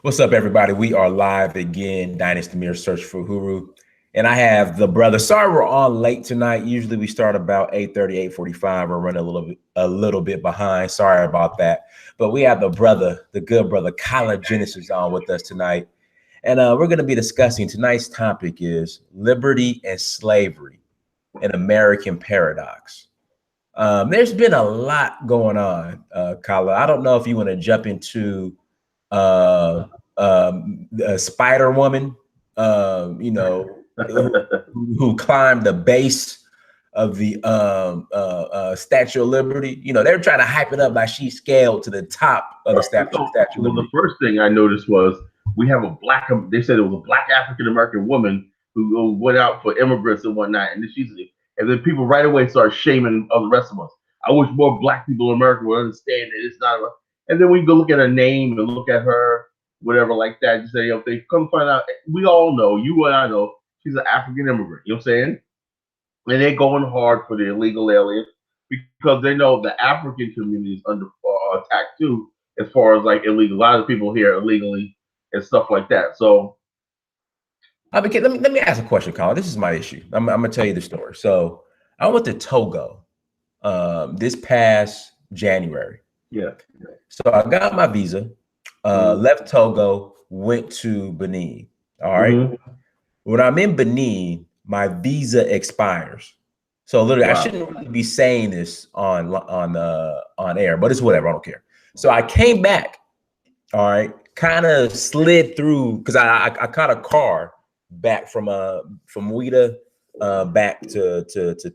What's up, everybody? We are live again, Dynasty Mirror Search for Huru. And I have the brother. Sorry we're on late tonight. Usually we start about 8:30, 8:45. We're running a little bit behind. Sorry about that. But we have the brother, the good brother, Kyler Genesis on with us tonight. And we're going to be discussing tonight's topic is liberty and slavery, an American paradox. There's been a lot going on, Kyler. I don't know if you want to jump into Spider Woman, who climbed the base of the Statue of Liberty. You know, they're trying to hype it up like she scaled to the top of the Statue of Liberty. Well, the first thing I noticed was we have they said it was a black African American woman who went out for immigrants and whatnot, and then people right away start shaming the rest of us. I wish more black people in America would understand that it's not. And then we go look at her name and look at her, whatever like that. You say, if they come find out, we all know, you and I know, she's an African immigrant. You know what I'm saying? And they're going hard for the illegal aliens because they know the African community is under attack too, as far as like illegal. A lot of people here illegally and stuff like that. So, let me ask a question, Colin. This is my issue. I'm gonna tell you the story. So I went to Togo this past January. Yeah. So I got my visa, left Togo, went to Benin. All right. Mm-hmm. When I'm in Benin, my visa expires. So literally, wow. I shouldn't really be saying this on air, but it's whatever. I don't care. So I came back. All right, kind of slid through because I caught a car back from Ouidah back to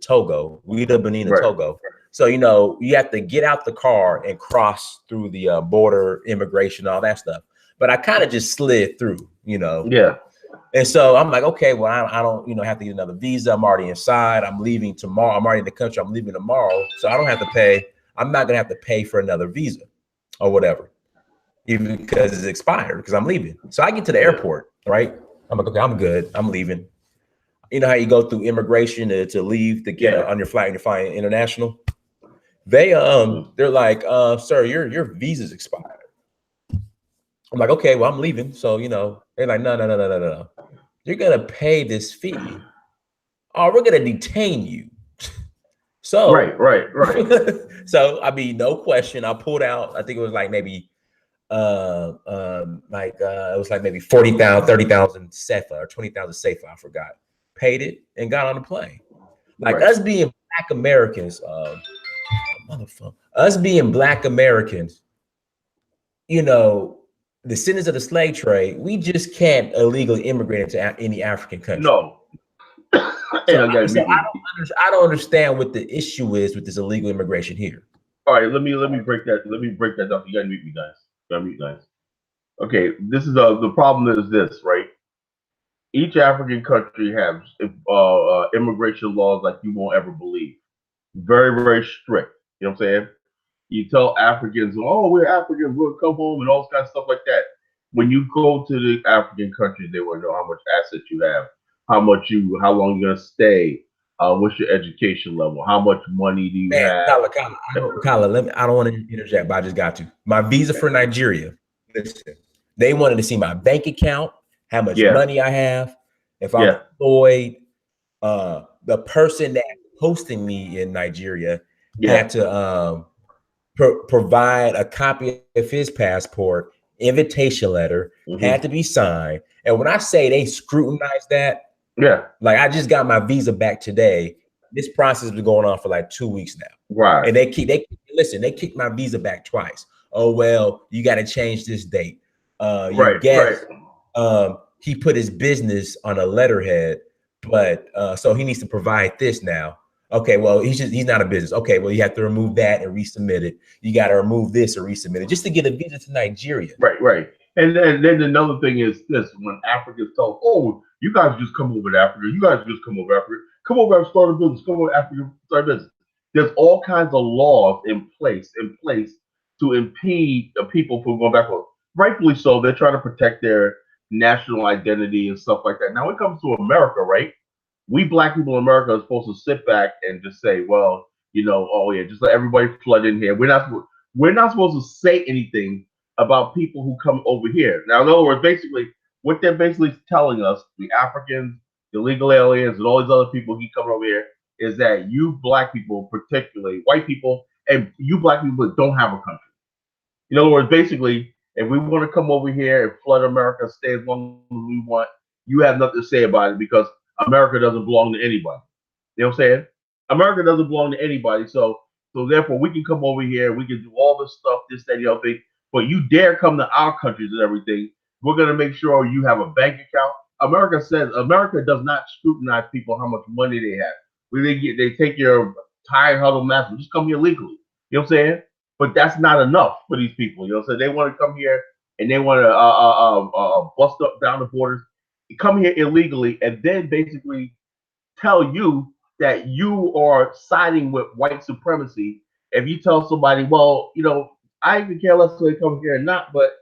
Togo, Ouidah, Benin, and right. Togo. So, you know, you have to get out the car and cross through the border, immigration, all that stuff. But I kind of just slid through, you know. Yeah. And so I'm like, okay, well, I don't, have to get another visa. I'm already inside. I'm leaving tomorrow. I'm already in the country. I'm leaving tomorrow. So I don't have to pay. I'm not going to have to pay for another visa or whatever, even because it's expired because I'm leaving. So I get to the airport, right? I'm like, okay, I'm good. I'm leaving. You know how you go through immigration to leave to get on your flight and you're flying international? They're like, sir, your visa's expired. I'm like, okay, well, I'm leaving. So, they're like, no. You're going to pay this fee. Oh, we're going to detain you. So, right. So, I mean, no question. I pulled out, I think it was like maybe, it was like maybe 40,000, 30,000 CFA or 20,000 CFA. I forgot. Paid it and got on the plane. Like us being Black Americans, us being Black Americans, descendants of the slave trade, we just can't illegally immigrate into any African country. No. I don't understand what the issue is with this illegal immigration here. All right, let me break that. Let me break that down. You gotta meet me, guys. Okay, this is the problem is this, right? Each African country has immigration laws like you won't ever believe. Very, very strict. You know what I'm saying? You tell Africans, oh, we're Africans, we'll come home and all this kind of stuff like that. When you go to the African countries, they want to know how much assets you have, how long you're gonna stay, what's your education level, how much money do you have. Kyler, I don't want to interject, but I just got to. My visa for Nigeria. Listen, they wanted to see my bank account, how much money I have, if I'm employed. The person that hosting me in Nigeria had to provide a copy of his passport, invitation letter, had to be signed. And when I say they scrutinize that, like I just got my visa back today. This process has been going on for like 2 weeks now. Right. And they kicked my visa back twice. Oh, well, you got to change this date. He put his business on a letterhead, but so he needs to provide this now. Okay, well, he's not a business. Okay, well, you have to remove that and resubmit it. You got to remove this or resubmit it just to get a visa to Nigeria. Right. And then another thing is this: when Africans tell, oh, you guys just come over to Africa. You guys just come over to Africa. Come over and start a business. Come over to Africa, start a business. There's all kinds of laws in place to impede the people from going back home. Rightfully so. They're trying to protect their national identity and stuff like that. Now, when it comes to America, right? We Black people in America are supposed to sit back and just say, well, just let everybody flood in here. We're not supposed to say anything about people who come over here. Now, in other words, basically, what they're basically telling us, the Africans, the illegal aliens, and all these other people who keep coming over here, is that you black people, particularly white people, and you black people don't have a country. In other words, basically, if we want to come over here and flood America, stay as long as we want, you have nothing to say about it because America doesn't belong to anybody. You know what I'm saying? America doesn't belong to anybody. So therefore we can come over here, we can do all this stuff, this, that, the other thing. But you dare come to our countries and everything, we're gonna make sure you have a bank account. America says America does not scrutinize people how much money they have. When they take your tire huddle master, just come here legally. You know what I'm saying? But that's not enough for these people. You know, so they want to come here and they want to bust up down the borders, come here illegally, and then basically tell you that you are siding with white supremacy. If you tell somebody, well, you know, I even care less if they come here or not, but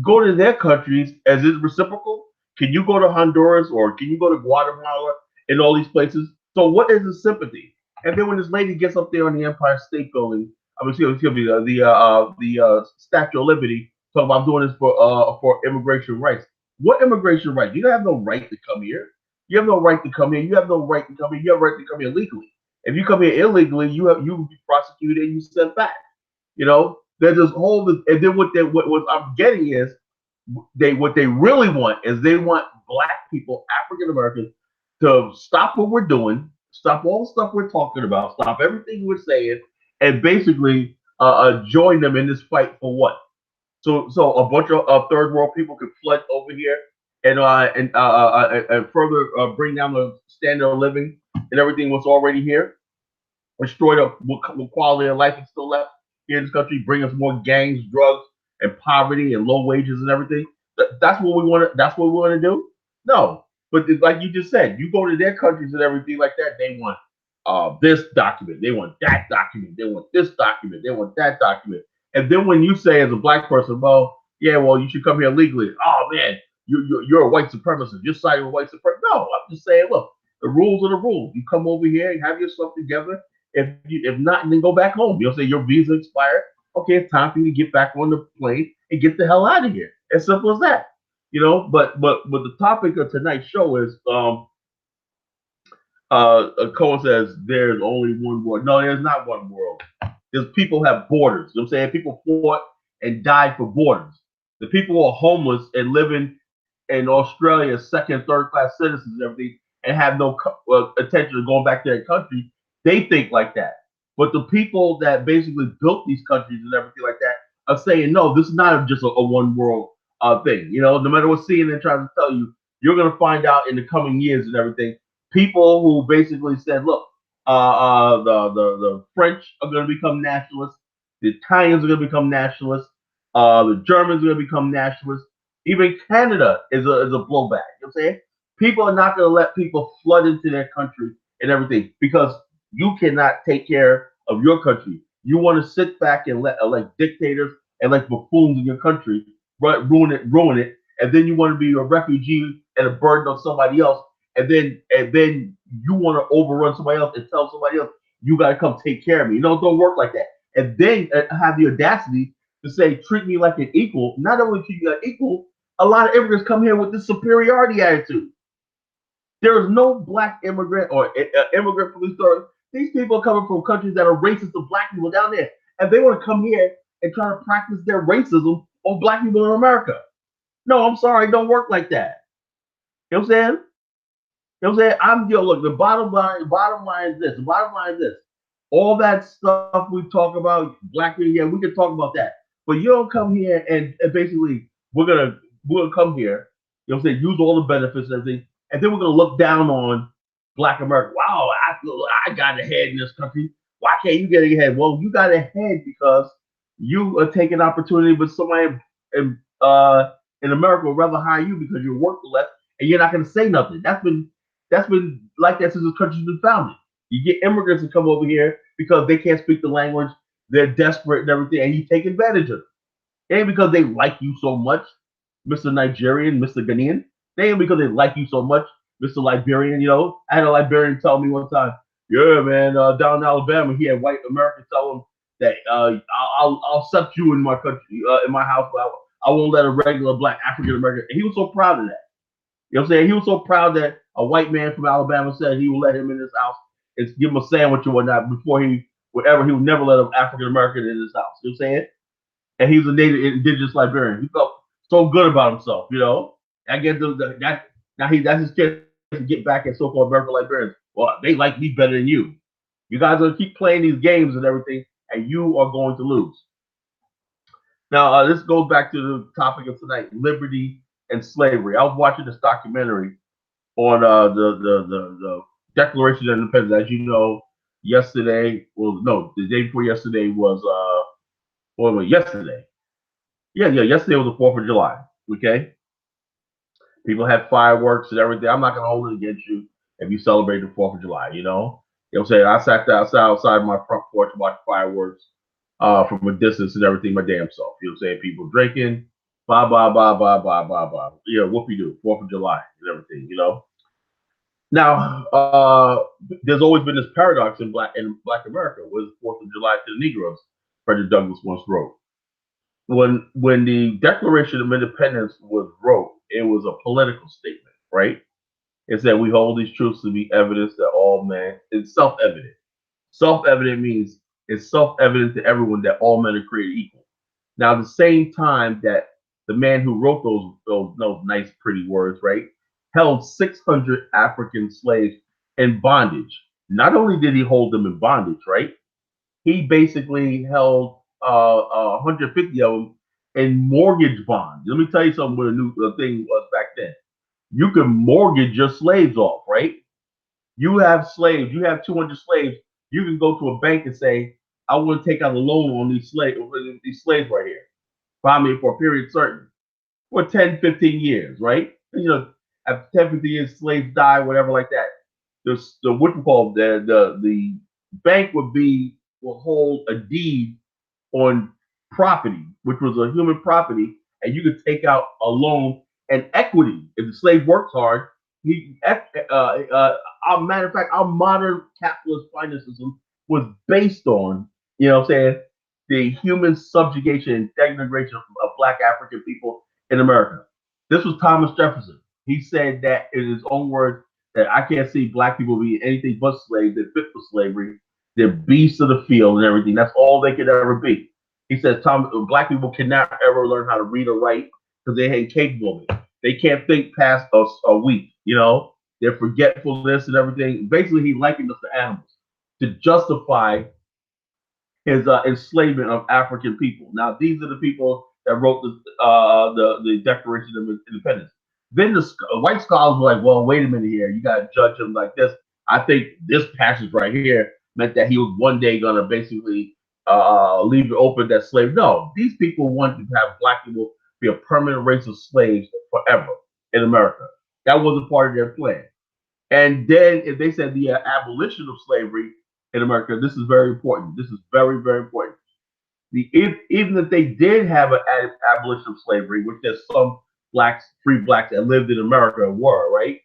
go to their countries as is reciprocal. Can you go to Honduras or can you go to Guatemala and all these places? So what is the sympathy? And then when this lady gets up there on the Empire State Building, I mean, excuse me, the Statue of Liberty, talking about I'm doing this for immigration rights. What immigration rights? You don't have no right to come here. You have no right to come here. You have no right to come here. You have a right to come here legally. If you come here illegally, you will be prosecuted and you sent back. You know, there's this whole, and then what I'm getting is what they really want is they want black people, African Americans, to stop what we're doing, stop all the stuff we're talking about, stop everything we're saying, and basically join them in this fight for what? So a bunch of third world people could flood over here and further bring down the standard of living and everything was already here, destroy the quality of life that's still left here in this country, bring us more gangs, drugs, and poverty and low wages and everything. That's what we want to. That's what we want to do. No, but like you just said, you go to their countries and everything like that. They want this document. They want that document. They want this document. They want that document. And then when you say as a black person, well, yeah, well, you should come here legally. Oh man, you're a white supremacist. You're siding with white supremacists. No, I'm just saying, look, the rules are the rules. You come over here and have your stuff together. If not, then go back home. You'll say your visa expired. Okay, it's time for you to get back on the plane and get the hell out of here. As simple as that. You know, but the topic of tonight's show is Cohen says there's only one world. No, there's not one world. There's people have borders. You know what I'm saying? People fought and died for borders. The people who are homeless and living in Australia as second, third class citizens and everything and have no intention of going back to their country, they think like that. But the people that basically built these countries and everything like that are saying, no, this is not just a one world thing. You know, no matter what CNN tries to tell you, you're going to find out in the coming years and everything. People who basically said, look, the French are going to become nationalists, the Italians are going to become nationalists, the Germans are going to become nationalists. Even Canada is a blowback. You know what I'm saying? People are not going to let people flood into their country and everything because you cannot take care of your country. You want to sit back and let dictators and like buffoons in your country ruin it, and then you want to be a refugee and a burden on somebody else, and then you want to overrun somebody else and tell somebody else you got to come take care of me. You know, it don't work like that. And then have the audacity to say treat me like an equal. Not only treat you like equal, a lot of immigrants come here with this superiority attitude. There is no black immigrant or immigrant police story. These people are coming from countries that are racist to black people down there, and they want to come here and try to practice their racism on black people in America. No, I'm sorry, it don't work like that. You know what I'm saying? You know what I'm saying? Look, the bottom line is this. The bottom line is this. All that stuff we talk about, black people, yeah, we can talk about that. But you don't come here and basically we're gonna come here, you know what I'm saying, use all the benefits and everything, and then we're gonna look down on black America. Wow, I got ahead in this country. Why can't you get ahead? Well, you got ahead because you are taking opportunity with somebody in America would rather hire you because you're worth less and you're not gonna say nothing. That's been like that since this country's been founded. You get immigrants to come over here because they can't speak the language, they're desperate and everything, and you take advantage of it. It ain't because they like you so much, Mr. Nigerian, Mr. Ghanaian. They ain't because they like you so much, Mr. Liberian. You know, I had a Liberian tell me one time, yeah, man, down in Alabama, he had white Americans tell him that I'll accept you in my country, in my house, but I won't let a regular black African American. He was so proud of that. You know what I'm saying? He was so proud that a white man from Alabama said he would let him in his house and give him a sandwich or whatnot before he would never let an African American in his house. You know what I'm saying? And he was a native indigenous Liberian. He felt so good about himself, you know. I get that's his chance to get back at so-called American Liberians. Well, they like me better than you. You guys are keep playing these games and everything, and you are going to lose. Now, this goes back to the topic of tonight: liberty and slavery. I was watching this documentary on the Declaration of Independence. As you know, yesterday, well, no, the day before yesterday was yesterday. Yeah, yesterday was the 4th of July. Okay, people had fireworks and everything. I'm not gonna hold it against you if you celebrate the 4th of July. You know what I'm saying? I sat outside my front porch and watched fireworks from a distance and everything my damn self. You know what I'm saying? People drinking, blah blah blah blah blah blah blah. Yeah, whoopie do 4th of July and everything. You know. Now, there's always been this paradox in Black America. Was 4th of July to the Negroes? Frederick Douglass once wrote. When the Declaration of Independence was wrote, it was a political statement, right? It said we hold these truths to be evidence that all men. It's self-evident. Self-evident means it's self-evident to everyone that all men are created equal. Now, at the same time that the man who wrote those nice, pretty words, right, held 600 African slaves in bondage. Not only did he hold them in bondage, right, he basically held 150 of them in mortgage bonds. Let me tell you something. What a new thing was back then. You can mortgage your slaves off, right? You have slaves. You have 200 slaves. You can go to a bank and say, "I want to take out a loan on these slaves right here. Buy me for a period certain for 10, 15 years, right? And, you know, after 10, 15 years, slaves die, whatever like that. The what you call the bank will hold a deed on property, which was a human property, and you could take out a loan and equity. If the slave works hard, matter of fact, our modern capitalist finance system was based on, you know what I'm saying, the human subjugation and degradation of black African people in America. This was Thomas Jefferson. He said that in his own words that I can't see black people being anything but slaves that fit for slavery. They're beasts of the field and everything. That's all they could ever be. He says black people cannot ever learn how to read or write because they ain't capable of it. They can't think past a week, you know. Their forgetfulness and everything. Basically, he likened us to animals to justify his enslavement of African people. Now, these are the people that wrote the Declaration of Independence. Then the white scholars were like, well, wait a minute here. You got to judge him like this. I think this passage right here meant that he was one day going to basically leave it open that slave. No, these people wanted to have black people be a permanent race of slaves forever in America. That wasn't part of their plan. And then if they said the abolition of slavery in America, this is very important. This is very, very important. Even if they did have an abolition of slavery, which there's some free blacks that lived in America were, right?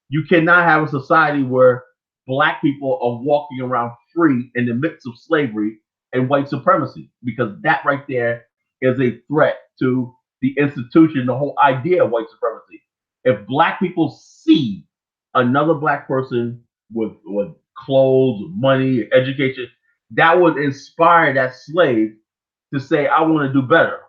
You cannot have a society where black people are walking around free in the midst of slavery and white supremacy, because that right there is a threat to the institution, the whole idea of white supremacy. If black people see another black person with clothes, money, education, that would inspire that slave to say, I want to do better.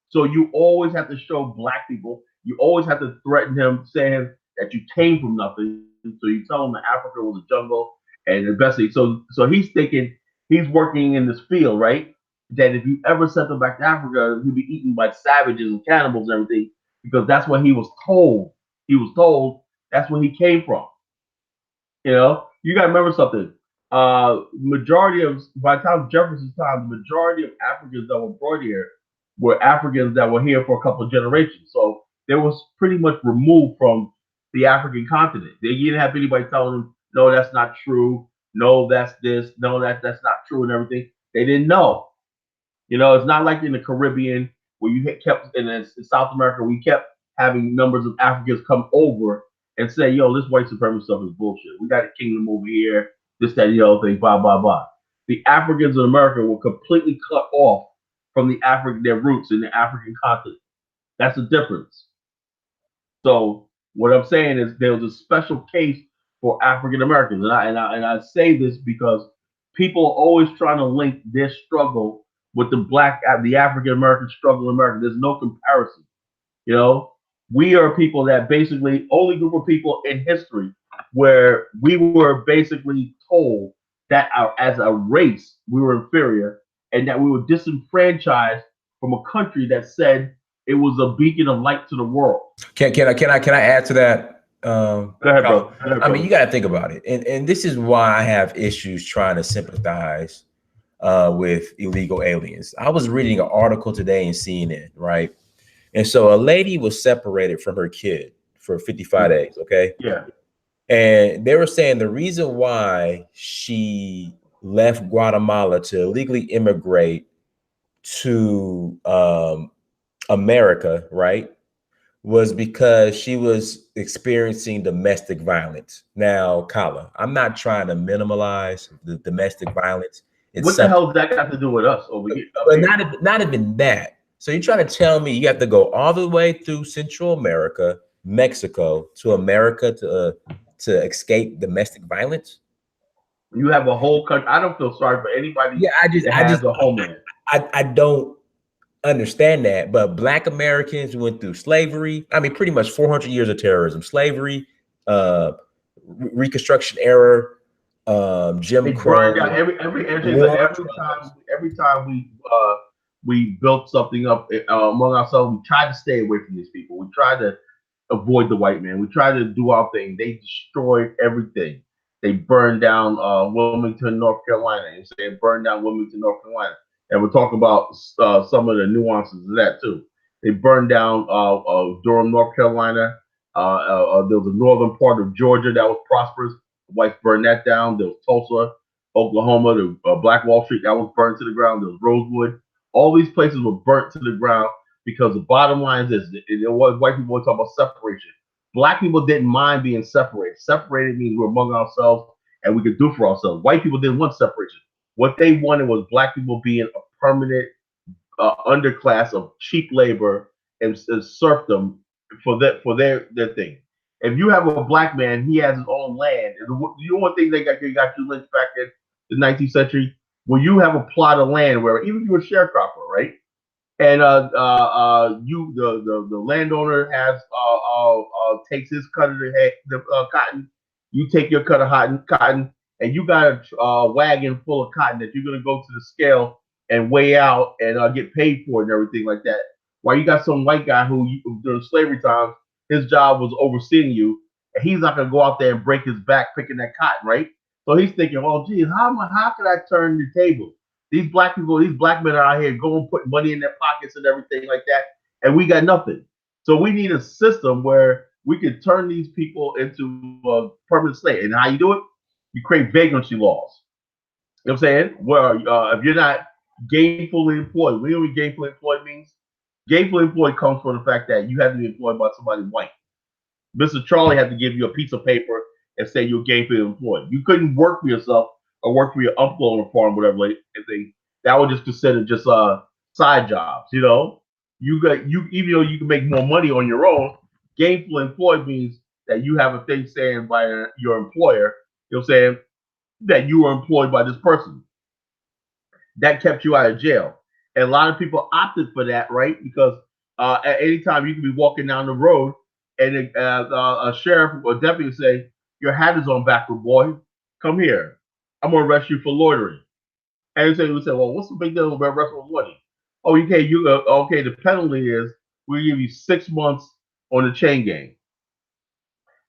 So you always have to show black people, you always have to threaten him, saying that you came from nothing. So you tell him that Africa was a jungle and the best. So he's thinking, he's working in this field, right? That if you ever sent him back to Africa, he'd be eaten by savages and cannibals and everything, because that's what he was told. He was told that's where he came from. You know, you got to remember something. Majority of, by the time Jefferson's time, the majority of Africans that were brought here were Africans that were here for a couple of generations. So they was pretty much removed from the African continent. They didn't have anybody telling them, no, that's not true. No, that's this. No, that's not true and everything. They didn't know. You know, it's not like in the Caribbean where you kept, in South America, we kept having numbers of Africans come over and say, yo, this white supremacy stuff is bullshit. We got a kingdom over here, this, that, the other thing, blah, blah, blah. the Africans in America were completely cut off from their roots in the African continent. That's the difference. So what I'm saying is there was a special case for African Americans, and I say this because people are always trying to link their struggle with the African American struggle in America. There's no comparison. You know, we are people that basically only group of people in history where we were basically told that as a race we were inferior and that we were disenfranchised from a country that said it was a beacon of light to the world. Can I add to that? Go ahead, bro. I mean, you got to think about it, and this is why I have issues trying to sympathize with illegal aliens. I was reading an article today in CNN, right? And so a lady was separated from her kid for 55 days, okay? Yeah. And they were saying the reason why she left Guatemala to illegally immigrate to America, right, was because she was experiencing domestic violence. Now, Kala, I'm not trying to minimize the domestic violence. What the hell does that got to do with us over here? But not even that. So you're trying to tell me you have to go all the way through Central America, Mexico, to America to escape domestic violence? You have a whole country. I don't feel sorry for anybody. Yeah, I just a homeland. I don't understand that. But Black Americans went through slavery. I mean, pretty much 400 years of terrorism, slavery, Reconstruction era, Jim Crow. Every time we built something up among ourselves, we tried to stay away from these people. We tried to avoid the white man. We tried to do our thing. They destroyed everything. They burned down Wilmington, North Carolina. They burned down Wilmington, North Carolina. And we'll talk about some of the nuances of that too. They burned down Durham, North Carolina. There was a northern part of Georgia that was prosperous. The whites burned that down. There was Tulsa, Oklahoma, the Black Wall Street that was burned to the ground. There was Rosewood. All these places were burnt to the ground because the bottom line is this. It was white people were talking about separation. Black people didn't mind being separated. Separated means we're among ourselves and we could do for ourselves. White people didn't want separation. What they wanted was Black people being a permanent underclass of cheap labor and serfdom for their thing. If you have a Black man, he has his own land. And the one thing they got you lynched back in the 19th century, when you have a plot of land where even if you're a sharecropper, right? And the landowner has takes his cut of the cotton, you take your cut of cotton, and you got a wagon full of cotton that you're gonna go to the scale and weigh out and get paid for it and everything like that. While you got some white guy who during slavery times his job was overseeing you, and he's not gonna go out there and break his back picking that cotton, right? So he's thinking, well, geez, how can I turn the table? These Black people, these Black men are out here going put money in their pockets and everything like that, and we got nothing. So we need a system where we can turn these people into a permanent slave. And how you do it? You create vagrancy laws. You know what I'm saying? Where if you're not gainfully employed, we know what gainfully employed means. Gainfully employed comes from the fact that you have to be employed by somebody white. Mr. Charlie had to give you a piece of paper and say you're gainfully employed. You couldn't work for yourself or work for your uncle on a farm, whatever. That was just considered just side jobs. You know, even though you can make more money on your own, gainful employed means that you have a thing saying by your employer. You know what I'm saying? That you were employed by this person. That kept you out of jail. And a lot of people opted for that, right? Because at any time you could be walking down the road and a sheriff or deputy say, "Your hat is on backward, boy. Come here. I'm gonna arrest you for loitering." And so we say, "Well, what's the big deal about arresting for loitering?" Oh, okay, okay. The penalty is we give you 6 months on the chain gang.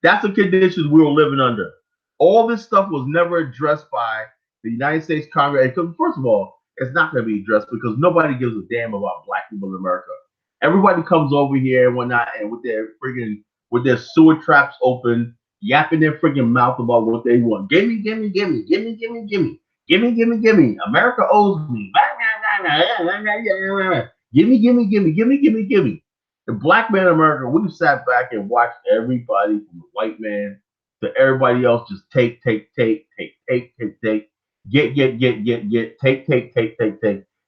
That's the conditions we were living under. All this stuff was never addressed by the United States Congress. Because first of all, it's not going to be addressed because nobody gives a damn about Black people in America. Everybody comes over here and whatnot, and with their sewer traps open, yapping their friggin' mouth about what they want. Gimme. America owes me. Gimme. The Black man in America, we sat back and watched everybody from the white man to everybody else just take. get, take.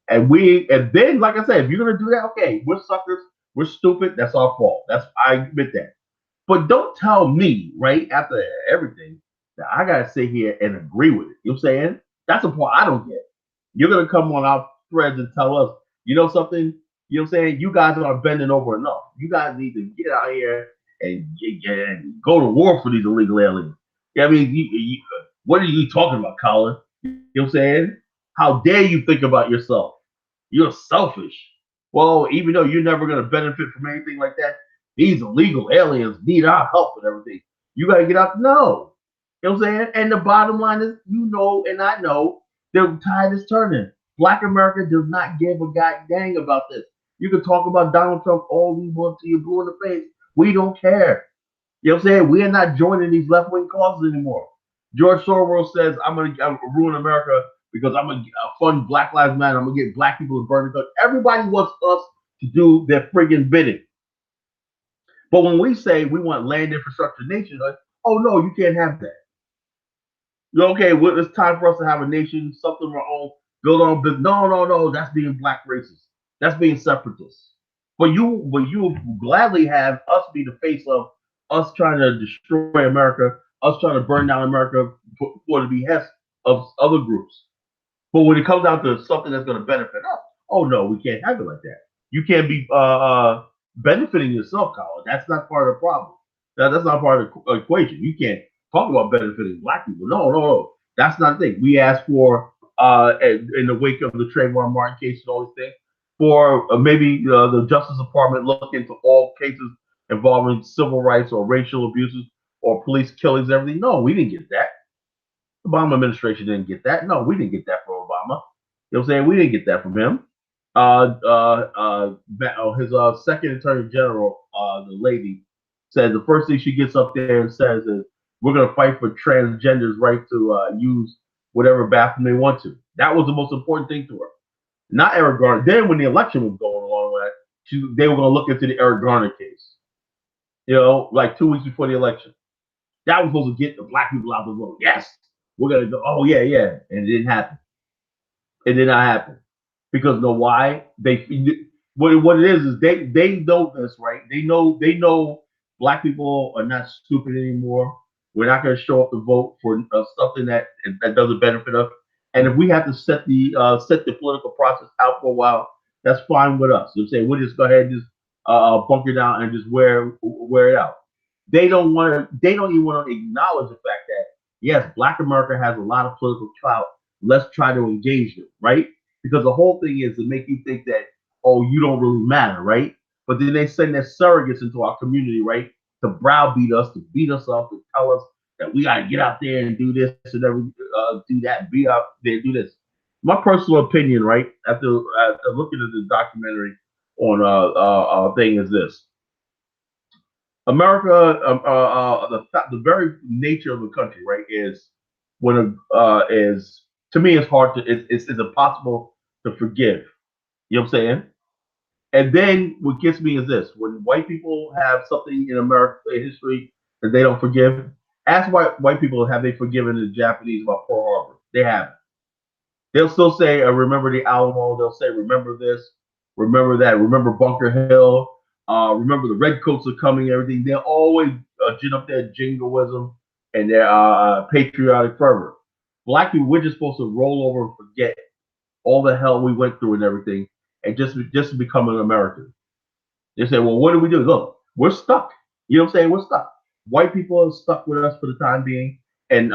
And then, like I said, if you're gonna do that, okay, we're suckers, we're stupid, that's our fault. I admit that. But don't tell me, right, after everything, that I gotta sit here and agree with it. You know what I'm saying? That's the part I don't get. You're gonna come on our threads and tell us, you know something, you know what I'm saying? You guys aren't bending over enough. You guys need to get out here and go to war for these illegal aliens. Yeah, I mean, what are you talking about, Colin? You know what I'm saying? How dare you think about yourself? You're selfish. Well, even though you're never going to benefit from anything like that, these illegal aliens need our help and everything. You got to get out. No. You know what I'm saying? And the bottom line is, you know, and I know, the tide is turning. Black America does not give a god dang about this. You can talk about Donald Trump all we want to you blue in the face. We don't care. You know what I'm saying? We are not joining these left wing causes anymore. George Soros says, I'm going to ruin America because I'm going to fund Black Lives Matter. I'm going to get black people to burn the country. Everybody wants us to do their friggin' bidding. But when we say we want land infrastructure nation, like, oh no, you can't have that. You're okay, well, it's time for us to have a nation, something of our own, build our own business. No, that's being black racist. That's being separatist. But you gladly have us be the face of us trying to destroy America, us trying to burn down America for the behest of other groups. But when it comes down to something that's going to benefit us, oh no, we can't have it like that. You can't be benefiting yourself, Colin. That's not part of the problem. That's not part of the equation. You can't talk about benefiting black people. No. That's not the thing. We asked for, in the wake of the Trayvon Martin case and all these things, for maybe the Justice Department look into all cases involving civil rights or racial abuses or police killings and everything. No, we didn't get that. The Obama administration didn't get that. No, we didn't get that from Obama. You know what I'm saying? We didn't get that from him. His second attorney general, the lady, said the first thing she gets up there and says is, we're going to fight for transgenders' right to use whatever bathroom they want to. That was the most important thing to her. Not Eric Garner. Then when the election was going along, they were going to look into the Eric Garner case. You know, like 2 weeks before the election. That was supposed to get the black people out the vote. Yes, we're going to go. Oh, yeah. And it didn't happen. It did not happen. Because know why? What it is they know this, right? They know black people are not stupid anymore. We're not going to show up to vote for something that doesn't benefit us. And if we have to set the political process out for a while, that's fine with us. They're saying we'll just go ahead and just bunker down and just wear it out. They don't even want to acknowledge the fact that yes, Black America has a lot of political clout. Let's try to engage them, right? Because the whole thing is to make you think that, oh, you don't really matter, right? But then they send their surrogates into our community, right? To browbeat us, to beat us up, to tell us that we got to get out there and do this and do that, be out there, do this. My personal opinion, right, after looking at the documentary on thing is this. America, the very nature of the country, right, is to me, it's hard to, it's impossible to forgive. You know what I'm saying? And then what gets me is this: when white people have something in American history that they don't forgive, ask white people have they forgiven the Japanese about Pearl Harbor? They haven't. They'll still say, "Remember the Alamo." They'll say, "Remember this, remember that, remember Bunker Hill, remember the Redcoats are coming." Everything. They'll always gin up their jingoism and their patriotic fervor. Black people, we're just supposed to roll over and forget all the hell we went through and everything, and just become an American. They say, well, what do we do? Look, we're stuck. You know what I'm saying? We're stuck. White people are stuck with us for the time being, and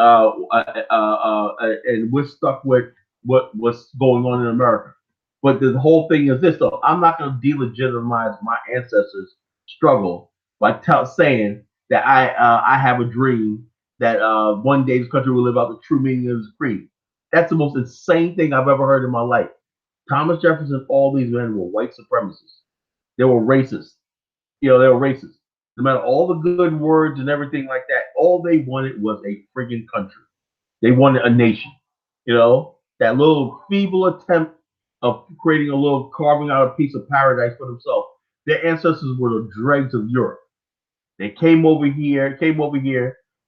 we're stuck with what's going on in America. But the whole thing is this, though. I'm not going to delegitimize my ancestors' struggle by saying that I have a dream that one day this country will live out the true meaning of its creed. That's the most insane thing I've ever heard in my life. Thomas Jefferson, all these men were white supremacists. They were racist. You know, they were racist. No matter all the good words and everything like that, all they wanted was a friggin' country. They wanted a nation. You know, that little feeble attempt of creating carving out a piece of paradise for themselves. Their ancestors were the dregs of Europe. They came over here,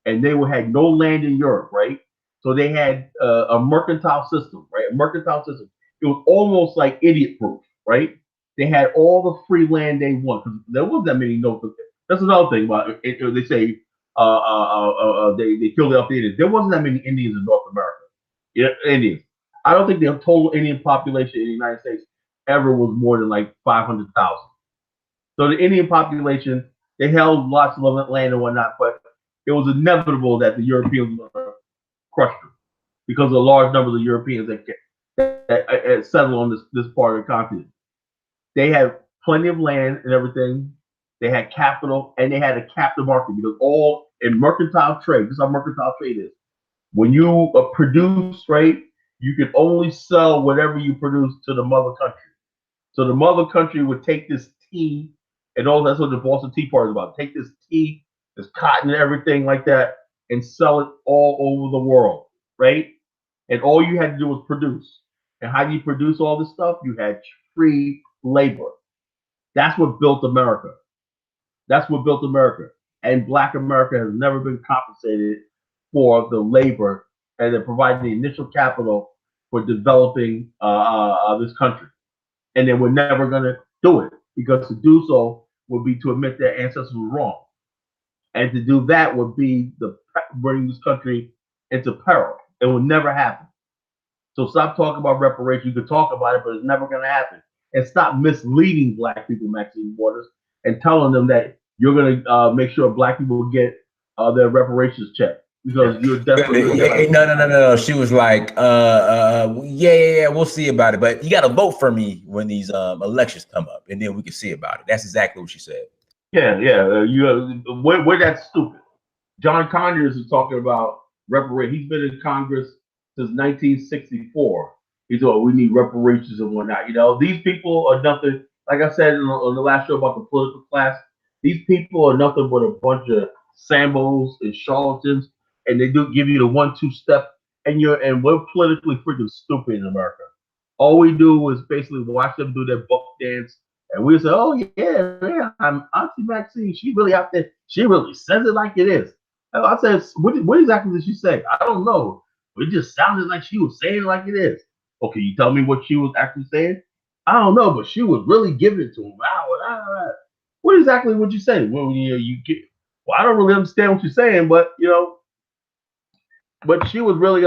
and they had no land in Europe, right? So they had a mercantile system, right? A mercantile system. It was almost like idiot proof, right? They had all the free land they want because there wasn't that many notes. That's another thing about it. They say they killed off the Indians. There wasn't that many Indians in North America. Yeah, Indians. I don't think the total Indian population in the United States ever was more than like 500,000. So the Indian population, they held lots of land and whatnot, but it was inevitable that the Europeans were crushed them because of the large numbers of Europeans that settled on this part of the continent. They had plenty of land and everything. They had capital and they had a captive market because all in mercantile trade, this is how mercantile trade is. When you produce, right, you can only sell whatever you produce to the mother country. So the mother country would take this tea, and all that's what the Boston Tea Party is about. Take this tea, this cotton and everything like that, and sell it all over the world, right? And all you had to do was produce. And how do you produce all this stuff? You had free labor. That's what built America. That's what built America. And Black America has never been compensated for the labor and then providing the initial capital for developing this country. And then we're never going to do it because to do so would be to admit their ancestors were wrong. And to do that would be the bring this country into peril. It will never happen. So stop talking about reparations. You can talk about it, but it's never going to happen. And stop misleading Black people, Maxine Waters, and telling them that you're going to make sure Black people get their reparations checked because you're definitely no. She was like, yeah, we'll see about it, but you got to vote for me when these elections come up, and then we can see about it. That's exactly what she said. Yeah. We're that stupid. John Conyers is talking about reparations. He's been in Congress since 1964. He thought we need reparations and whatnot. You know, these people are nothing. Like I said on the last show about the political class, these people are nothing but a bunch of Sambos and charlatans, and they do give you the 1-2 step, and we're politically freaking stupid in America. All we do is basically watch them do their buck dance, and we say, "Oh yeah, I'm Auntie Maxine. She really out there. She really says it like it is." And I said, "What exactly did she say? I don't know. It just sounded like she was saying it like it is." Okay, you tell me what she was actually saying? I don't know, but she was really giving it to him. What exactly would you say? Well, you get. Well, I don't really understand what you're saying, but but she was really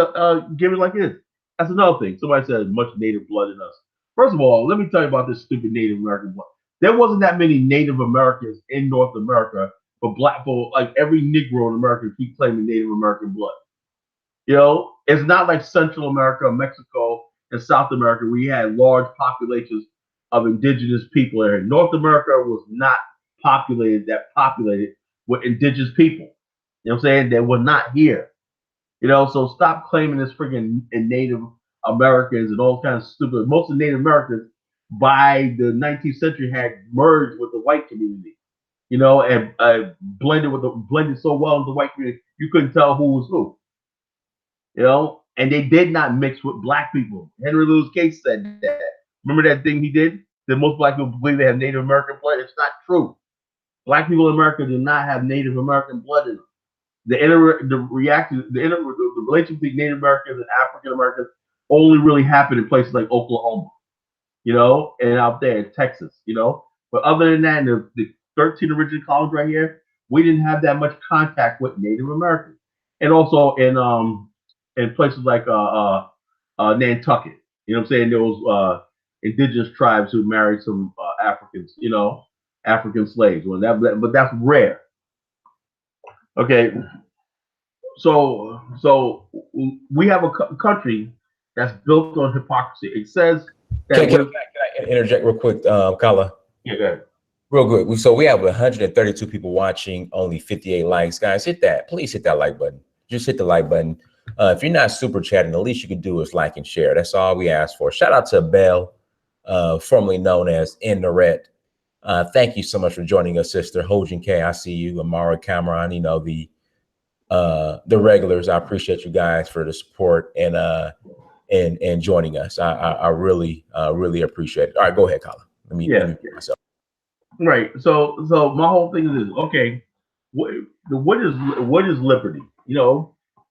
giving like this. That's another thing. Somebody said much Native blood in us. First of all, let me tell you about this stupid Native American blood. There wasn't that many Native Americans in North America for like every Negro in America keep claiming Native American blood. It's not like Central America, Mexico, and South America where you had large populations of indigenous people there. North America was not populated with indigenous people. You know what I'm saying? They were not here. So stop claiming this freaking Native Americans and all kinds of stupid. Most of the Native Americans by the 19th century had merged with the white community, and blended so well in the white community you couldn't tell who was who. And they did not mix with Black people. Henry Louis Gates said that. Remember that thing he did? That most Black people believe they have Native American blood. It's not true. Black people in America do not have Native American blood in them. The relationship between Native Americans and African Americans only really happened in places like Oklahoma, and out there in Texas, But other than that, in the 13 original colonies right here, we didn't have that much contact with Native Americans, and also in places like Nantucket, you know what I'm saying? There was indigenous tribes who married some Africans, African slaves. But that's rare. Okay, so we have a country that's built on hypocrisy. It says that. Can I interject real quick, Kala? Yeah, go ahead. Real good. So we have 132 people watching, only 58 likes. Guys, please hit that like button. Just hit the like button. If you're not super chatting, the least you can do is like and share. That's all we ask for. Shout out to Belle, formerly known as Innaret. Thank you so much for joining us, sister. Hojin K, I see you. Amara Cameron, the regulars. I appreciate you guys for the support and joining us. I really appreciate it. All right, go ahead, Colin. Let me myself. Right. So my whole thing is okay. What is liberty?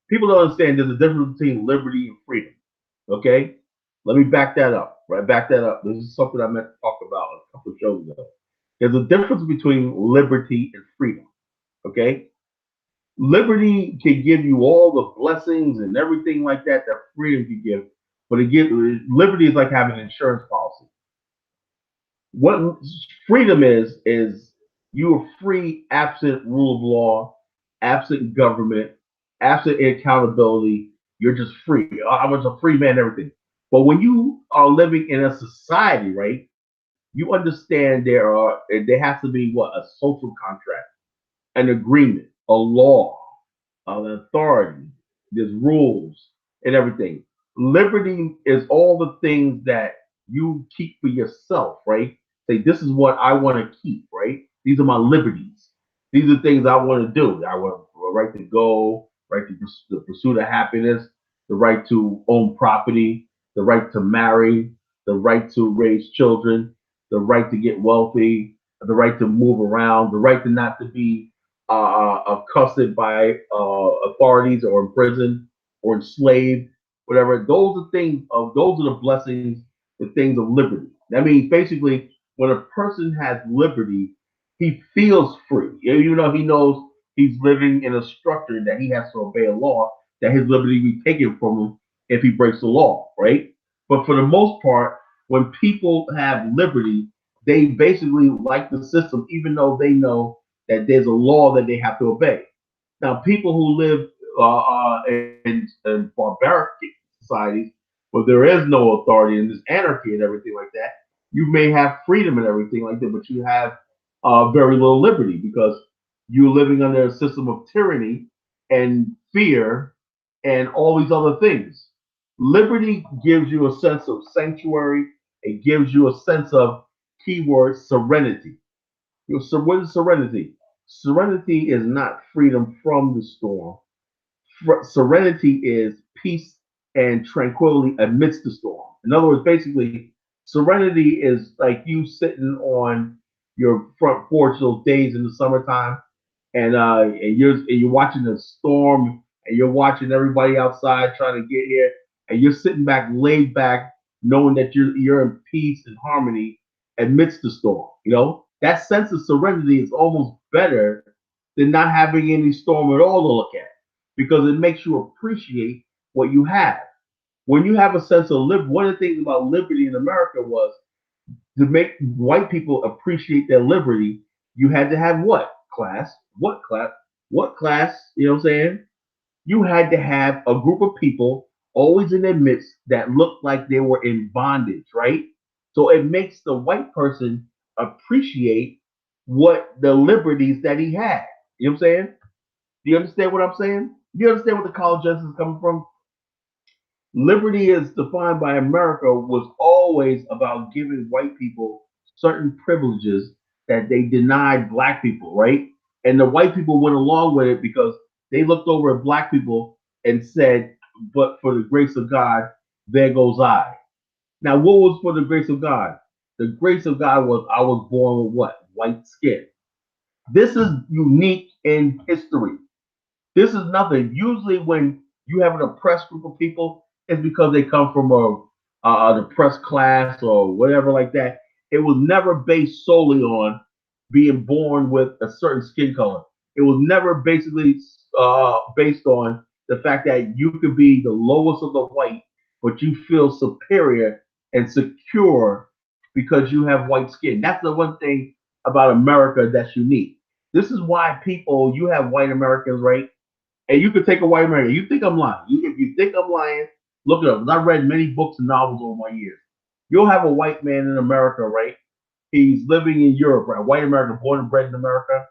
People don't understand there's a difference between liberty and freedom. Okay? Let me back that up. Right? Back that up. This is something I meant to talk about a couple of shows ago. There's a difference between liberty and freedom. Okay? Liberty can give you all the blessings and everything like that that freedom can give, but liberty is like having an insurance policy. What freedom is you are free absent rule of law, absent government, absent accountability. You're just free. I was a free man, everything. But when you are living in a society, right, you understand there has to be what, a social contract, an agreement, a law, an authority, there's rules and everything. Liberty is all the things that you keep for yourself, right? Say, this is what I want to keep, right? These are my liberties. These are things I want to do. I want the right to go, right to the pursuit of happiness, the right to own property, the right to marry, the right to raise children, the right to get wealthy, the right to move around, the right to not to be accosted by authorities or imprisoned or enslaved, whatever. Those are things of those are the blessings, the things of liberty. That means basically when a person has liberty, he feels free. You know, he knows he's living in a structure that he has to obey a law, that his liberty be taken from him if he breaks the law, right? But for the most part, when people have liberty, they basically like the system, even though they know that there's a law that they have to obey. Now, people who live in barbaric societies where there is no authority and there's anarchy and everything like that, you may have freedom and everything like that, but you have very little liberty because you're living under a system of tyranny and fear and all these other things. Liberty gives you a sense of sanctuary. It gives you a sense of keyword serenity. So what is serenity? Serenity is not freedom from the storm. Serenity is peace and tranquility amidst the storm. In other words, basically, serenity is like you sitting on your front porch those days in the summertime, and you're watching the storm, and you're watching everybody outside trying to get here, and you're sitting back, laid back, knowing that you're in peace and harmony amidst the storm. You know that sense of serenity is almost better than not having any storm at all to look at because it makes you appreciate what you have. When you have a sense of liberty, one of the things about liberty in America was to make white people appreciate their liberty, you had to have what? Class. What class? What class? You know what I'm saying? You had to have a group of people always in their midst that looked like they were in bondage, right? So it makes the white person appreciate what the liberties that he had. You know what I'm saying? Do you understand what I'm saying? Do you understand what the college justice is coming from? Liberty is defined by America was always about giving white people certain privileges that they denied black people, right? And the white people went along with it because they looked over at black people and said, but for the grace of God, there goes I. Now, what was for the grace of God? The grace of God was I was born with what? White skin. This is unique in history. This is nothing. Usually, when you have an oppressed group of people, it's because they come from an oppressed class or whatever like that. It was never based solely on being born with a certain skin color. It was never basically based on the fact that you could be the lowest of the white, but you feel superior and secure because you have white skin. That's the one thing about America that's unique. This is why you have white Americans, right? And you could take a white American. You think I'm lying. If you think I'm lying, look it up. I've read many books and novels over my years. You'll have a white man in America, right? He's living in Europe, right? White American, born and bred in America.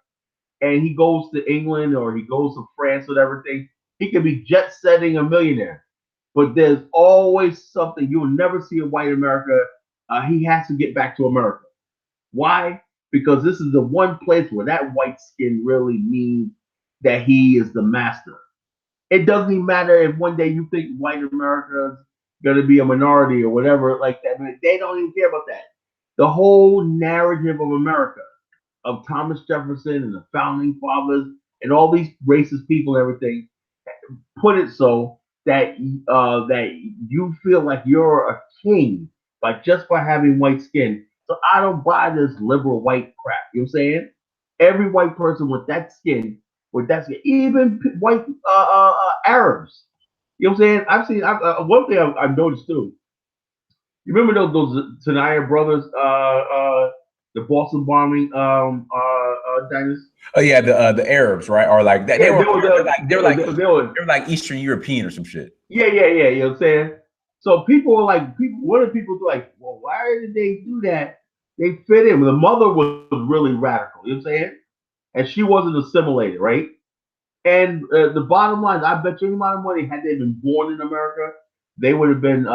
And he goes to England or he goes to France and everything. He could be jet setting a millionaire. But there's always something. You will never see a white America. He has to get back to America. Why? Because this is the one place where that white skin really means that he is the master. It doesn't even matter if one day you think white America is going to be a minority or whatever like that. They don't even care about that. The whole narrative of America, of Thomas Jefferson and the founding fathers and all these racist people and everything, put it so that that you feel like you're a king, like just by having white skin. So I don't buy this liberal white crap. You know what I'm saying? Every white person with that skin, even white Arabs. You know what I'm saying? I've seen one thing I've noticed too. You remember those Tanaya brothers, the Boston bombing, dynasty? Oh yeah, the Arabs, right? Or like that Yeah, they were they're like Eastern European or some shit. yeah. You know what I'm saying? So people were like, what are people like? Well, why did they do that? They fit in. The mother was really radical. You know what I'm saying? And she wasn't assimilated, right? And the bottom line, I bet you any amount of money, had they been born in America, they would have been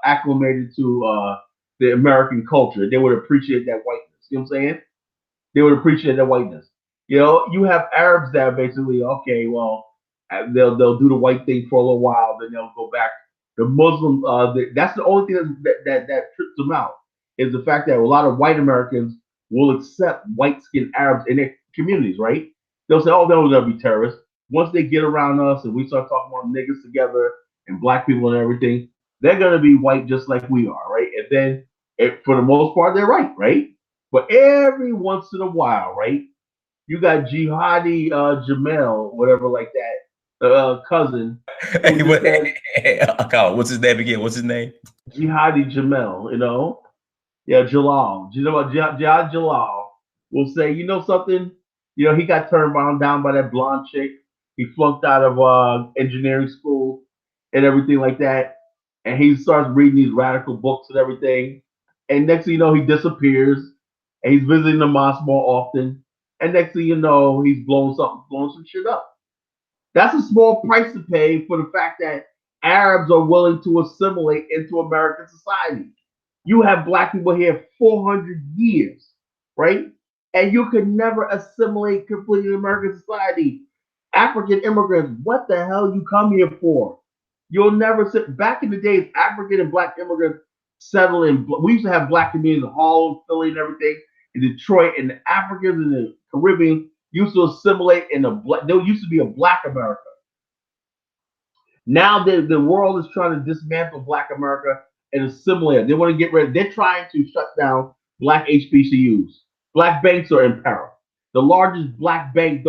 acclimated to the American culture. They would appreciate that whiteness. You know what I'm saying? They would appreciate that whiteness. You know, you have Arabs that are basically, okay, well, they'll do the white thing for a little while, then they'll go back. The Muslim, that's the only thing that trips them out, is the fact that a lot of white Americans will accept white skinned Arabs in their communities, right? They'll say, oh, they'll be terrorists. Once they get around us and we start talking about niggas together and black people and everything, they're gonna be white just like we are, right? And then, for the most part, they're right? But every once in a while, right, you got Jihadi Jamel, whatever like that, cousin. Colin, what's his name again? What's his name? Jihadi Jamel, you know? Yeah, Jalal. You know what? Jihad Jalal will say, you know something? You know, he got turned down by that blonde chick. He flunked out of engineering school and everything like that. And he starts reading these radical books and everything. And next thing you know, he disappears. And he's visiting the mosque more often. And next thing you know, he's blowing some shit up. That's a small price to pay for the fact that Arabs are willing to assimilate into American society. You have black people here 400 years, right? And you could never assimilate completely in American society. African immigrants, what the hell you come here for? You'll never sit. Back in the days, African and black immigrants settled in. We used to have black communities in Harlem, Philly, and everything, in Detroit, and the Africans in the Caribbean used to assimilate in the black. There used to be a black America. Now the world is trying to dismantle black America and assimilate. They want to get rid. They're trying to shut down black HBCUs. Black banks are in peril. The largest black bank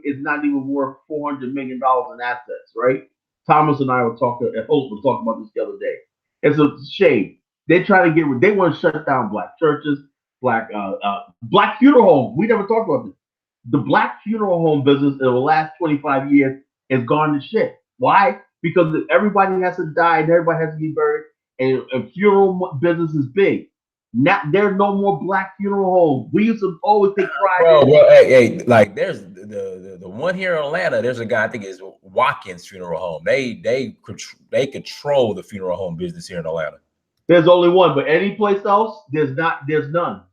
is not even worth $400 million in assets, right? Thomas and I were talking. Holt was talking about this the other day. It's a shame. They try to get rid. They want to shut down black churches, black funeral homes. We never talked about this. The black funeral home business in the last 25 years has gone to shit. Why? Because everybody has to die and everybody has to be buried, and funeral business is big. Now there's no more black funeral homes. We used to always take pride in. Well, hey, like there's the one here in Atlanta. There's a guy, I think it's Watkins Funeral Home. They control the funeral home business here in Atlanta. There's only one, but any place else, there's none.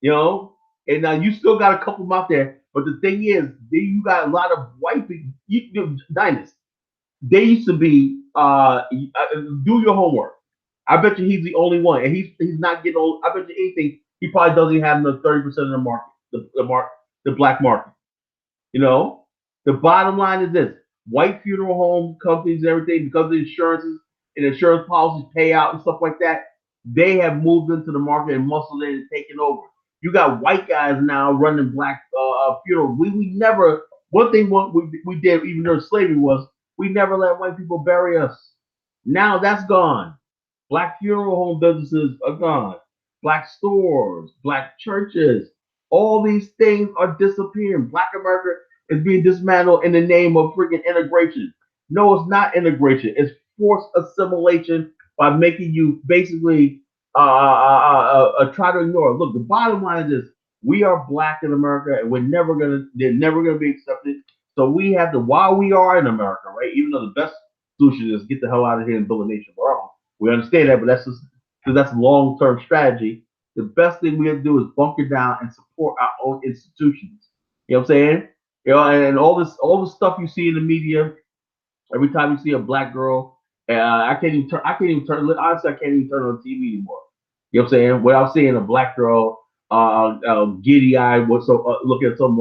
You know, and now you still got a couple of them out there. But the thing is, you got a lot of white people. Dynasty. They used to be do your homework. I bet you he's the only one, and he's not getting old. I bet you anything he probably doesn't even have the 30% of the market, the black market. You know, the bottom line is this: white funeral home companies and everything, because the insurances and insurance policies pay out and stuff like that, they have moved into the market and muscled in and taken over. You got white guys now running black funeral. We never. One thing we did even during slavery was we never let white people bury us. Now that's gone. Black funeral home businesses are gone. Black stores, black churches, all these things are disappearing. Black America is being dismantled in the name of freaking integration. No, it's not integration. It's forced assimilation by making you basically try to ignore. Look, the bottom line is this: we are black in America, and they're never gonna be accepted. So we have to, while we are in America, right? Even though the best solution is get the hell out of here and build a nation of our own. We understand that, but that's just because that's long-term strategy. The best thing we have to do is bunker down and support our own institutions. You know what I'm saying? You know, and all the stuff you see in the media, every time you see a black girl, I can't even turn. Honestly, I can't even turn on TV anymore. You know what I'm saying? Without seeing a black girl, giddy-eyed, looking at some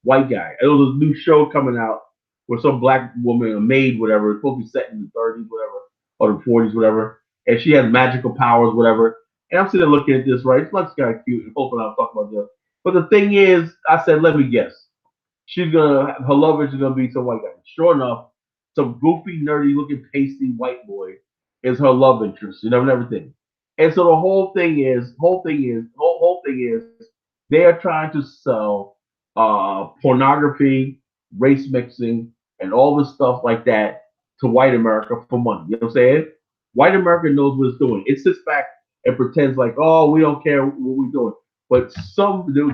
white guy. There was a new show coming out where some black woman, a maid, whatever, it's supposed to be set in the 30s, whatever, or the 40s, whatever, and she has magical powers, whatever. And I'm sitting there looking at this, right? It looks kind of cute and hoping I'll talk about this. But the thing is, I said, let me guess. Her lover is gonna be some white guy. Sure enough, some goofy, nerdy looking, pasty white boy is her love interest. You never think. And so the whole thing is, they are trying to sell pornography, race mixing, and all this stuff like that to white America for money. You know what I'm saying? White America knows what it's doing. It sits back and pretends like, oh, we don't care what we're doing. But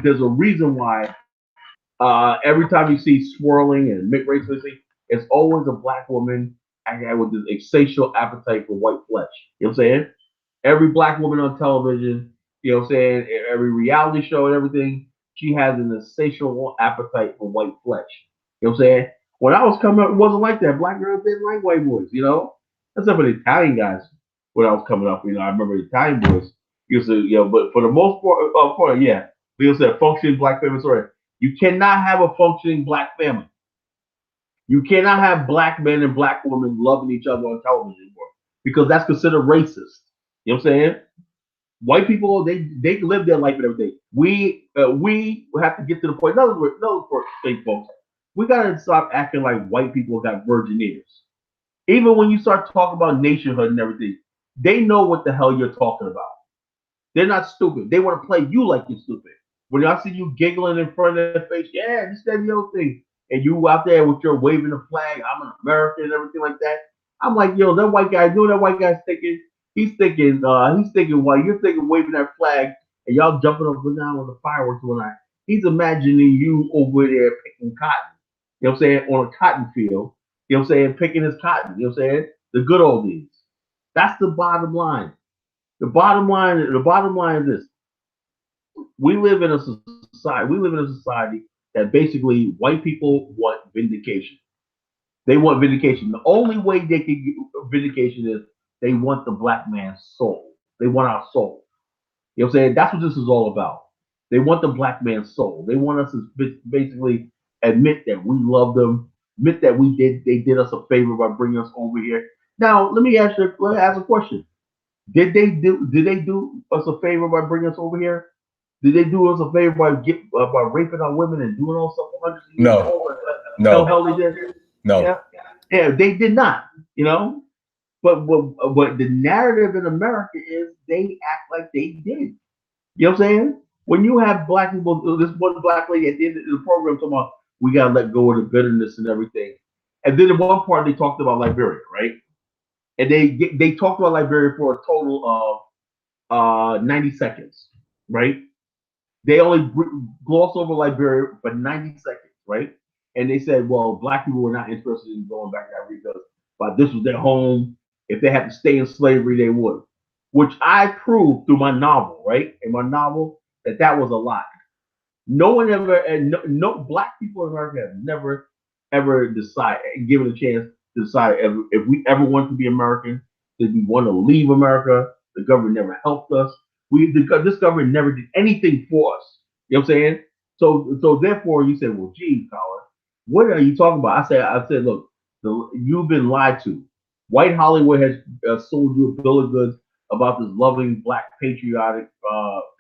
there's a reason why every time you see swirling and mixed race mixing, it's always a black woman with this insatiable appetite for white flesh. You know what I'm saying? Every black woman on television, you know what I'm saying, every reality show and everything, she has an insatiable appetite for white flesh. You know what I'm saying? When I was coming up, it wasn't like that. Black girls didn't like white boys, you know? Except for the Italian guys when I was coming up, I remember the Italian boys used to, but for the most part, yeah, we used to have functioning black family story. You cannot have a functioning black family. You cannot have black men and black women loving each other on television anymore because that's considered racist. You know what I'm saying? White people, they live their life and everything. We have to get to the point. Another thing, folks, we gotta stop acting like white people got virgin ears. Even when you start talking about nationhood and everything, they know what the hell you're talking about. They're not stupid. They want to play you like you're stupid. When I see you giggling in front of their face, yeah, this, that, and the other thing, and you out there with your waving the flag, I'm an American and everything like that. I'm like, yo, that white guy, that white guy's thinking, he's thinking while you're thinking waving that flag and y'all jumping up and down with the fireworks going on. He's imagining you over there picking cotton. You know what I'm saying? On a cotton field. You know what I'm saying? Picking his cotton. You know what I'm saying? The good old days. That's the bottom line. The bottom line is this. We live in a society that basically white people want vindication. They want vindication. The only way they can get vindication is they want the black man's soul. They want our soul. You know what I'm saying? That's what this is all about. They want the black man's soul. They want us to basically admit that we love them, admit that they did us a favor by bringing us over here. Now, let me ask a question. Did they do us a favor by bringing us over here? Did they do us a favor by raping our women and doing all stuff for hundreds of years? No. Hell they did. No. Yeah, they did not. You know, but the narrative in America is they act like they did. You know what I'm saying? When you have black people, this one black lady at the end of the program talking about we gotta let go of the bitterness and everything, and then in one part they talked about Liberia, right? And they talked about Liberia for a total of 90 seconds, right? They only glossed over Liberia for 90 seconds, right? And they said, well, black people were not interested in going back to Africa because this was their home. If they had to stay in slavery, they would. Which I proved through my novel, right? In my novel, that was a lie. No one ever, and no black people in America have never, ever decided, given a chance to decide if we ever want to be American, did we want to leave America? The government never helped us. This government never did anything for us. You know what I'm saying? So therefore, you say, well, geez, Colin, what are you talking about? I said, look, you've been lied to. White Hollywood has sold you a bill of goods about this loving, black, patriotic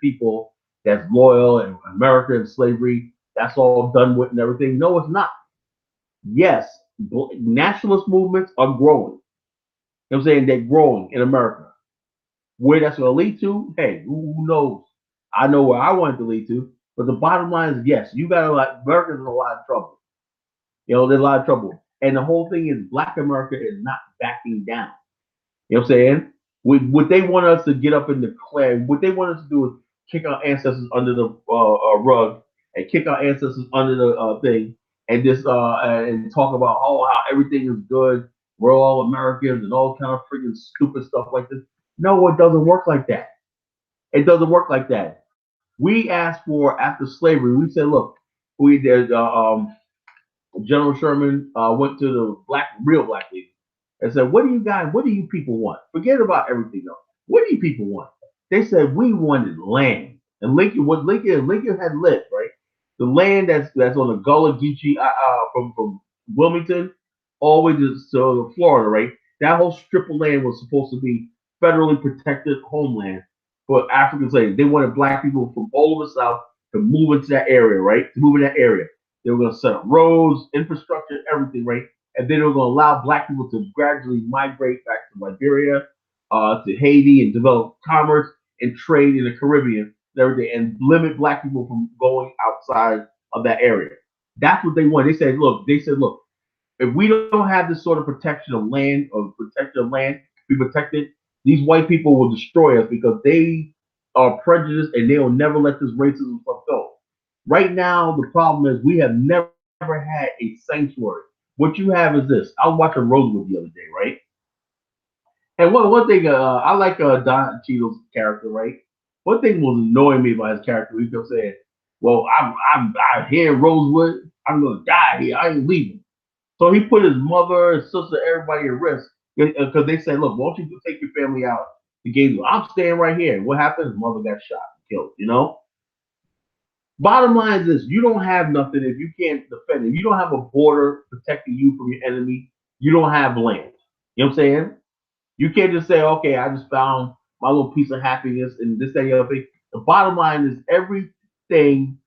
people that's loyal and America and slavery. That's all done with and everything. No, it's not. Yes, nationalist movements are growing. You know what I'm saying? They're growing in America. Where that's going to lead to, hey, who knows? I know where I want it to lead to. But the bottom line is, yes, you got America's in a lot of trouble. You know, there's a lot of trouble. And the whole thing is black America is not backing down. You know what I'm saying? What they want us to get up and declare, what they want us to do is kick our ancestors under the rug and kick our ancestors under the thing and just and talk about how everything is good. We're all Americans and all kind of freaking stupid stuff like this. No, it doesn't work like that. It doesn't work like that. We asked for after slavery. We said, look, we did. General Sherman went to the real black leaders and said, what do you people want? Forget about everything else. What do you people want? They said, we wanted land. And Lincoln had lived, right? The land that's on the Gullah Geechee from Wilmington, all the way to Florida, right? That whole strip of land was supposed to be federally protected homeland for African slaves. They wanted black people from all over the South to move into that area, right? To move in that area. They were going to set up roads, infrastructure, everything, right? And then they were going to allow black people to gradually migrate back to Liberia, to Haiti, and develop commerce and trade in the Caribbean and everything, and limit black people from going outside of that area. That's what they wanted. They said, look, if we don't have this sort of protection of land or protection of land, be protected, these white people will destroy us because they are prejudiced and they will never let this racism stuff go. Right now, the problem is we have never had a sanctuary. What you have is this. I was watching Rosewood the other day, right? And one thing, I like Don Cheadle's character, right? One thing was annoying me about his character. He kept saying, "Well, I'm here in Rosewood. I'm gonna die here. I ain't leaving." So he put his mother, his sister, everybody at risk because they said, "Look, won't you take your family out to Gainesville? I'm staying right here." And what happened? His mother got shot and killed. You know. Bottom line is this: you don't have nothing if you can't defend it. If you don't have a border protecting you from your enemy, you don't have land. You know what I'm saying? You can't just say, "Okay, I just found my little piece of happiness and this, that, and the other thing." The bottom line is everything.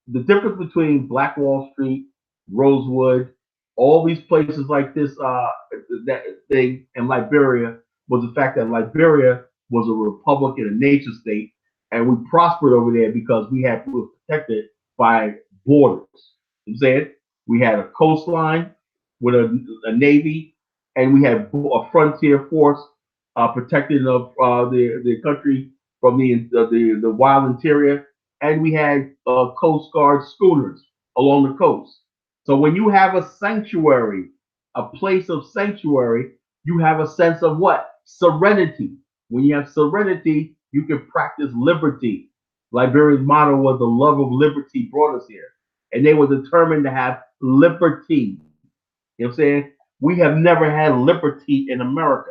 The difference between Black Wall Street, Rosewood, all these places like this, that thing, and Liberia was the fact that Liberia was a republic and a nation state, and we prospered over there because we were protected by borders. You know what I'm saying? We had a coastline with a navy, and we had a frontier force protecting the country from the wild interior, and we had Coast Guard schooners along the coast. So when you have a sanctuary, a place of sanctuary, you have a sense of what? Serenity. When you have serenity, you can practice liberty. Liberia's motto was the love of liberty brought us here. And they were determined to have liberty. You know what I'm saying? We have never had liberty in America.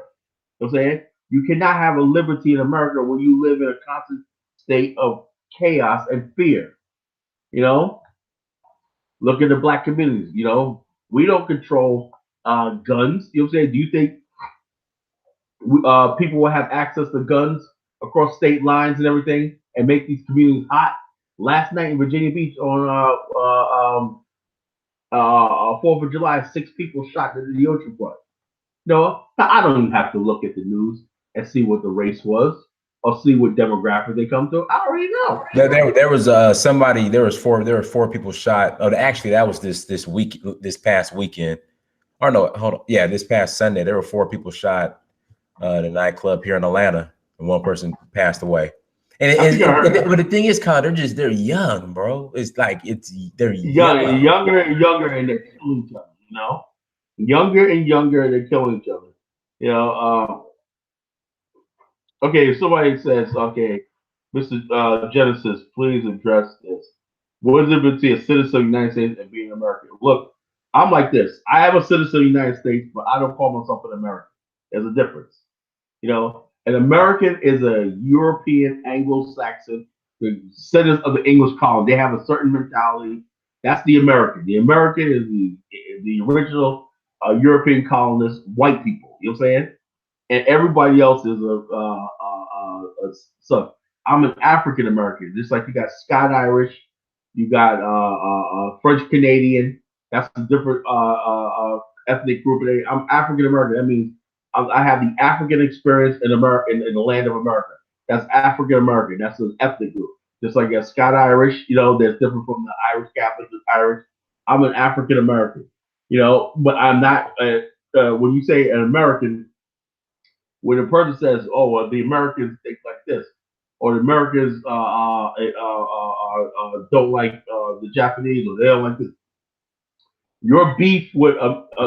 You know what I'm saying? You cannot have a liberty in America when you live in a constant state of chaos and fear. You know, look at the black communities. You know, we don't control guns. You know what I'm saying? Do you think people will have access to guns across state lines and everything and make these communities hot? Last night in Virginia Beach on 4th of July, 6 people shot in the ocean front. No, I don't even have to look at the news and see what the race was or see what demographic they come to. I already know. There was somebody. There were 4 people shot. Oh, actually, that was this past weekend. Or no, hold on. Yeah, this past Sunday, there were 4 people shot at a nightclub here in Atlanta, and 1 person passed away. But the thing is, Con, they're young, bro. It's like they're younger and younger, and they're killing each other. You know, younger and younger, they're killing each other. You know. Okay, if somebody says, "Okay, Mr. Genesis, please address this. What is it between a citizen of the United States and being American?" Look, I'm like this. I am a citizen of the United States, but I don't call myself an American. There's a difference. You know, an American is a European Anglo-Saxon, the citizens of the English colony. They have a certain mentality. That's the American. The American is the original European colonists, white people. You know what I'm saying? And everybody else is so I'm an African American. Just like you got Scott Irish, you got French Canadian. That's a different ethnic group. I'm African American. That means I have the African experience in America, in the land of America. That's African American. That's an ethnic group. Just like a Scott Irish, you know, that's different from the Irish Catholic, the Irish. I'm an African American, you know, but I'm not. When you say an American, when a person says, "Oh, well, the Americans think like this," or the Americans don't like the Japanese, or they don't like this, your beef with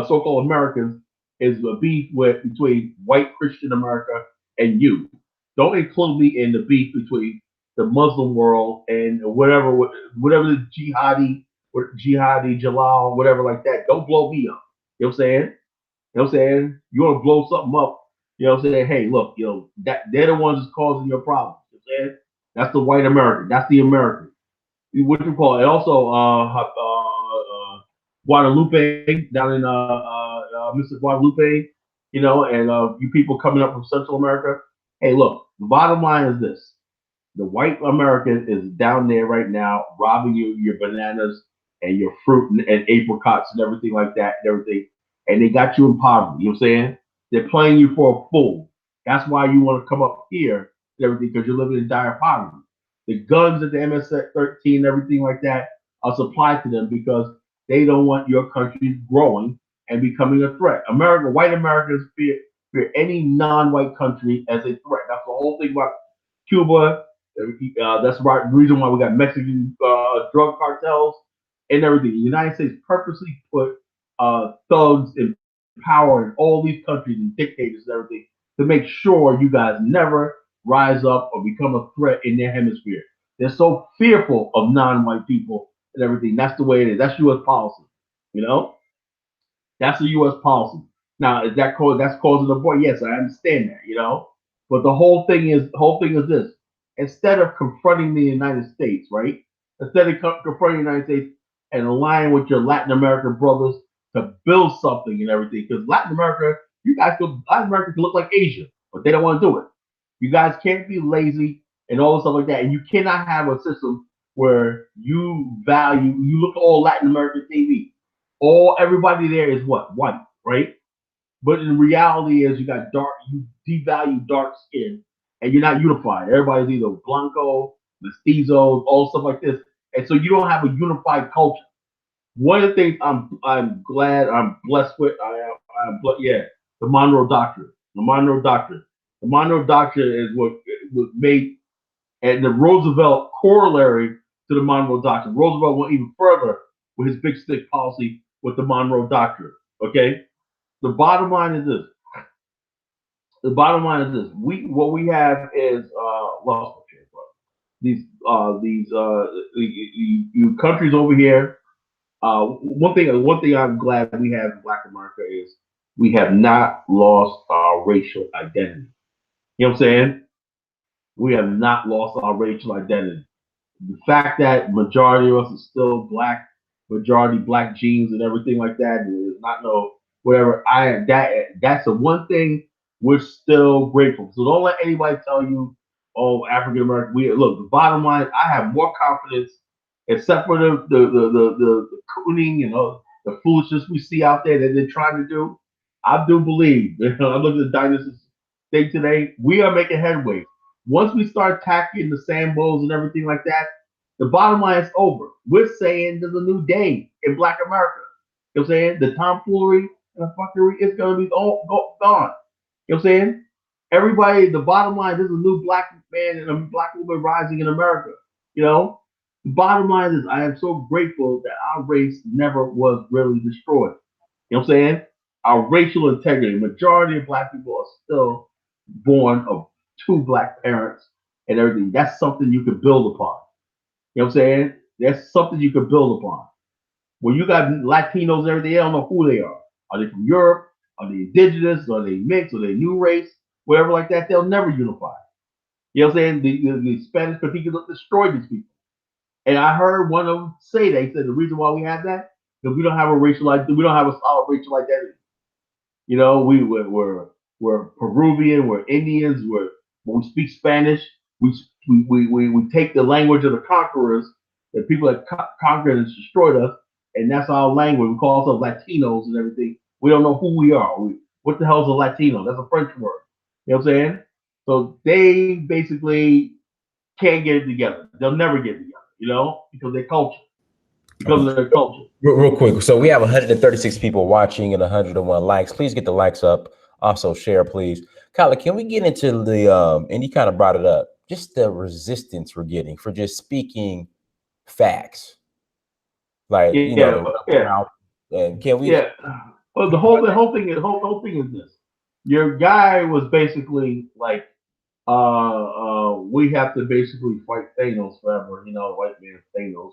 so-called Americans is a beef between white Christian America and you. Don't include me in the beef between the Muslim world and whatever the jihadi Jalal, whatever like that. Don't blow me up. You know what I'm saying? You know what I'm saying? You want to blow something up? You know what I'm saying? Hey, look, you know, that they're the ones that's causing your problems. You know what I'm saying? That's the white American. That's the American. What you call it? Also, Guadalupe down in Mr. Guadalupe, and you people coming up from Central America. Hey, look, the bottom line is this: the white American is down there right now robbing you your bananas and your fruit and apricots and everything like that and everything, and they got you in poverty. You know what I'm saying? They're playing you for a fool. That's why you want to come up here and everything because you're living in dire poverty. The guns at the MS-13 and everything like that are supplied to them because they don't want your country growing and becoming a threat. White Americans fear any non-white country as a threat. That's the whole thing about Cuba. That's the reason why we got Mexican drug cartels and everything. The United States purposely put thugs in power in all these countries and dictators and everything to make sure you guys never rise up or become a threat in their hemisphere. They're so fearful of non-white people and everything. That's the way it is. That's U.S. policy. You know, that's the U.S. policy. Now, is that's causing the war? Yes, I understand that. But the whole thing is this: instead of confronting the United States, right? Instead of confronting the United States and aligning with your Latin American brothers to build something and everything, because Latin America can look like Asia, but they don't want to do it. You guys can't be lazy and all this stuff like that, and you cannot have a system where you look at all Latin American TV. Everybody there is what? White, right? But in reality is you devalue dark skin and you're not unified. Everybody's either blanco, mestizos, all stuff like this. And so you don't have a unified culture. One of the things I'm blessed with, yeah, the Monroe Doctrine. The Monroe Doctrine. The Monroe Doctrine is what was made, and the Roosevelt corollary to the Monroe Doctrine. Roosevelt went even further with his big stick policy with the Monroe Doctrine. Okay? The bottom line is this. What we have is lost my train of thought. You countries over here. One thing I'm glad we have in Black America is we have not lost our racial identity. You know what I'm saying? We have not lost our racial identity. The fact that majority of us is still black, majority black genes and everything like that, and there's not no whatever. That's the one thing we're still grateful. So don't let anybody tell you, oh, African American. We look. The bottom line, I have more confidence, except for the cooning and the foolishness we see out there that they're trying to do. I do believe. I looked at the dynasty thing today. We are making headway. Once we start tackling the Sambos and everything like that, the bottom line is over. We're saying there's a new day in Black America. You know what I'm saying? The tomfoolery and the fuckery is going to be all gone. You know what I'm saying? Everybody, the bottom line, there's a new black man and a black woman rising in America. You know? The bottom line is I am so grateful that our race never was really destroyed. You know what I'm saying? Our racial integrity, majority of black people are still born of two black parents and everything. That's something you can build upon. You know what I'm saying? That's something you can build upon. When you got Latinos and everything, they don't know who they are. Are they from Europe? Are they indigenous? Are they mixed? Are they new race? Whatever like that, they'll never unify. You know what I'm saying? The Spanish particularly destroyed these people. And I heard one of them say that. He said the reason why we have that is we don't have a solid racial identity. We're Peruvian, we're Indians, when we speak Spanish, we take the language of the conquerors, the people that conquered and destroyed us, and that's our language. We call ourselves Latinos and everything. We don't know who we are. What the hell is a Latino? That's a French word. You know what I'm saying? So they basically can't get it together. They'll never get it together, because their culture. Because of their culture. Real quick. So we have 136 people watching and 101 likes. Please get the likes up. Also share, please. Kyler, can we get into the and you kind of brought it up, just the resistance we're getting for just speaking facts. Like, and can we Well, the whole thing is this. Your guy was basically like we have to basically fight Thanos forever, white man Thanos.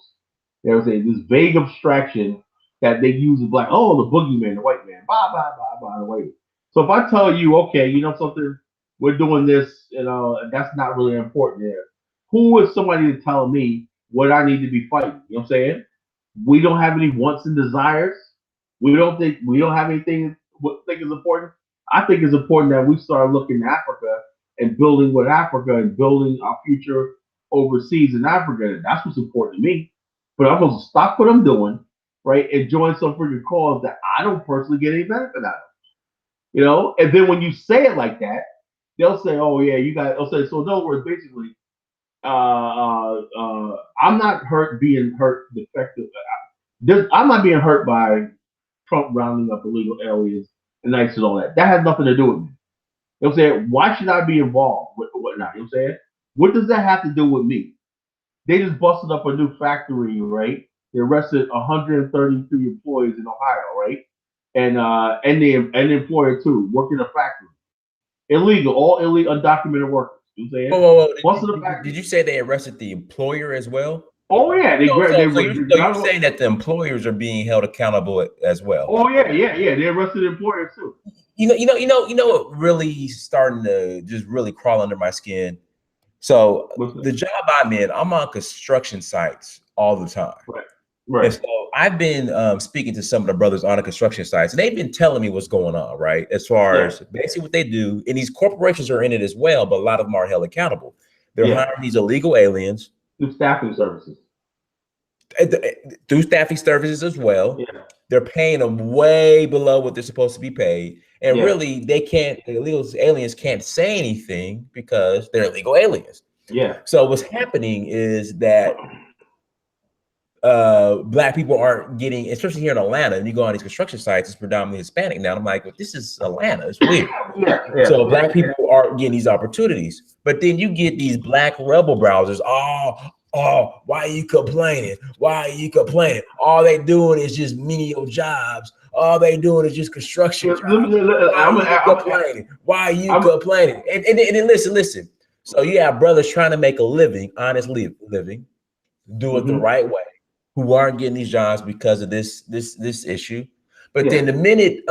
You know what I'm saying? This vague abstraction that they use is like, oh, the boogeyman, the white man, blah, blah, blah, blah, the white. So if I tell you, okay, you know something, we're doing this, that's not really important there. Who is somebody to tell me what I need to be fighting? You know what I'm saying? We don't have any wants and desires. We don't have anything what think is important. I think it's important that we start looking at Africa and building with Africa and building our future overseas in Africa. That's what's important to me. But I'm supposed to stop what I'm doing, right, and join some freaking cause that I don't personally get any benefit out of. And then when you say it like that, they'll say, "Oh yeah, you got." They'll say, so in other words, basically, I'm not hurt being hurt defective. I'm not being hurt by Trump rounding up illegal aliens and ICE and all that. That has nothing to do with me. You know what I'm saying? Why should I be involved with whatnot? You know what I'm saying? What does that have to do with me? They just busted up a new factory, right? They arrested 133 employees in Ohio, right? And the employer too, working a factory. Illegal, all illegal, undocumented workers. You know what I'm saying? Whoa. Busted the factory. Did you say they arrested the employer as well? Oh yeah, So you're saying that the employers are being held accountable as well? Oh yeah. They arrested the employers too. What really starting to just really crawl under my skin. So the job I'm in, I'm on construction sites all the time. Right. And so I've been speaking to some of the brothers on the construction sites, and they've been telling me what's going on, right? As far as basically what they do, and these corporations are in it as well, but a lot of them are held accountable. They're hiring these illegal aliens through staffing services. Through staffing services as well. Yeah. They're paying them way below what they're supposed to be paid. And really, the illegal aliens can't say anything because they're illegal aliens. Yeah. So what's happening is that Black people aren't getting, especially here in Atlanta, and you go on these construction sites, it's predominantly Hispanic now. I'm like, well, this is Atlanta. It's weird. So Black people aren't getting these opportunities. But then you get these Black rebel browsers. Oh, why are you complaining? Why are you complaining? All they doing is just menial jobs. All they doing is just construction jobs. Why are you complaining? And then listen. So you have brothers trying to make a living, honest living, do it the right way, who aren't getting these jobs because of this issue. But then the minute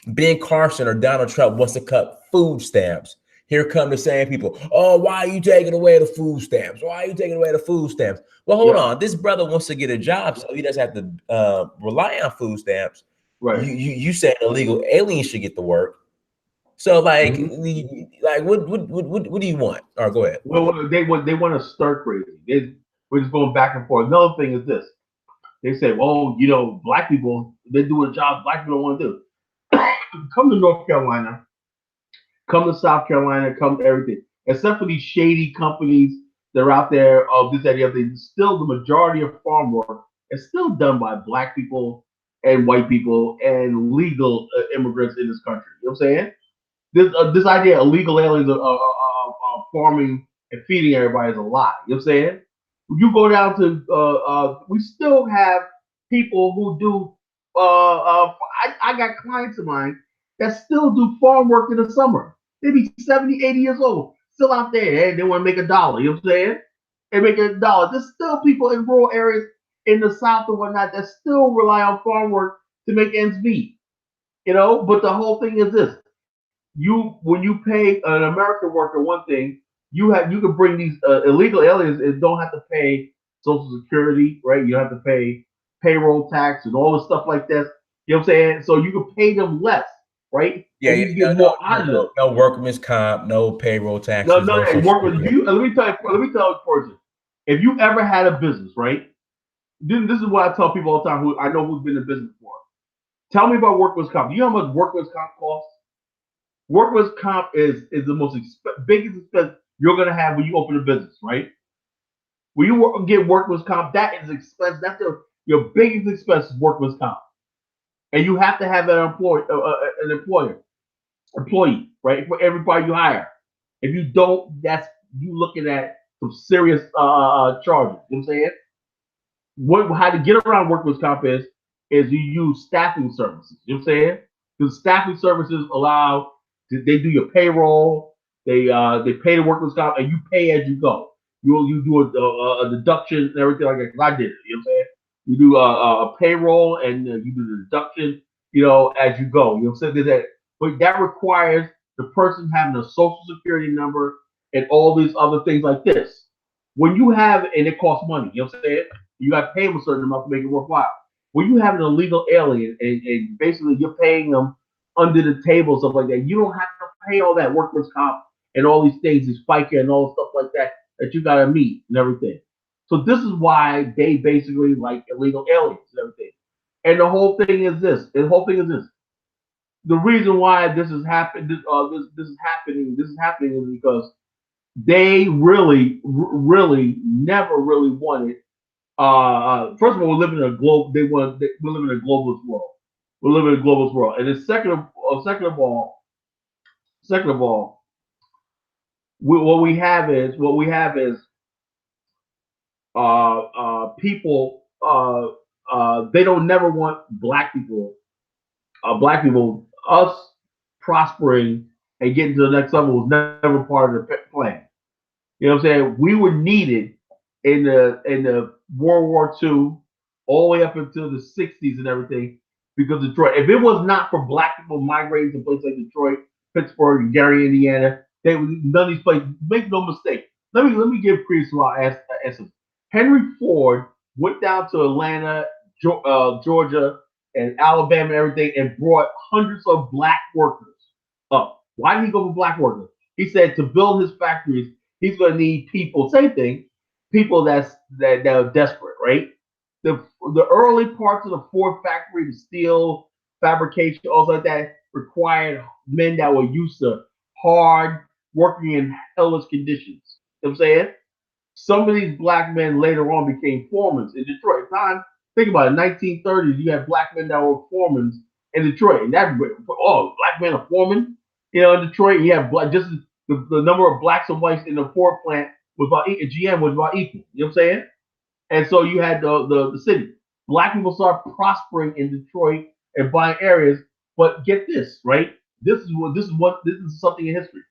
Ben Carson or Donald Trump wants to cut food stamps, here come the same people. Oh, why are you taking away the food stamps? Why are you taking away the food stamps? Well, hold on. This brother wants to get a job, so he doesn't have to rely on food stamps. Right. You said illegal aliens should get the work. So what do you want? All right, go ahead. Well, they want to stir crazy. We're just going back and forth. Another thing is this. They say, well, Black people, they do a job Black people don't want to do. Come to North Carolina. Come to South Carolina, come to everything. Except for these shady companies that are out there of this, that, the other thing. Still, the majority of farm work is still done by Black people and white people and legal immigrants in this country. You know what I'm saying? This idea of illegal aliens are farming and feeding everybody is a lie. You know what I'm saying? You go down to, we still have people who do, I got clients of mine that still do farm work in the summer. They be 70, 80 years old, still out there, and they want to make $1. You know what I'm saying? They make $1. There's still people in rural areas in the South and whatnot that still rely on farm work to make ends meet. But the whole thing is this: when you pay an American worker one thing, you can bring these illegal aliens and don't have to pay Social Security, right? You have to pay payroll tax and all the stuff like that. You know what I'm saying? So you can pay them less. Right? No workman's comp, no payroll taxes. No. Let me tell you, person. If you ever had a business, right? This is what I tell people all the time who I know who's been in business before. Tell me about workman's comp. Do you know how much workman's comp costs? Workman's comp is the most biggest expense you're gonna have when you open a business, right? When you get workman's comp, that is expense. That's your biggest expense is workman's comp. And you have to have an employee, right? For everybody you hire. If you don't, you looking at some serious charges. You know what I'm saying? How to get around workman's comp is you use staffing services. You know what I'm saying? Because staffing services they do your payroll, they pay the workman's comp, and you pay as you go. You do a deduction and everything like that. Because I did it. You know what I'm saying? You do a payroll and you do the deduction, as you go. You know what I'm saying? But that requires the person having a social security number and all these other things like this. When you have, and it costs money, you know what I'm saying? You got to pay them a certain amount to make it worthwhile. When you have an illegal alien and basically you're paying them under the table, stuff like that, you don't have to pay all that workman's comp and all these things, this FICA and all stuff like that that you got to meet and everything. So this is why they basically like illegal aliens and everything. And the whole thing is this. The reason why this is happening, this is happening is because they really never really wanted. First of all, we're living in a globe. We're living in a globalist world. We're living in a globalist world, and then second of all, what we have is people. They don't never want black people. Us prospering and getting to the next level was never part of the plan. You know what I'm saying? We were needed in the World War II all the way up until the 60s and everything because Detroit. If it was not for black people migrating to places like Detroit, Pittsburgh, and Gary, Indiana, none of these places. Make no mistake. Let me give credence to our answers. Henry Ford went down to Atlanta, Georgia, and Alabama and everything, and brought hundreds of black workers up. Why did he go for black workers? He said to build his factories, he's going to need people. Same thing, people that are desperate, right? The early parts of the Ford factory, the steel fabrication, all like that, required men that were used to hard working in hellish conditions. You know what I'm saying? Some of these black men later on became foremen in Detroit. Think about it. 1930s, you had black men that were foremen in Detroit, and black men are foremen, in Detroit. And you have just the number of blacks and whites in the Ford plant was about GM was about equal. You know what I'm saying? And so you had the city. Black people start prospering in Detroit and buying areas. But get this, right? This is something in history.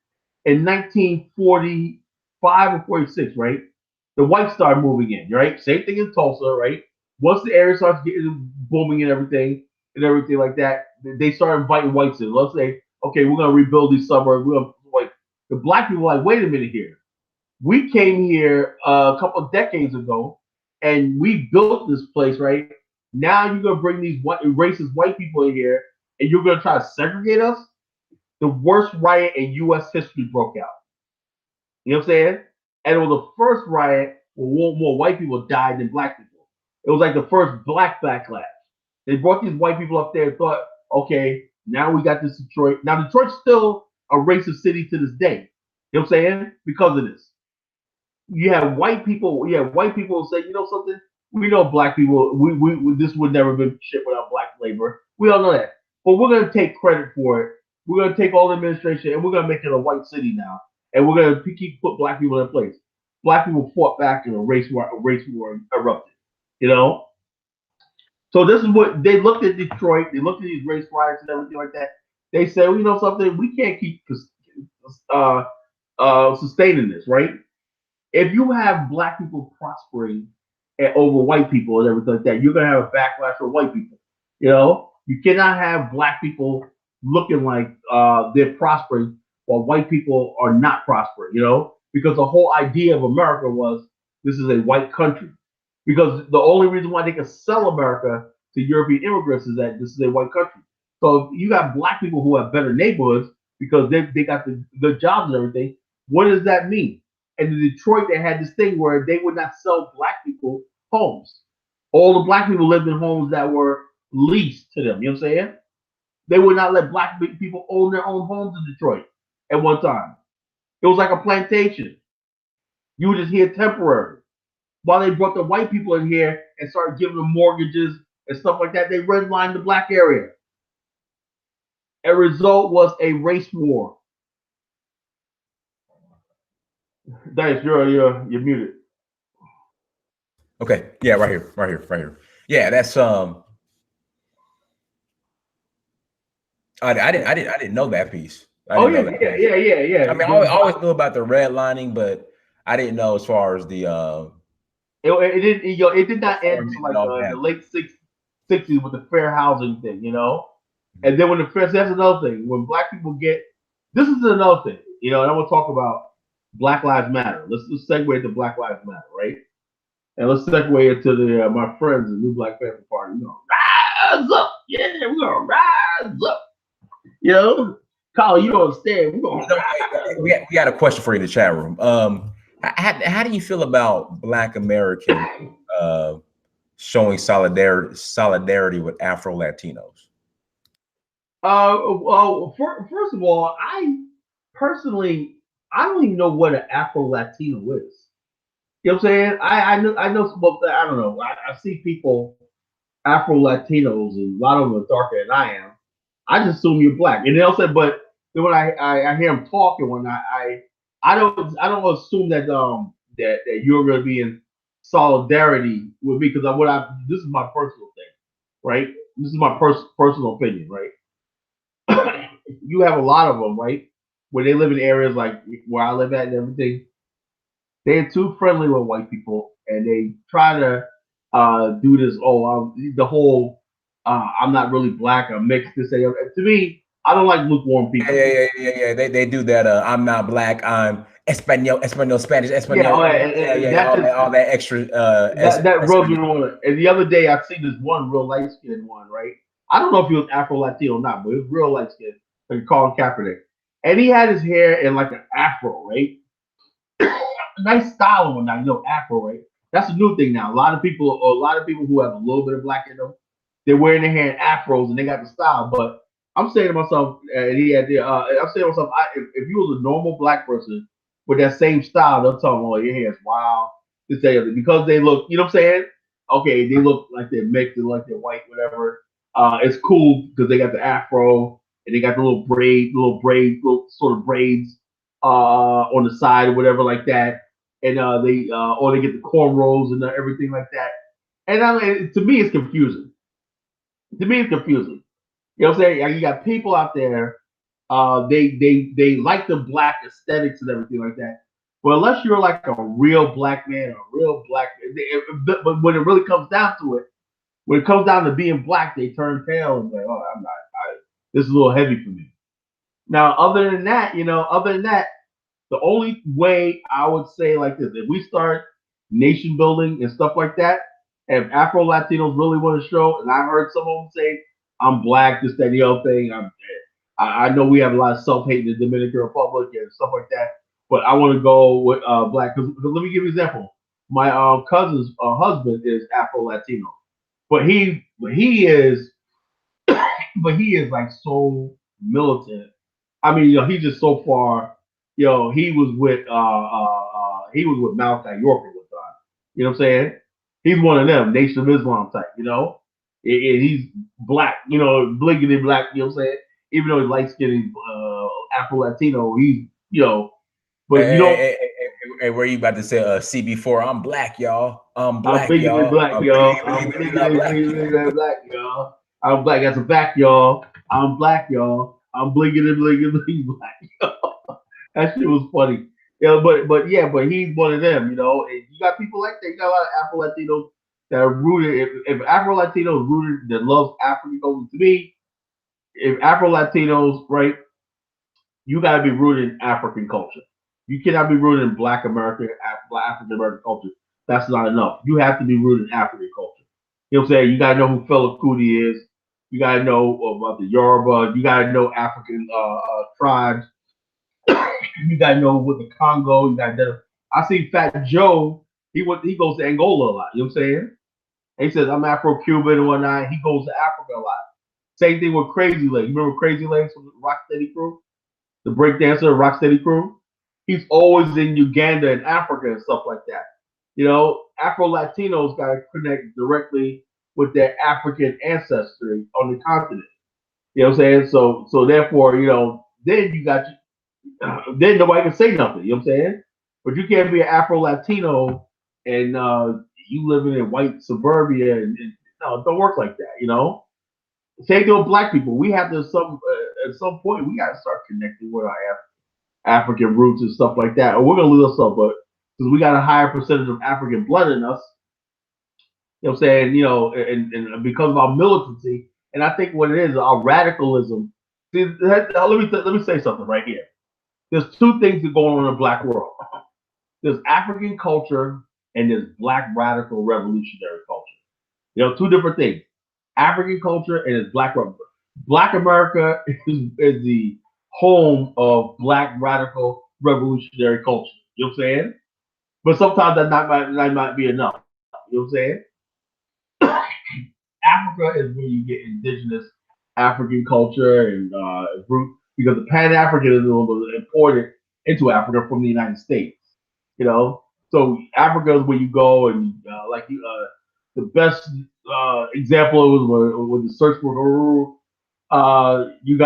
In 1945 or 46, right? The whites started moving in, right? Same thing in Tulsa, right? Once the area starts getting booming and everything like that, they start inviting whites in. Let's say, okay, we're gonna rebuild these suburbs. The black people are like, wait a minute here. We came here a couple of decades ago, and we built this place, right? Now you're gonna bring these racist white people in here, and you're gonna try to segregate us. The worst riot in U.S. history broke out. You know what I'm saying? And it was the first riot where more white people died than black people. It was like the first black backlash. They brought these white people up there and thought, okay, now we got this Detroit. Now Detroit's still a racist city to this day. You know what I'm saying? Because of this. You have white people say, you know something? We know black people, this would never been shit without black labor. We all know that. But we're gonna take credit for it. We're gonna take all the administration and we're gonna make it a white city now. And we're gonna put black people in place. Black people fought back and a race war erupted. So this is what they looked at Detroit. They looked at these race riots and everything like that. They said, well, you know something? We can't keep sustaining this, right? If you have black people prospering over white people and everything like that, you're gonna have a backlash for white people. You cannot have black people looking like they're prospering while white people are not prospering. Because the whole idea of America was this is a white country. Because the only reason why they can sell America to European immigrants is that this is a white country. So you got black people who have better neighborhoods because they got the jobs and everything. What does that mean? And in Detroit, they had this thing where they would not sell black people homes. All the black people lived in homes that were leased to them. You know what I'm saying? They would not let black people own their own homes in Detroit at one time. It was like a plantation. You were just here temporary. While they brought the white people in here and started giving them mortgages and stuff like that, they redlined the black area. A result was a race war. Dice, you're muted. Okay. Yeah, right here. Yeah, that's I didn't know that piece. Yeah. I mean, I always knew about the redlining, but I didn't know as far as the it did not end until like the late 60s with the fair housing thing, And then when that's another thing. When black people this is another thing, and I want to talk about Black Lives Matter. Let's segue to Black Lives Matter, right? And let's segue into the my friends, the New Black Panther Party. Rise up, yeah, we're gonna rise up. You know, Colin, you don't understand. We're gonna rise. We got a question for you in the chat room. How do you feel about Black American showing solidarity with Afro Latinos? Well, first of all, I personally, I don't even know what an Afro Latino is. You know what I'm saying? I know some of that. I don't know. I see people Afro Latinos, and a lot of them are darker than I am. I just assume you're black, and they'll say, but then when I hear them talking, when I don't assume that that you're going to be in solidarity with me because what I this is my personal thing, right? This is my personal opinion, right? You have a lot of them, right? Where they live in areas like where I live at and everything. They're too friendly with white people, and they try to do this. Oh, the whole I'm not really black. I'm mixed. This, that. To me, I don't like lukewarm people. Yeah. They do that. I'm not black. I'm Espanol, Spanish, Espanol. All that extra. That rubs me on. And the other day, I seen this one real light skinned one, right? I don't know if he was Afro Latino or not, but he was real light skinned, like Colin Kaepernick, and he had his hair in like an afro, right? Nice style one now, Afro, right? That's a new thing now. A lot of people who have a little bit of black in them, they're wearing their hair in afros and they got the style. But I'm saying to myself, I'm saying to myself, if you was a normal black person with that same style, they'll tell them, "Oh, your hair's wild." This, that, other. Because they look, you know what I'm saying? Okay, they look like they're mixed, they look like they're white, whatever. It's cool because they got the afro and they got the little sort of braids on the side or whatever like that, and or they get the cornrows and everything like that. And I mean, to me, it's confusing. To me, it's confusing. You know what I'm saying? You got people out there, they like the black aesthetics and everything like that. But unless you're like a real black man, a real black, but when it really comes down to it, when it comes down to being black, they turn pale and like, oh, I'm not. This is a little heavy for me. Now, other than that, the only way I would say like this, if we start nation building and stuff like that, if Afro Latinos really want to show, and I heard some of them say, I'm black, this, that, the other thing. I know we have a lot of self hate in the Dominican Republic and stuff like that, but I want to go with black. Because let me give you an example. My cousin's husband is Afro Latino, but he is he is like so militant. I mean, he's just so far. He was with Malachi York at one time. You know what I'm saying? He's one of them, Nation of Islam type. He's black. Blinkety black. You know what I'm saying? Even though he's light skinned Afro Latino, he's But Hey, where you about to say CB4? I'm black, y'all. I'm black, I'm y'all. black, y'all. I'm black, y'all. I'm black as a back, y'all. I'm black, y'all. I'm blinking black, y'all. That shit was funny. But he's one of them, And you got people like that. You got a lot of Afro Latinos that are rooted. If Afro Latinos rooted that loves African culture, to me, if Afro Latinos, right, you got to be rooted in African culture. You cannot be rooted in Black American, African American culture. That's not enough. You have to be rooted in African culture. You know what I'm saying? You got to know who Fela Kuti is. You got to know about the Yoruba. You got to know African tribes. You got to know what the Congo. You got to. I see Fat Joe. He goes to Angola a lot. You know what I'm saying? And he says I'm Afro-Cuban and whatnot. He goes to Africa a lot. Same thing with Crazy Legs. You remember Crazy Legs from the Rocksteady Crew? The breakdancer, Rocksteady Crew. He's always in Uganda and Africa and stuff like that. Afro Latinos got to connect directly with their African ancestry on the continent. You know what I'm saying? So therefore, then you got then nobody can say nothing. You know what I'm saying? But you can't be an Afro Latino and you living in white suburbia and no, it don't work like that. Same thing with black people. We have to at some point we got to start connecting with our African roots and stuff like that, or we're gonna lose ourselves. But because we got a higher percentage of African blood in us, you know what I'm saying? And because of our militancy, and I think what it is, our radicalism. See, let me say something right here. There's two things that go on in the black world. There's African culture and there's Black radical revolutionary culture. You know, two different things. African culture and it's Black America. Black America is the home of Black radical revolutionary culture. You know what I'm saying? But sometimes that might be enough. You know what I'm saying? Africa is where you get indigenous African culture and root because the Pan Africanism was imported into Africa from the United States. You know, so Africa is where you go and the best example was the search for Uhuru. You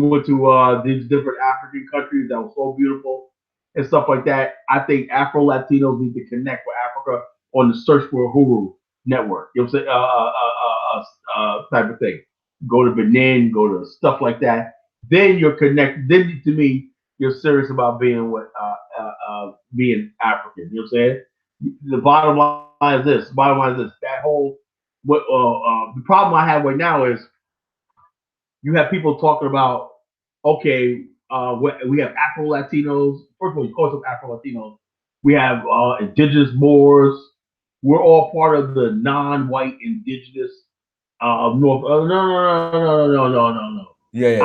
went to these different African countries that were so beautiful and stuff like that. I think Afro Latinos need to connect with Africa on the search for Uhuru network. You know what I'm saying? Type of thing. Go to Benin, go to stuff like that. Then you're connected. Then to me, you're serious about being being African. You know what I'm saying? The bottom line is this. Bottom line is this. That whole the problem I have right now is you have people talking about okay, we have Afro Latinos. First of all, of course, of Afro Latinos. We have indigenous Moors. We're all part of the non-white indigenous North. No. Yeah.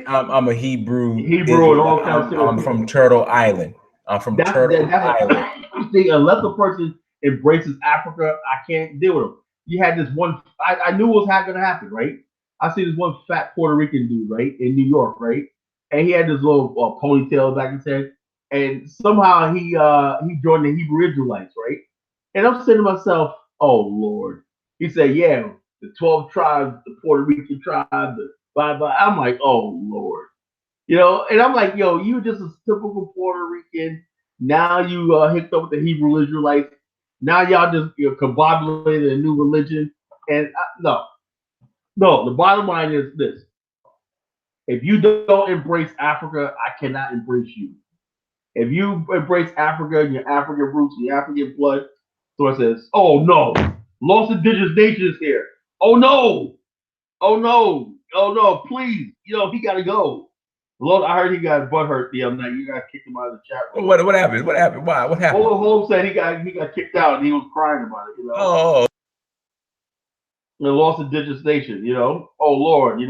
I'm a Hebrew. Hebrew and all kinds of stuff. I'm from Turtle Island. I'm from Turtle Island. See, unless the person embraces Africa, I can't deal with them. You had this one. I knew what was going to happen, right? I see this one fat Puerto Rican dude, right, in New York, right, and he had this little ponytail back in his head, and somehow he joined the Hebrew Israelites, right? And I'm saying to myself, oh Lord. He said, yeah, the 12 tribes, the Puerto Rican tribe, the blah blah. I'm like, oh Lord. You know, and I'm like, yo, you just a typical Puerto Rican. Now you hooked up with the Hebrew Israelites. Now y'all just combobulated a new religion. And no. The bottom line is this. If you don't embrace Africa, I cannot embrace you. If you embrace Africa and your African roots and your African blood, so it says, oh no, Lost Indigenous Nations here. Oh no, please, he gotta go. Lord, I heard he got butt hurt the other night. You got kicked him out of the chat room. What happened? What happened? Why? What happened? Holmes said he got kicked out and he was crying about it. Oh. The Lost Indigenous Nation. Oh Lord. He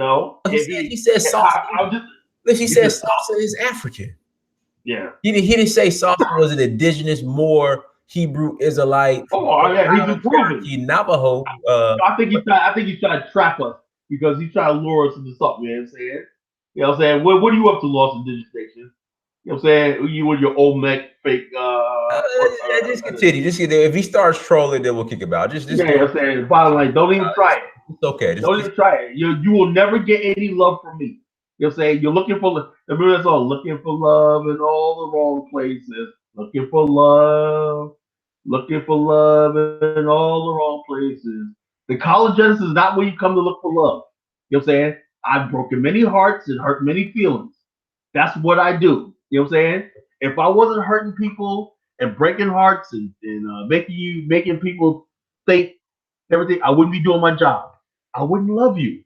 said Salsa. He said Salsa is African. Yeah. He didn't say Salsa was an indigenous Moor Hebrew Israelite. Oh yeah, he's improving. Navajo. I think he's trying to trap us because he's trying to lure us into something. You know what I'm saying? You know what I'm saying? What are you up to, Lost Indigenous Nation? You know what I'm saying? You and your old neck fake. Just continue. If he starts trolling, then we'll kick him out. Yeah, I'm saying. Bottom line, don't even try it. It's okay. Don't even try it. You will never get any love from me. You know what I'm saying? You're looking for remember that's all looking for love in all the wrong places. Looking for love in all the wrong places. The college Genesis is not where you come to look for love. You know what I'm saying? I've broken many hearts and hurt many feelings. That's what I do. You know what I'm saying? If I wasn't hurting people and breaking hearts and making people think everything, I wouldn't be doing my job. I wouldn't love you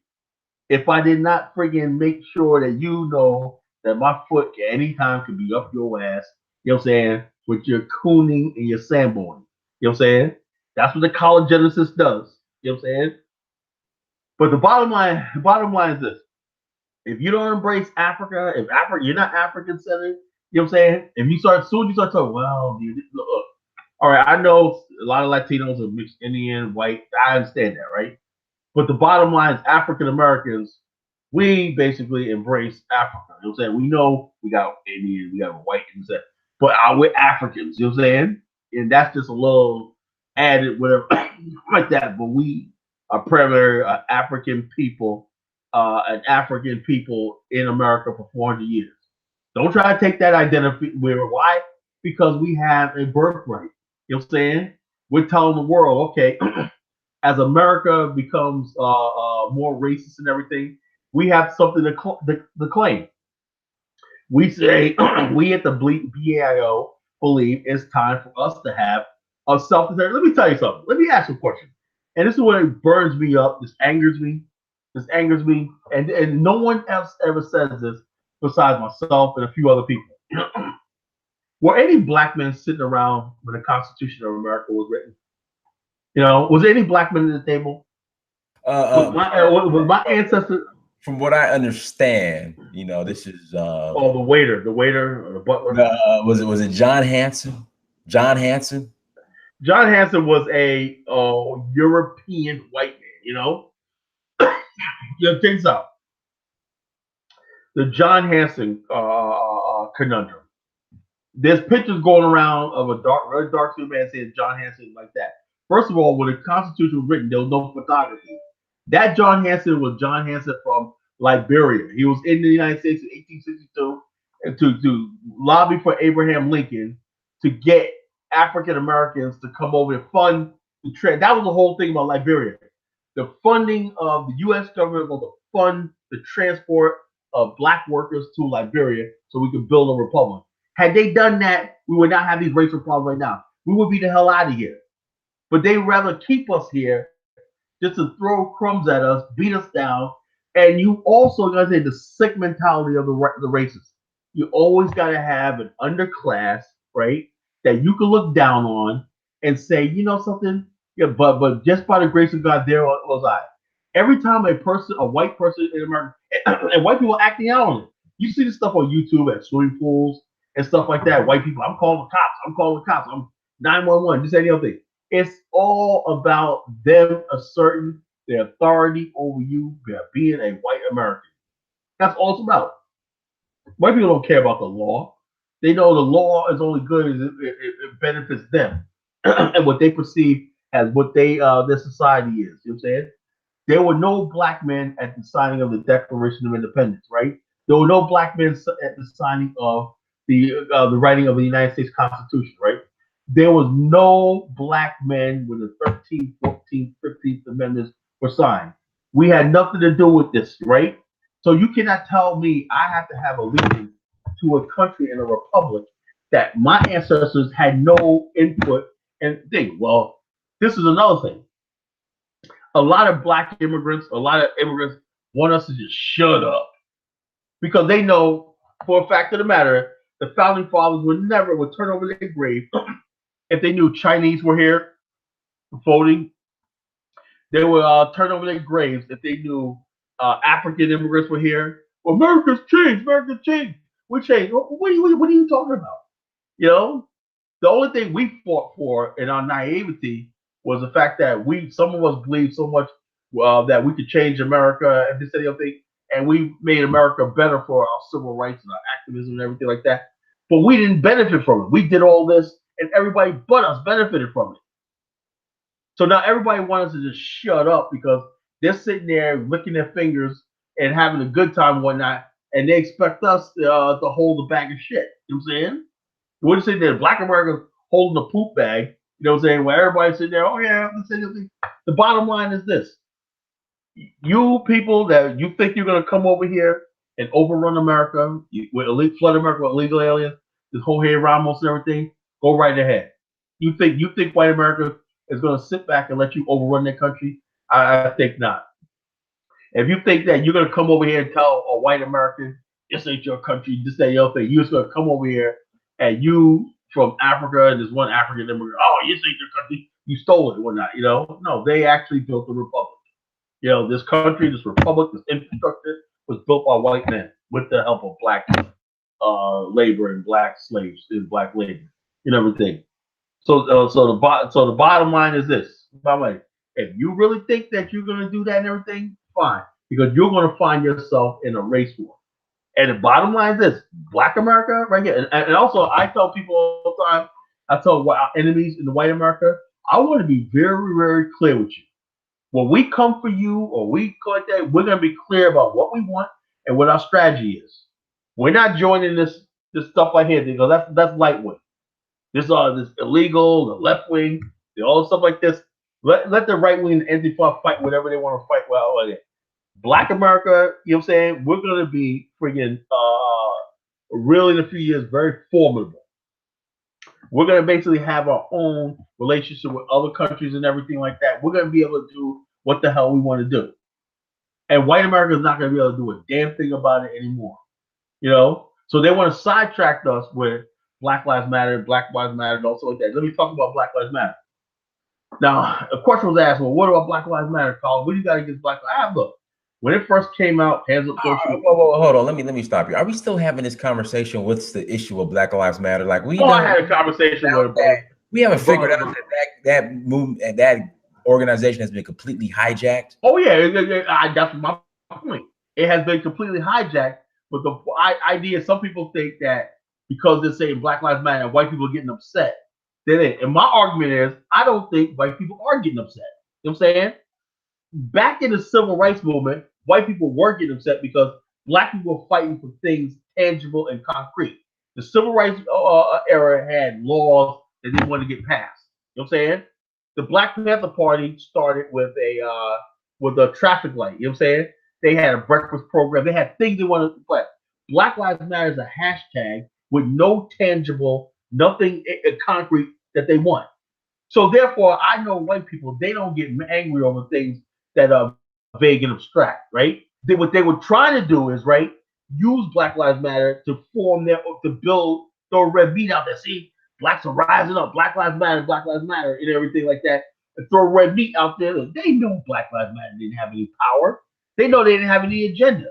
if I did not friggin' make sure that you know that my foot at any time could be up your ass. You know what I'm saying? With your cooning and your sandboarding. You know what I'm saying? That's what the college Genesis does. You know what I'm saying? But the bottom line is this. If you don't embrace Africa, you're not African centered, you know what I'm saying? If you start talking, well, dude, look, all right, I know a lot of Latinos are mixed Indian, white. I understand that, right? But the bottom line is African Americans, we basically embrace Africa. You know what I'm saying? We know we got Indian, we got white, and that, but we're Africans, you know what I'm saying? And that's just a little added, whatever, like that. But we are primarily African people, in America for 400 years. Don't try to take that identity. Why? Because we have a birthright. You know what I'm saying? We're telling the world, okay, as America becomes more racist and everything, we have something to claim. We say, we at the BAIO believe it's time for us to have a self-determination. Let me tell you something. Let me ask you a question. And this is what it burns me up. This angers me. And no one else ever says this besides myself and a few other people. Were any black men sitting around when the Constitution of America was written? Was there any black men at the table? Was my ancestors? From what I understand, this is Oh, the waiter, or the butler. Was it John Hanson? John Hanson. John Hanson was a European white man. Things out. The John Hanson conundrum. There's pictures going around of a very dark skinned man saying John Hanson like that. First of all, when the Constitution was written, there was no photography. That John Hanson was John Hanson from Liberia. He was in the United States in 1862 and to lobby for Abraham Lincoln to get African Americans to come over and fund the trade. That was the whole thing about Liberia. The funding of the U.S. government was to fund the transport of black workers to Liberia so we could build a republic. Had they done that, we would not have these racial problems right now. We would be the hell out of here. But they rather keep us here just to throw crumbs at us, beat us down. And you also got to say the sick mentality of the races. You always got to have an underclass, right, that you can look down on and say, you know something? Yeah, but just by the grace of God, there was I. Every time a white person in America, and white people acting out on it. You see this stuff on YouTube at swimming pools and stuff like that. White people, I'm calling the cops. I'm 911, just any other thing. It's all about them asserting their authority over you being a white American. That's all it's about. White people don't care about the law. They know the law is only good as it benefits them and what they perceive as what their society is. You know what I'm saying? There were no black men at the signing of the Declaration of Independence, right? There were no black men at the signing of the writing of the United States Constitution, right? There was no black men when the 13th, 14th, 15th Amendments were signed. We had nothing to do with this, right? So you cannot tell me I have to have allegiance to a country and a republic that my ancestors had no input and thing. Well, this is another thing. A lot of immigrants want us to just shut up because they know for a fact of the matter, the founding fathers would turn over their grave if they knew Chinese were here voting. They would turn over their graves if they knew African immigrants were here. Well, America's changed. We changed. What are you talking about? The only thing we fought for in our naivety was the fact that some of us believed so much that we could change America and this and the other thing, and we made America better for our civil rights and our activism and everything like that. But we didn't benefit from it. We did all this, and everybody but us benefited from it. So now everybody wants to just shut up because they're sitting there licking their fingers and having a good time and whatnot, and they expect us to hold a bag of shit. You know what I'm saying? You wouldn't say that Black Americans holding a poop bag. You know what I'm saying? Where everybody's sitting there, oh yeah, let's say something. The bottom line is this. You people that you think you're going to come over here and overrun America, flood America with illegal aliens, this Jorge Ramos and everything, go right ahead. You think white America is going to sit back and let you overrun their country? I think not. If you think that you're going to come over here and tell a white American, this ain't your country, this ain't your thing, you're just going to come over here and you from Africa and there's one African immigrant, oh, this ain't your country, you stole it or whatnot, No, they actually built the republic. This country, this republic, this infrastructure was built by white men with the help of black labor and black slaves and black labor and everything. So the bottom line is this. By the way, if you really think that you're going to do that and everything, fine. Because you're going to find yourself in a race war. And the bottom line is this. Black America right here. And also, I tell people all the time, I tell our enemies in the white America, I want to be very, very clear with you. When we come for you or we go like that, we're going to be clear about what we want and what our strategy is. We're not joining this stuff right here because that's lightweight. This illegal, the left wing, all the stuff like this. Let the right wing and Antifa fight whatever they want to fight. Black America, you know what I'm saying? We're going to be friggin' really in a few years very formidable. We're going to basically have our own relationship with other countries and everything like that. We're going to be able to do what the hell we want to do. And white America is not going to be able to do a damn thing about it anymore. So they want to sidetrack us with Black Lives Matter, Black Lives Matter, and also like that. Let me talk about Black Lives Matter. Now, a question was asked, well, what about Black Lives Matter, Colin? What do you got against Black Lives Matter? Look, when it first came out, hands up, don't shoot. Whoa, hold on. Let me stop you. Are we still having this conversation? What's the issue of Black Lives Matter? Like we I had a conversation with that. We haven't figured out that movement and that organization has been completely hijacked. Oh yeah, that's my point. It has been completely hijacked. But the idea, some people think that because they're saying Black Lives Matter, white people are getting upset. Then and my argument is, I don't think white people are getting upset. You know what I'm saying? Back in the civil rights movement, white people were getting upset because black people were fighting for things tangible and concrete. The civil rights era had laws that they wanted to get passed. You know what I'm saying? The Black Panther Party started with a traffic light. You know what I'm saying? They had a breakfast program. They had things they wanted to play. Black Lives Matter is a hashtag with no tangible, nothing concrete that they want. So therefore, I know white people, they don't get angry over things that are vague and abstract, right? What they were trying to do is, right, use Black Lives Matter to build, throw red meat out there. See, blacks are rising up, Black Lives Matter, and everything like that. And throw red meat out there. They knew Black Lives Matter didn't have any power. They know they didn't have any agenda.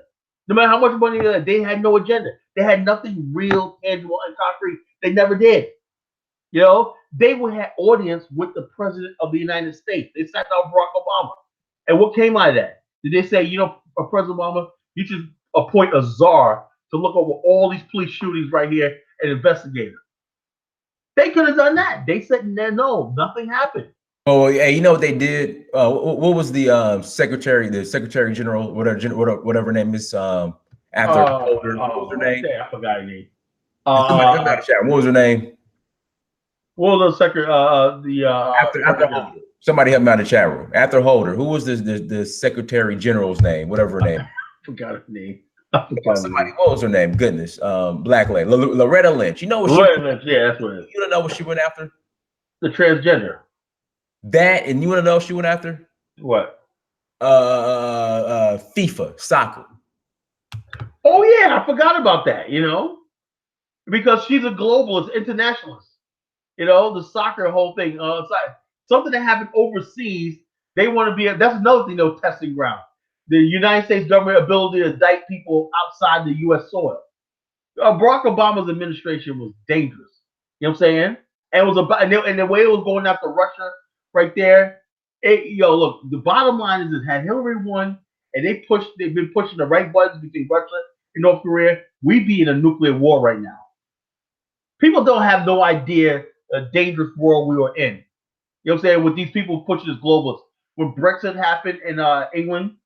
No matter how much money they had no agenda. They had nothing real, tangible, and concrete. They never did. You know, they would have audience with the president of the United States. They sat down Barack Obama. And what came out of that? Did they say, President Obama, you should appoint a czar to look over all these police shootings right here and investigate them? They could have done that. They said, no, nothing happened. Oh, yeah, you know what they did? What was the Secretary General, whatever name is after Holder? What was her name? I forgot her name. What was her name? What was the secretary? After Holder. Somebody help me out in the chat room. After Holder, who was the Secretary General's name? Whatever her name. I forgot her name. What was her name? Goodness, black lady, Loretta Lynch. You know what? Loretta Lynch. Yeah, that's what it is. You don't know what she went after? The transgender. That, and you want to know what she went after? What? FIFA soccer. Oh yeah, I forgot about that. Because she's a globalist, internationalist. The soccer whole thing. Something that happened overseas. They want to be. That's another thing. Testing ground. The United States government ability to indict people outside the U.S. soil. Barack Obama's administration was dangerous. You know what I'm saying? And it was about, and the way it was going after Russia, right there. Look, the bottom line is, it had Hillary won, and they've been pushing the right buttons between Russia and North Korea. We'd be in a nuclear war right now. People don't have no idea the dangerous world we were in. You know what I'm saying? With these people pushing this globalists. When Brexit happened in England,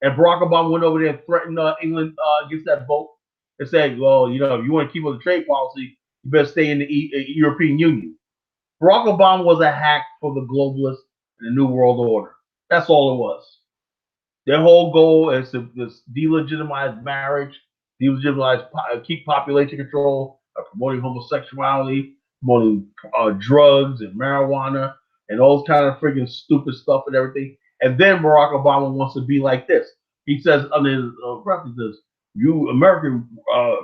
and Barack Obama went over there and threatened England against that vote, and said, well, if you want to keep up the trade policy, you better stay in the European Union. Barack Obama was a hack for the globalists and the New World Order. That's all it was. Their whole goal is to delegitimize marriage, keep population control, promoting homosexuality, promoting drugs and marijuana and all kind of freaking stupid stuff and everything. And then Barack Obama wants to be like this. He says under his breath, he says, you American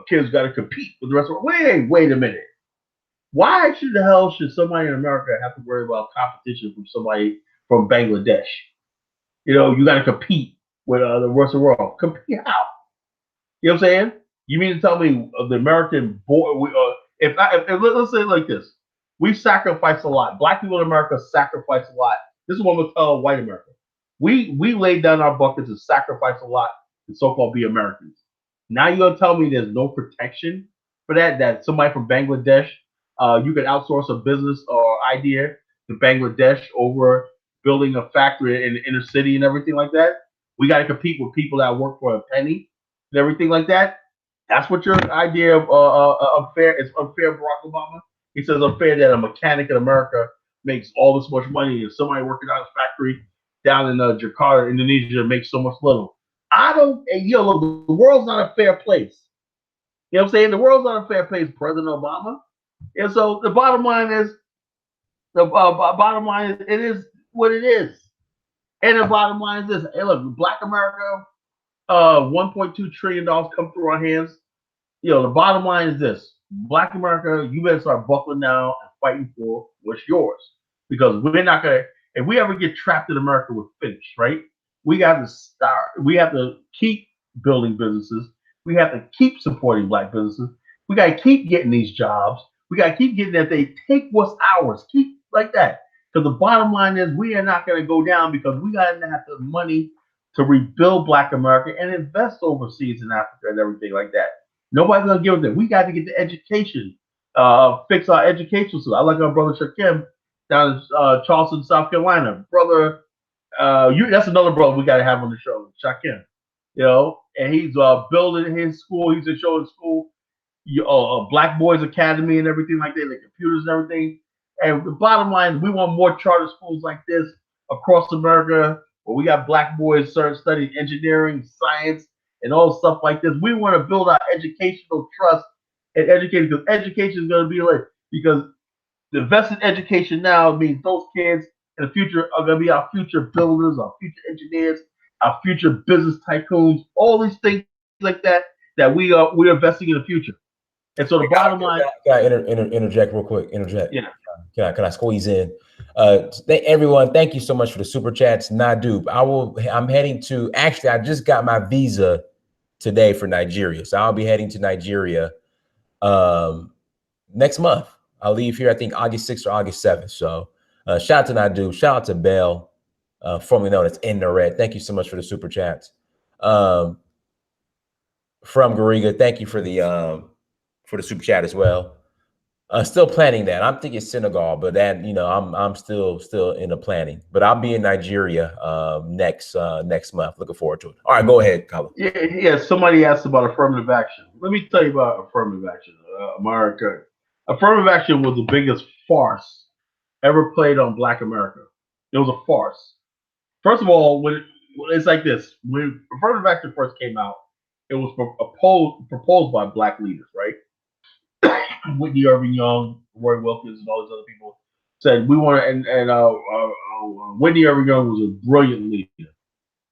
kids got to compete with the rest of the world. Wait a minute. Why the hell should somebody in America have to worry about competition from somebody from Bangladesh? You got to compete with the rest of the world. Compete how? You know what I'm saying? You mean to tell me the American boy? Let's say it like this: we sacrifice a lot. Black people in America sacrifice a lot. This is what I'm gonna tell white America. We laid down our buckets and sacrifice a lot to so-called be Americans. Now you're gonna tell me there's no protection for that? That somebody from Bangladesh, you could outsource a business or idea to Bangladesh over building a factory in the inner city and everything like that. We got to compete with people that work for a penny and everything like that. That's what your idea of unfair is. Unfair, Barack Obama. He says unfair that a mechanic in America makes all this much money and somebody working out a factory down in Jakarta, Indonesia, makes so much little. Look, the world's not a fair place. You know what I'm saying? The world's not a fair place, President Obama. And so the bottom line is, it is what it is. And the bottom line is this: hey, look, Black America, $1.2 trillion come through our hands. The bottom line is this: Black America, you better start buckling down and fighting for what's yours. Because we're not gonna, if we ever get trapped in America, we're finished, right? We got to start. We have to keep building businesses. We have to keep supporting black businesses. We got to keep getting these jobs. We got to keep getting that they take what's ours. Keep like that. Because the bottom line is we are not going to go down because we got to have the money to rebuild Black America and invest overseas in Africa and everything like that. Nobody's going to give us that. We got to get the education, fix our education system. I like our brother Shakim down in Charleston, South Carolina. Brother, that's another brother we got to have on the show, Shakim. And he's building his school. He's a show in school, Black Boys Academy and everything like that, the computers and everything. And the bottom line is we want more charter schools like this across America where we got black boys studying engineering, science, and all stuff like this. We want to build our educational trust and educate because education is going to be like, because the invest in education now means those kids in the future are going to be our future builders, our future engineers, our future business tycoons, all these things like that we're investing in the future. And so the bottom line. Can I interject real quick? Yeah. Can I squeeze in? Everyone, thank you so much for the super chats. Nadu, I'm heading to. Actually, I just got my visa today for Nigeria, so I'll be heading to Nigeria next month. I'll leave here, I think August 6th or August 7th. So shout out to Nadu, shout out to Bell, formerly known as In the Red. Thank you so much for the super chats. From Gariga, thank you for the super chat as well. Still planning that. I'm thinking Senegal, but that I'm still in the planning. But I'll be in Nigeria next month. Looking forward to it. All right, go ahead, Colin. Yeah. Somebody asked about affirmative action. Let me tell you about affirmative action, America. Affirmative action was the biggest farce ever played on Black America. It was a farce. First of all, it's like this: when affirmative action first came out, it was proposed by black leaders, right? Whitney Irving Young, Roy Wilkins, and all these other people said we want to. And Whitney Irving Young was a brilliant leader.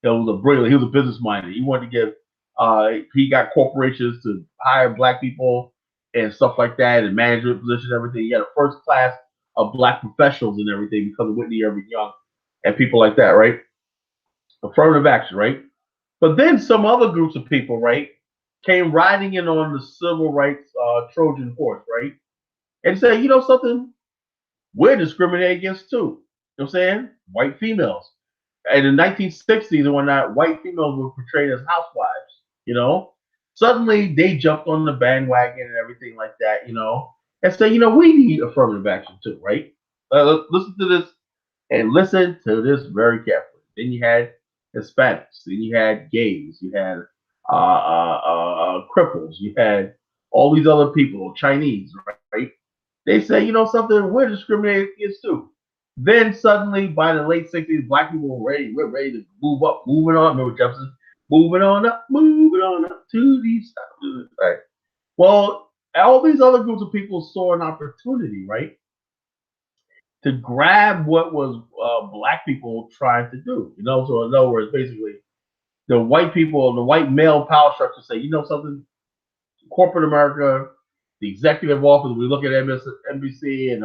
He was a business minded. He wanted to give. He got corporations to hire black people and stuff like that, and management positions, and everything. He had a first class of black professionals and everything because of Whitney Irving Young and people like that, right? Affirmative action, right? But then some other groups of people, right, came riding in on the civil rights Trojan horse, right? And said, you know something? We're discriminated against too. You know what I'm saying? White females. And in the 1960s and whatnot, white females were portrayed as housewives, Suddenly they jumped on the bandwagon and everything like that, and said, we need affirmative action too, right? Listen to this and listen to this very carefully. Then you had Hispanics, then you had gays, you had cripples, you had all these other people, Chinese, right? They say, something, we're discriminated against too. Then suddenly, by the late 60s, black people we're ready to move up, moving on. Remember Jefferson? Moving on up to these. Right. Well, all these other groups of people saw an opportunity, right, to grab what was black people trying to do. So in other words, basically, the white people, the white male power structure say, something, corporate America, the executive office, we look at NBC and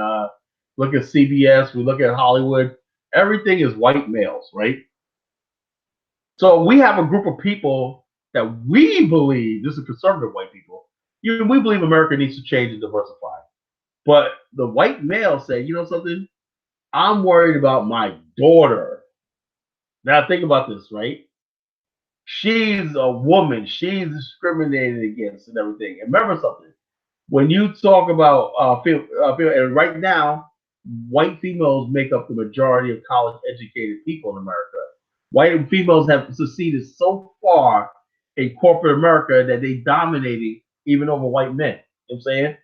look at CBS, we look at Hollywood, everything is white males, right? So we have a group of people that we believe, this is conservative white people, we believe America needs to change and diversify. But the white males say, something, I'm worried about my daughter. Now think about this, right? She's a woman. She's discriminated against and everything. And remember something. When you talk about and right now, white females make up the majority of college-educated people in America. White females have succeeded so far in corporate America that they dominating even over white men. You know what I'm saying?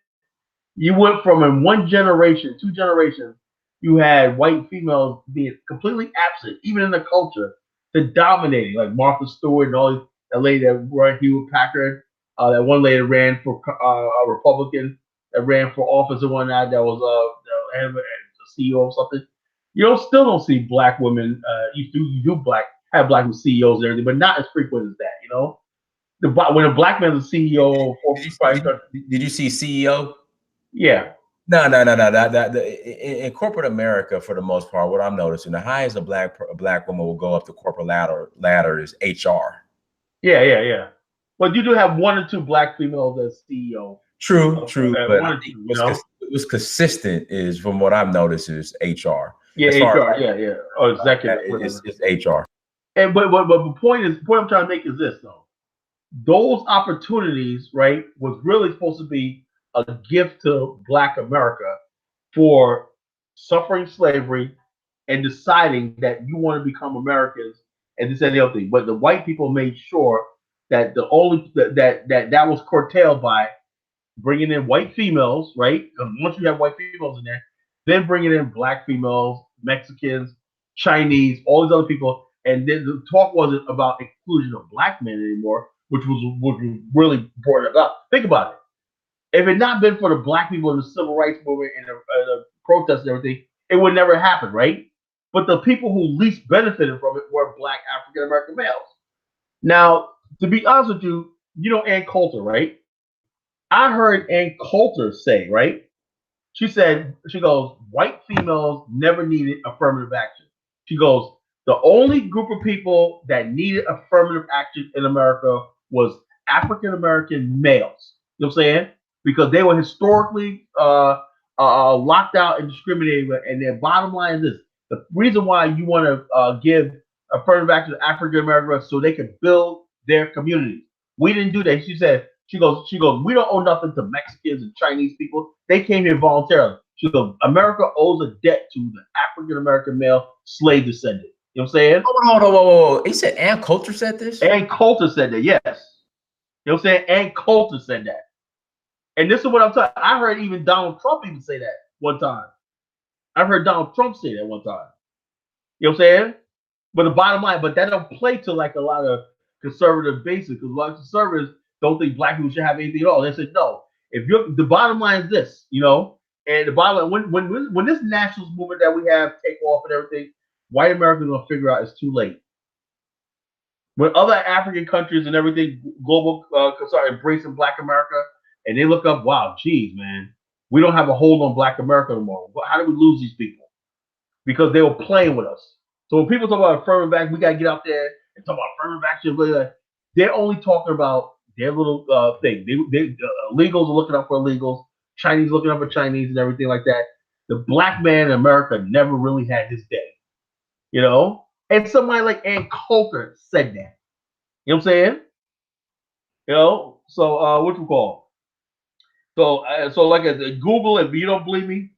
You went from in one generation, 2 generations, you had white females being completely absent, even in the culture, to dominating, like Martha Stewart and all that lady that ran Hewlett Packard, that one lady that ran for a Republican that ran for office and whatnot, that was a CEO or something. You still don't see black women. You do have black CEOs and everything, but not as frequent as that. when a black man's a CEO for private country. Did you see CEO? Yeah. No. In corporate America, for the most part, what I'm noticing, the highest a black woman will go up the corporate ladder is HR. Yeah. But you do have one or two black females as CEO. True, but one or two, you know? what's consistent is, from what I've noticed, is HR. Yeah, HR. Yeah. Or executive. It's HR. And but the point I'm trying to make is this though. Those opportunities, right, was really supposed to be a gift to Black America for suffering slavery and deciding that you want to become Americans and this and the other thing. But the white people made sure that the only that was curtailed by bringing in white females, right? Because once you have white females in there, then bringing in black females, Mexicans, Chinese, all these other people, and then the talk wasn't about exclusion of black men anymore, which really brought it up. Think about it. If it had not been for the black people in the civil rights movement and the protests and everything, it would never happen, right? But the people who least benefited from it were black African American males. Now, to be honest with you, you know Ann Coulter, right? I heard Ann Coulter say, right? She goes, white females never needed affirmative action. She goes, the only group of people that needed affirmative action in America was African American males. You know what I'm saying? Because they were historically locked out and discriminated. And their bottom line is this: the reason why you want to give affirmative action to African Americans so they could build their communities. We didn't do that. She goes, we don't owe nothing to Mexicans and Chinese people. They came here voluntarily. She goes, America owes a debt to the African American male slave descendant. You know what I'm saying? Hold on, whoa. He said Ann Coulter said this? Ann Coulter said that, yes. You know what I'm saying? Ann Coulter said that. And this is what I'm talking. I heard even Donald Trump even say that one time. I've heard Donald Trump say that one time. You know what I'm saying? But the bottom line, but that don't play to like a lot of conservative bases, because a lot of conservatives don't think black people should have anything at all. They said no. If you're the bottom line is this, you know, and the bottom line, when this nationalist movement that we have take off and everything, white Americans gonna figure out it's too late. When other African countries and everything global start embracing Black America, and they look up, wow, geez, man, we don't have a hold on Black America anymore. How do we lose these people? Because they were playing with us. So when people talk about affirmative action, we gotta get out there and talk about affirmative action. They're only talking about their little thing. They illegals are looking up for illegals, Chinese looking up for Chinese, and everything like that. The black man in America never really had his day, you know. And somebody like Ann Coulter said that. You know what I'm saying? You know. So what you call? So like I said, Google, if you don't believe me,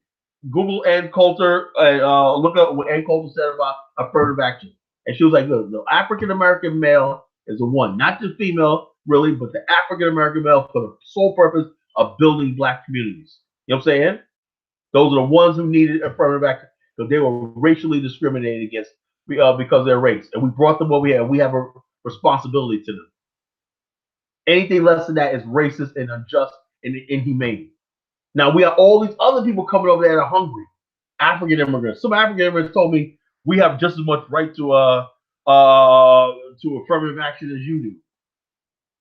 Google Ann Coulter and look up what Ann Coulter said about affirmative action. And she was like, look, the African American male is the one, not the female, really, but the African American male for the sole purpose of building black communities. You know what I'm saying? Those are the ones who needed affirmative action because they were racially discriminated against because of their race. And we brought them over here and we have a responsibility to them. Anything less than that is racist and unjust and inhumane. Now we have all these other people coming over there that are hungry. African immigrants. Some African immigrants told me we have just as much right to affirmative action as you do.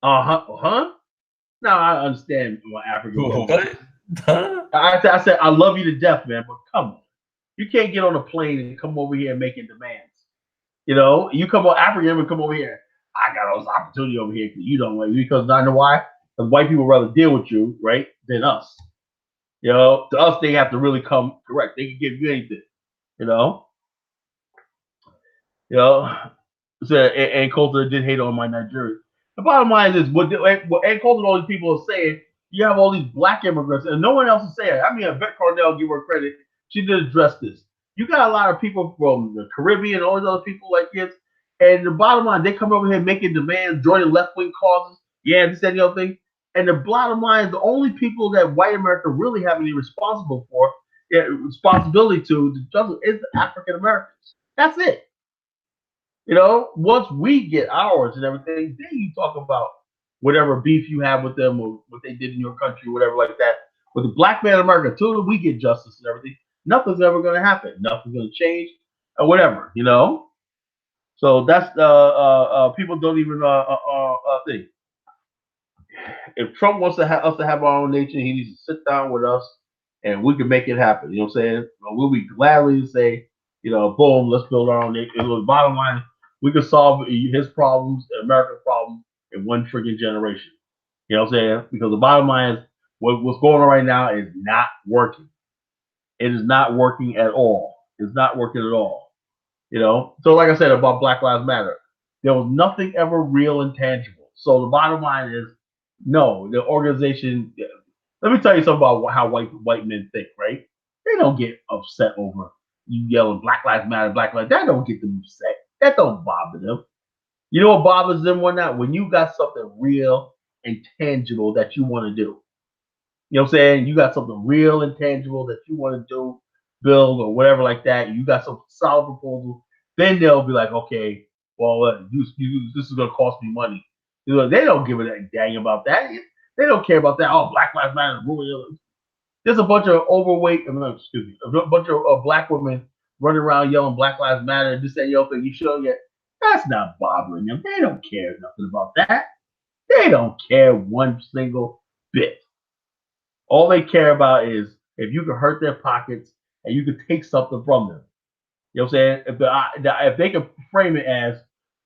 Huh? Now I understand what African. What? I said I love you to death, man, but come on, you can't get on a plane and come over here making demands. You know, you come on African immigrants come over here. I got all this opportunity over here because you don't like me because I know why. Because white people rather deal with you, right, than us. You know, to us they have to really come correct. They can give you anything. You know. So Ann Coulter did hate on my Nigerians. The bottom line is what Ann Coulter and all these people are saying. You have all these black immigrants, and no one else is saying it. I mean, Yvette Carnell, give her credit. She did address this. You got a lot of people from the Caribbean, all these other people like this. And the bottom line, they come over here making demands, joining left-wing causes. Yeah, this and the other thing. And the bottom line is the only people that white America really have any responsibility to is African Americans. That's it. You know, once we get ours and everything, then you talk about whatever beef you have with them or what they did in your country, whatever like that. But the black man in America, until we get justice and everything, nothing's ever going to happen. Nothing's going to change or whatever, you know. So that's people don't even think. if Trump wants to have us to have our own nation, he needs to sit down with us, and we can make it happen. You know what I'm saying? We'll be gladly to say, boom, let's build our own nation. The bottom line, we can solve his problems, America's problems, in one freaking generation. You know what I'm saying? Because the bottom line is, what's going on right now is not working. It is not working at all. It's not working at all. So like I said about Black Lives Matter, there was nothing ever real and tangible. So the bottom line is, no, the organization. Let me tell you something about how white men think, right? They don't get upset over you yelling Black Lives Matter, Black Lives. That don't get them upset. That don't bother them. You know what bothers them when you got something real and tangible that you want to do. You know what I'm saying? You got something real and tangible that you want to do, build or whatever like that. You got some solid proposal. Then they'll be like, okay, well, this is going to cost me money. They don't give a dang about that. They don't care about that. Oh, Black Lives Matter. There's a bunch of overweight, a bunch of black women running around yelling Black Lives Matter and just saying, yo, you sure yet? That's not bothering them. They don't care nothing about that. They don't care one single bit. All they care about is if you can hurt their pockets and you can take something from them. You know what I'm saying? If they can frame it as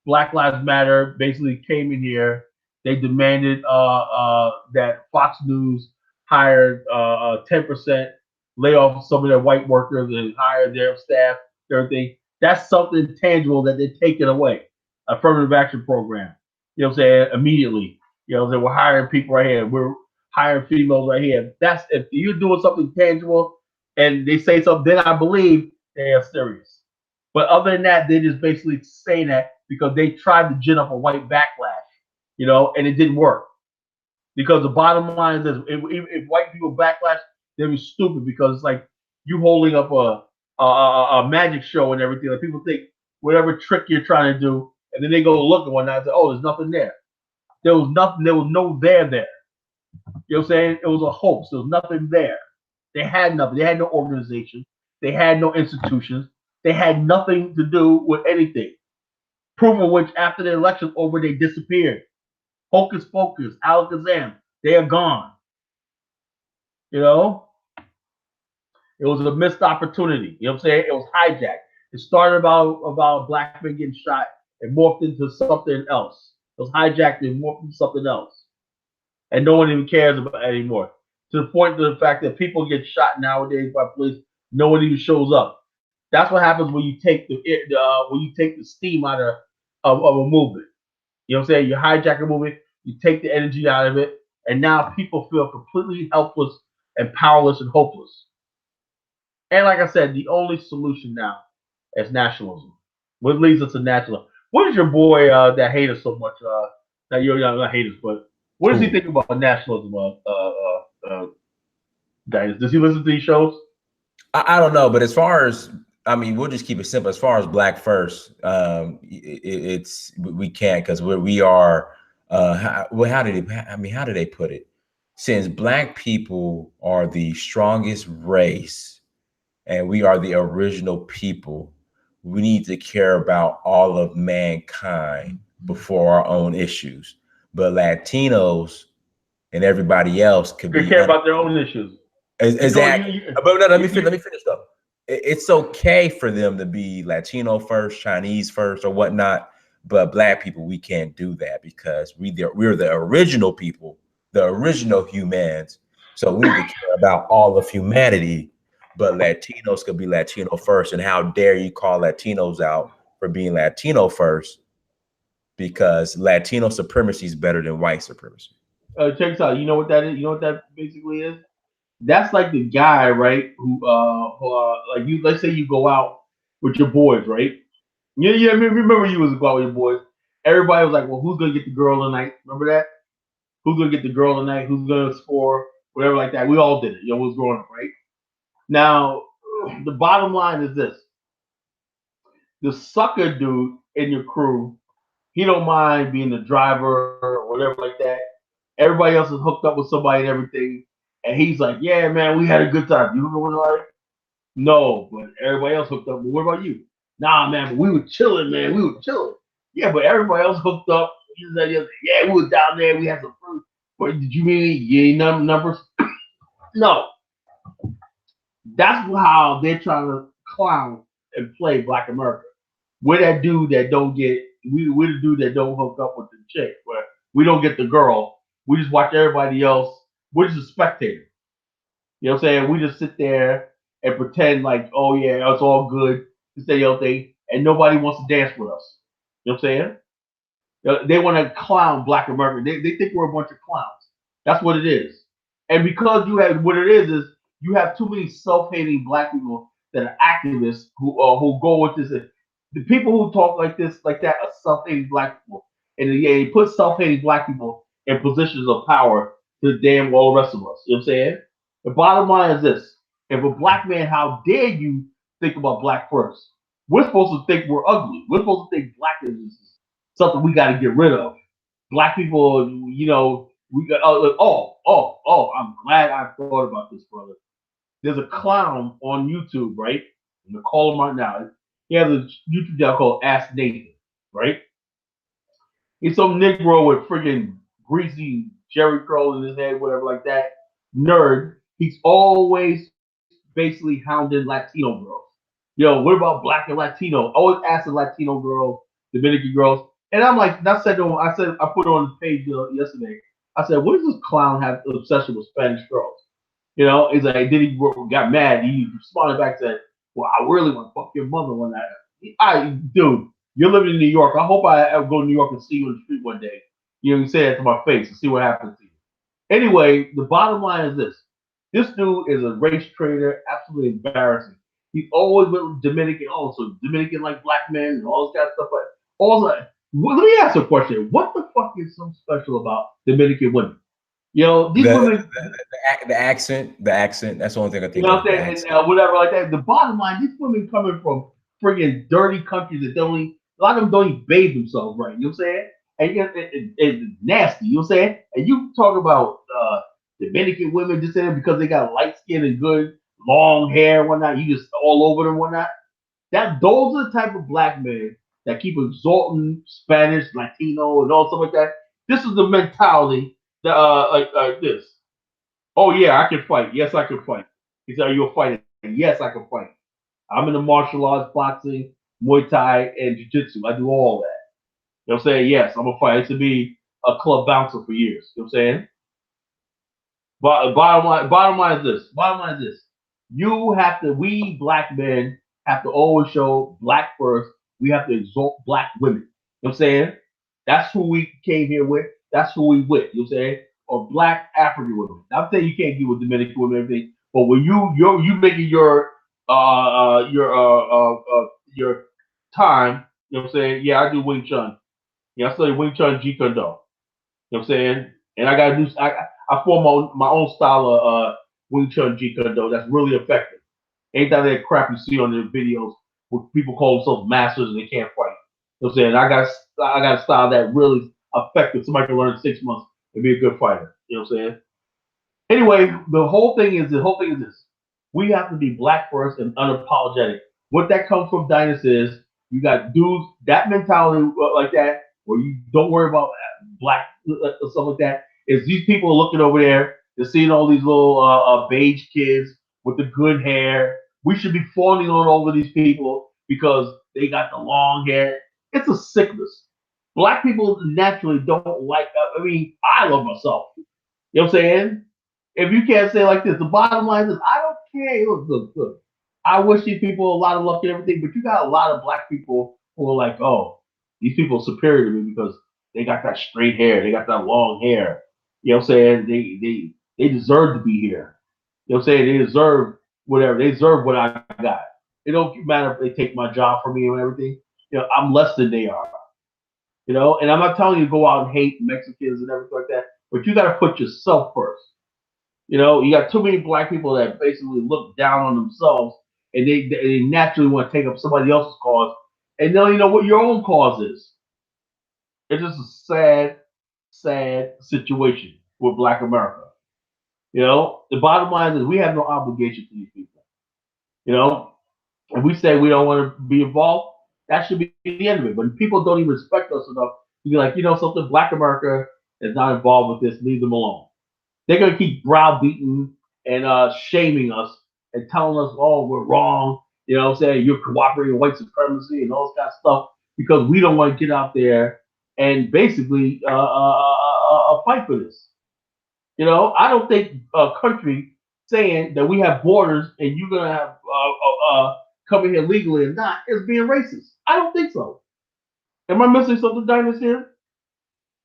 Black Lives Matter basically came in here, they demanded that Fox News hired 10% lay off some of their white workers and hire their staff, everything. That's something tangible that they're taking away. Affirmative action program. You know what I'm saying? Immediately. You know what I'm saying? We're hiring people right here. We're hiring females right here. That's if you're doing something tangible and they say something, then I believe they are serious. But other than that, they just basically say that because they tried to gin up a white backlash, and it didn't work. Because the bottom line is, if white people backlash, they were stupid because it's like you holding up a magic show and everything. Like people think whatever trick you're trying to do, and then they go look at one night and say, "Oh, there's nothing there." There was nothing. There was no there. You know what I'm saying? It was a hoax. There was nothing there. They had nothing. They had no organization. They had no institutions. They had nothing to do with anything. Proof of which, after the election over, they disappeared. Hocus pocus, Alakazam, they are gone. It was a missed opportunity. You know what I'm saying? It was hijacked. It started about black men getting shot and morphed into something else. It was hijacked and morphed into something else. And no one even cares about it anymore. To the point to the fact that people get shot nowadays by police, no one even shows up. That's what happens when you take the steam out of a movement. You know what I'm saying? You hijack a movement, you take the energy out of it, and now people feel completely helpless and powerless and hopeless. And like I said, the only solution now is nationalism. What leads us to nationalism? What is your boy that hate us so much? That you're not hate us, but what does he think about nationalism? Guys, does he listen to these shows? I don't know, but as far as we'll just keep it simple. As far as Black First, we can't because we are. How did they put it? Since Black people are the strongest race, and we are the original people, we need to care about all of mankind before our own issues. But Latinos and everybody else could they care about their own issues. Exactly. But no, let me finish though. It's okay for them to be Latino first, Chinese first, or whatnot. But Black people, we can't do that because we're the original people, the original humans. So we need to care about all of humanity. But Latinos could be Latino first. And how dare you call Latinos out for being Latino first? Because Latino supremacy is better than white supremacy. Check this out. You know what that is? You know what that basically is? That's like the guy, right? Who like you. Let's say you go out with your boys, right? Yeah. Remember you was out with your boys. Everybody was like, "Well, who's gonna get the girl tonight?" Remember that? Who's gonna get the girl tonight? Who's gonna score? Whatever like that. We all did it. You know, was growing up, right? Now, the bottom line is this: the sucker dude in your crew, he don't mind being the driver or whatever like that. Everybody else is hooked up with somebody and everything. And he's like, yeah, man, we had a good time. You remember like? No, but everybody else hooked up. But what about you? Nah, man, but we were chilling, man. We were chilling. Yeah, but everybody else hooked up. Yeah, we was down there. We had some food. But did you mean yay numbers? No, that's how they're trying to clown and play Black America. We're that dude that don't get. We're the dude that don't hook up with the chick, but we don't get the girl. We just watch everybody else. We're just a spectator. You know what I'm saying? We just sit there and pretend like, oh yeah, it's all good to say your thing, and nobody wants to dance with us. You know what I'm saying? They want to clown Black America. They think we're a bunch of clowns. That's what it is. And because you have what it is you have too many self-hating Black people that are activists who go with this. The people who talk like that, are self-hating Black people, and they put self-hating Black people in positions of power to damn all the rest of us. You know what I'm saying? The bottom line is this: if a Black man, how dare you think about Black first? We're supposed to think we're ugly. We're supposed to think Black is something we got to get rid of. Black people, we got. I'm glad I thought about this, brother. There's a clown on YouTube, right? I'm gonna call him right now. He has a YouTube channel called Ask Nathan, right? He's some Negro with friggin' greasy Jerry curl in his head, whatever like that. Nerd. He's always basically hounding Latino girls. Yo, what about Black and Latino? Always asking Latino girls, Dominican girls. And I'm like, I put it on the page yesterday. I said, what does this clown have an obsession with Spanish girls? He's like, then he got mad. He responded back and said, well, I really want to fuck your mother one night. Dude, you're living in New York. I hope I ever go to New York and see you in the street one day. You say that to my face and see what happens to you. Anyway, the bottom line is this. This dude is a race traitor, absolutely embarrassing. He's always with Dominican, also Dominican like Black men and all this kind of stuff. But all that. Well, let me ask you a question. What the fuck is so special about Dominican women? These women. The accent. That's the only thing I think. You know what I'm saying? And whatever like that. The bottom line, these women coming from friggin' dirty countries that a lot of them don't even bathe themselves right. You know what I'm saying? And it's nasty. You know what I'm saying? And you talk about Dominican women just saying because they got light skin and good long hair and whatnot, you just all over them and whatnot. Those are the type of Black men that keep exalting Spanish, Latino, and all stuff like that. This is the mentality that like this. Oh yeah, I can fight. Yes, I can fight. He said, "Are you a fighter?" Yes, I can fight. I'm in the martial arts, boxing, Muay Thai, and Jiu-Jitsu. I do all that. You know what I'm saying? Yes, I'm a fighter. I used to be a club bouncer for years. You know what I'm saying? But bottom line is this. Bottom line is this. We Black men have to always show Black first. We have to exalt Black women. You know what I'm saying? That's who we came here with. That's who we with. You know what I'm saying? Or Black African women. I'm saying you can't get with Dominican women and everything, but when you making your time, you know what I'm saying? Yeah, I do Wing Chun. Yeah, I study Wing Chun Jeet Kune Do. You know what I'm saying? And I got to do. I form my own style of Wing Chun Jeet Kune Do that's really effective. Ain't that crap you see on the videos where people call themselves masters and they can't fight. You know what I'm saying? I got a style that really effective. Somebody can learn in 6 months and be a good fighter. You know what I'm saying? Anyway, the whole thing is this. We have to be Black first and unapologetic. What that comes from, Dynas, is you got dudes, that mentality like that, where you don't worry about Black stuff like that, is these people are looking over there, they're seeing all these little beige kids with the good hair. We should be fawning on over these people because they got the long hair. It's a sickness. Black people naturally don't like, I love myself. You know what I'm saying? If you can't say it like this, the bottom line is, I don't care. Look. I wish these people a lot of luck and everything, but you got a lot of Black people who are like, oh, these people are superior to me because they got that straight hair, they got that long hair. You know what I'm saying? They deserve to be here. You know what I'm saying? They deserve whatever. They deserve what I got. It don't matter if they take my job from me and everything. I'm less than they are. And I'm not telling you to go out and hate Mexicans and everything like that, but you got to put yourself first. You got too many Black people that basically look down on themselves, and they naturally want to take up somebody else's cause, and they don't even know what your own cause is. It's just a sad, sad situation with Black America. The bottom line is we have no obligation to these people. If we say we don't want to be involved, that should be the end of it. But people don't even respect us enough to be like, something, Black America, that's not involved with this, leave them alone. They're gonna keep browbeating and shaming us and telling us, oh, we're wrong. You know what I'm saying? You're cooperating with white supremacy and all this kind of stuff because we don't want to get out there and basically fight for this. You know, I don't think a country saying that we have borders and you're gonna have coming here legally or not is being racist. I don't think so. Am I missing something, Dinus here?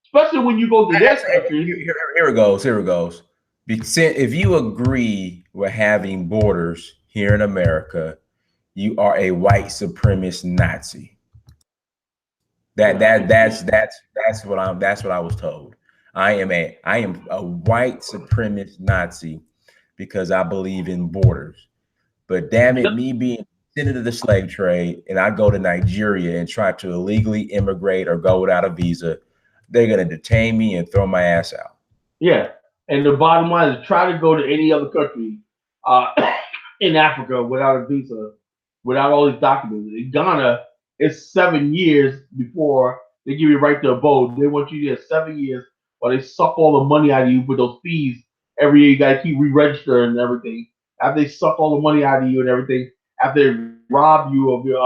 Especially when you go to their country. Here it goes. Here it goes. If you agree with having borders here in America, you are a white supremacist Nazi. That's what I was told. I am a white supremacist Nazi because I believe in borders. But damn it, me being descendant of the slave trade, and I go to Nigeria and try to illegally immigrate or go without a visa, they're gonna detain me and throw my ass out. Yeah, and the bottom line is try to go to any other country in Africa without a visa, without all these documents. In Ghana, it's 7 years before they give you right to abode. They want you there 7 years, while they suck all the money out of you with those fees. Every year you gotta keep re-registering and everything. After they suck all the money out of you and everything, after they rob you of your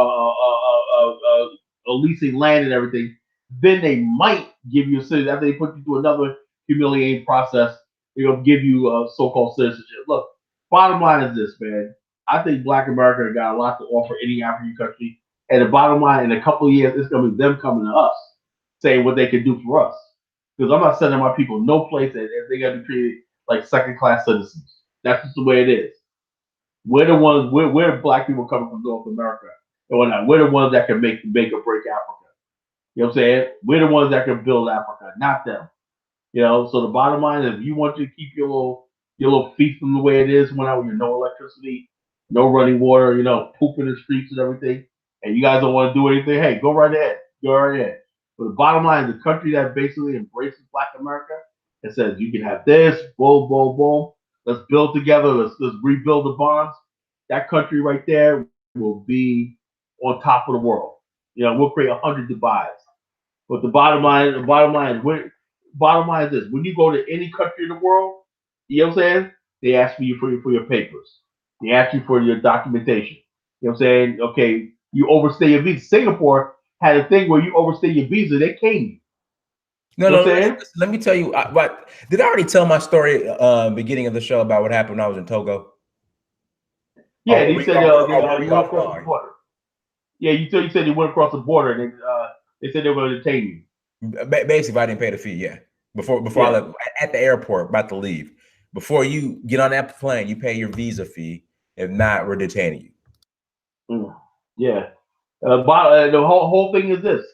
leasing land and everything, then they might give you a citizenship. After they put you through another humiliating process, they're gonna give you a so-called citizenship. Look, bottom line is this, man. I think Black America got a lot to offer any African country. And the bottom line, in a couple of years, it's gonna be them coming to us, saying what they can do for us. Because I'm not sending my people no place that they gotta be treated like second-class citizens. That's just the way it is. We're the ones. We're Black people coming from North America and whatnot. We're the ones that can make or break Africa. You know what I'm saying? We're the ones that can build Africa, not them. You know. So the bottom line is, if you want to keep your little fiefdom the way it is, when with no electricity, no running water, you know, poop in the streets and everything, and you guys don't want to do anything, hey, go right ahead. Go right ahead. But the bottom line is, the country that basically embraces Black America and says you can have this, boom, boom, boom. Let's build together. Let's rebuild the bonds. That country right there will be on top of the world. You know, we'll create 100 Dubais. But the bottom line is this: when you go to any country in the world, you know what I'm saying? They ask you for your papers. They ask you for your documentation. You know what I'm saying? Okay, you overstay your visa. Singapore had a thing where you overstay your visa, they cane you. No, let me tell you what. Did I already tell my story beginning of the show about what happened when I was in Togo? Yeah, you said they went across the border. Yeah, you said they went across the border and they said they were going to detain you. Basically, if I didn't pay the fee, yeah. Before I left at the airport, about to leave. Before you get on that plane, you pay your visa fee. If not, we're detaining you. Yeah. The whole thing is this.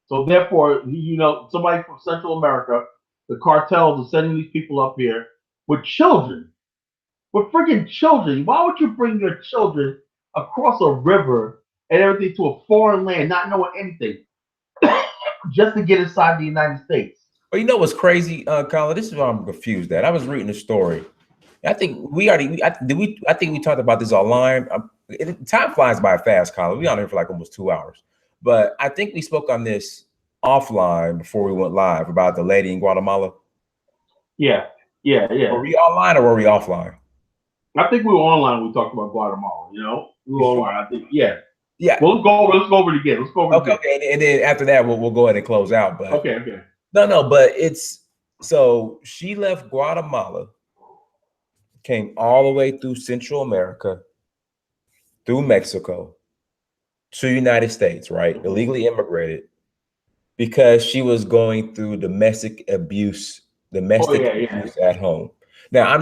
So therefore, you know, somebody from Central America, the cartels are sending these people up here with children, with freaking children. Why would you bring your children across a river and everything to a foreign land, not knowing anything, just to get inside the United States? Well, you know what's crazy, Colin? This is why I'm confused. That I was reading a story. I think I think we talked about this online. Time flies by fast, Colin. We on here for like almost 2 hours. But I think we spoke on this offline before we went live about the lady in Guatemala. Yeah. Were we online or were we offline? I think we were online when we talked about Guatemala. You know, we were online. I think, yeah. Well, let's go over it again. Okay, and then after that, we'll go ahead and close out. But okay. No, but it's so she left Guatemala, came all the way through Central America, through Mexico, to the United States, right? Illegally immigrated because she was going through domestic abuse at home. Now,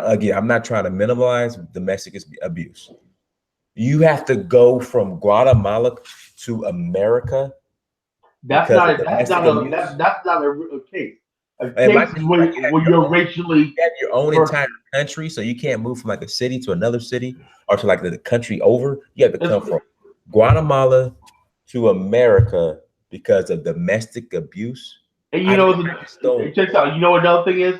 again, I'm not trying to minimize domestic abuse. You have to go from Guatemala to America. That's not a case. A case when you're racially, you have your own entire country, so you can't move from like a city to another city or to like the country over. You have to come from Guatemala to America because of domestic abuse. And you know, check out. You know what another thing is?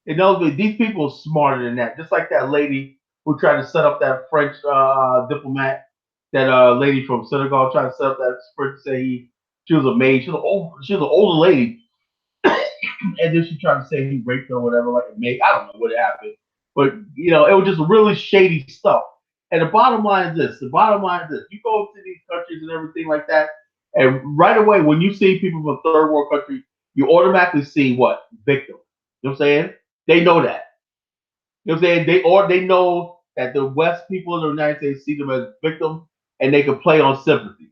These people are smarter than that. Just like that lady who tried to set up that French diplomat, that lady from Senegal tried to set up that French. Say she was a maid. She was an older lady. and then she tried to say he raped her or whatever, like maybe I don't know what happened, but it was just really shady stuff. And the bottom line is this: you go to these countries and everything like that, and right away when you see people from third world countries, you automatically see what victim. You know what I'm saying? They know that. You know what I'm saying? They know that the West people in the United States see them as victims, and they can play on sympathy.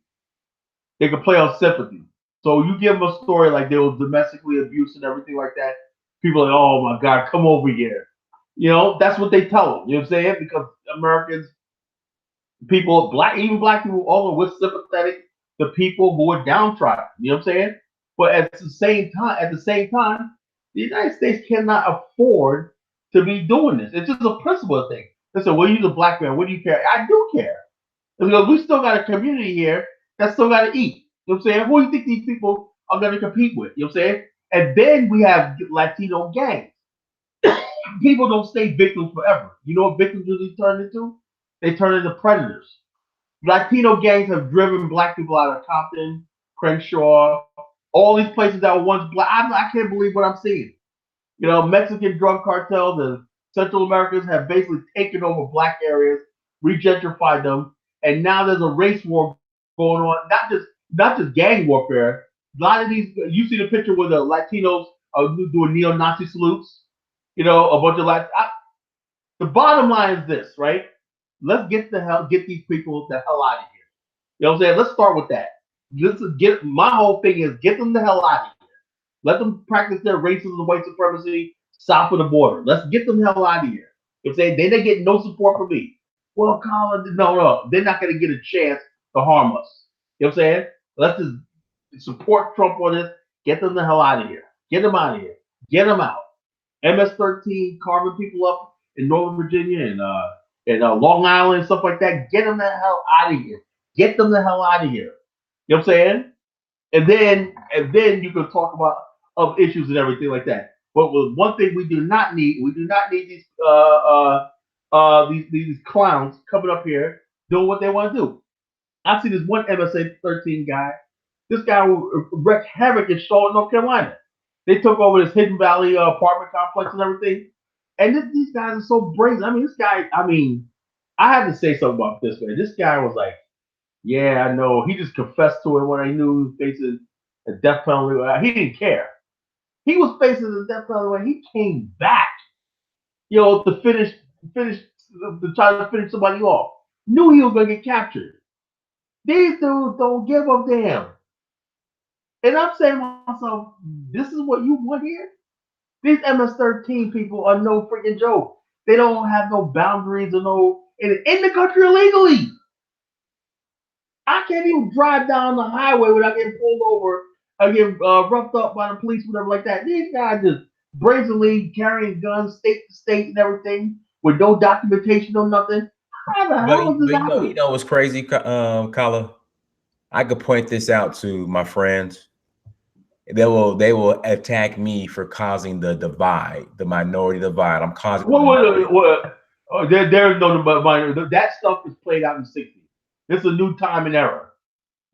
They can play on sympathy. So you give them a story like they were domestically abused and everything like that. People are like, oh my God, come over here. That's what they tell them. You know what I'm saying? Because Americans, people, even black people, all are with sympathetic to people who are downtrodden. You know what I'm saying? But at the same time, the United States cannot afford to be doing this. It's just a principle thing. Listen, well, you're a black man. What do you care? I do care. Because we still got a community here that still got to eat. You know what I'm saying? Who do you think these people are going to compete with? You know what I'm saying? And then we have Latino gangs. People don't stay victims forever. You know what victims usually turn into? They turn into predators. Latino gangs have driven black people out of Compton, Crenshaw, all these places that were once black. I can't believe what I'm seeing. Mexican drug cartels and Central Americans have basically taken over black areas, regentrified them, and now there's a race war going on. Not just gang warfare. A lot of these, you see the picture where the Latinos are doing neo-Nazi salutes. A bunch of the bottom line is this, right? Let's get these people the hell out of here. You know what I'm saying? Let's start with that. My whole thing is get them the hell out of here. Let them practice their racism and white supremacy south of the border. Let's get them the hell out of here. If they get no support from me. Well, Colin, no, they're not going to get a chance to harm us. You know what I'm saying? Let's just support Trump on this. Get them the hell out of here. Get them out of here. Get them out. MS-13 carving people up in Northern Virginia and Long Island and stuff like that. Get them the hell out of here. Get them the hell out of here. You know what I'm saying? And then you can talk about other issues and everything like that. But with one thing we do not need these clowns coming up here doing what they want to do. I see this one MS-13 guy. This guy wreaked havoc in Charlotte, North Carolina. They took over this Hidden Valley apartment complex and everything. And these guys are so brazen. I had to say something about this, man. This guy was like, yeah, I know. He just confessed to it when I knew he was facing a death penalty. He didn't care. He was facing the death penalty when he came back, to try to finish somebody off. Knew he was going to get captured. These dudes don't give a damn. And I'm saying to myself, this is what you want here? These MS-13 people are no freaking joke. They don't have no boundaries or in the country illegally. I can't even drive down the highway without getting pulled over. I get roughed up by the police, whatever like that. These guys just brazenly carrying guns state to state and everything with no documentation or nothing. How the hell is this happening? You know what's crazy, Kala? I could point this out to my friends. They will attack me for causing the divide, the minority divide. I'm causing. There's no minority. That stuff is played out in the 60s. This is a new time and era.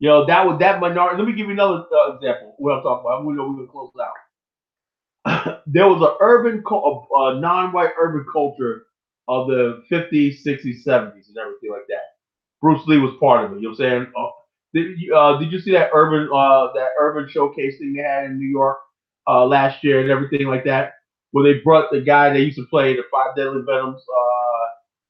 That minority. Let me give you another example. What I'm talking about. We're gonna close out. There was a non-white urban culture of the 50s, 60s, 70s, and everything like that. Bruce Lee was part of it. You know what I'm saying? Did you see that urban showcase thing they had in New York last year and everything like that, where they brought the guy that used to play the Five Deadly Venoms,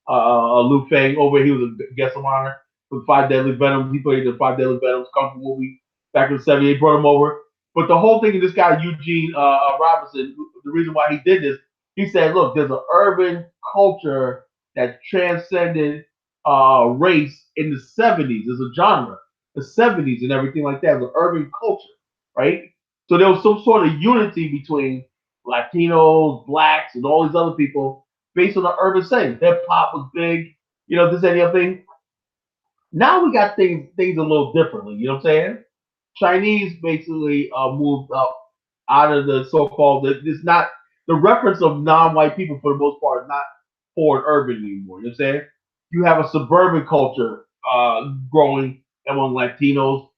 Liu Feng, over? He was a guest of honor for Five Deadly Venoms. He played the Five Deadly Venoms kung fu movie back in the 70s. They brought him over, but the whole thing of this guy Eugene Robinson, the reason why he did this, he said, look, there's an urban culture that transcended race in the 70s. There's a genre. The 70s and everything like that, the urban culture, right? So there was some sort of unity between Latinos, blacks, and all these other people based on the urban setting. Hip hop was big, this and the other thing. Now we got things a little differently, you know what I'm saying? Chinese basically moved up out of the so-called, it's not, the reference of non-white people for the most part is not forward urban anymore, you know what I'm saying? You have a suburban culture growing among Latinos,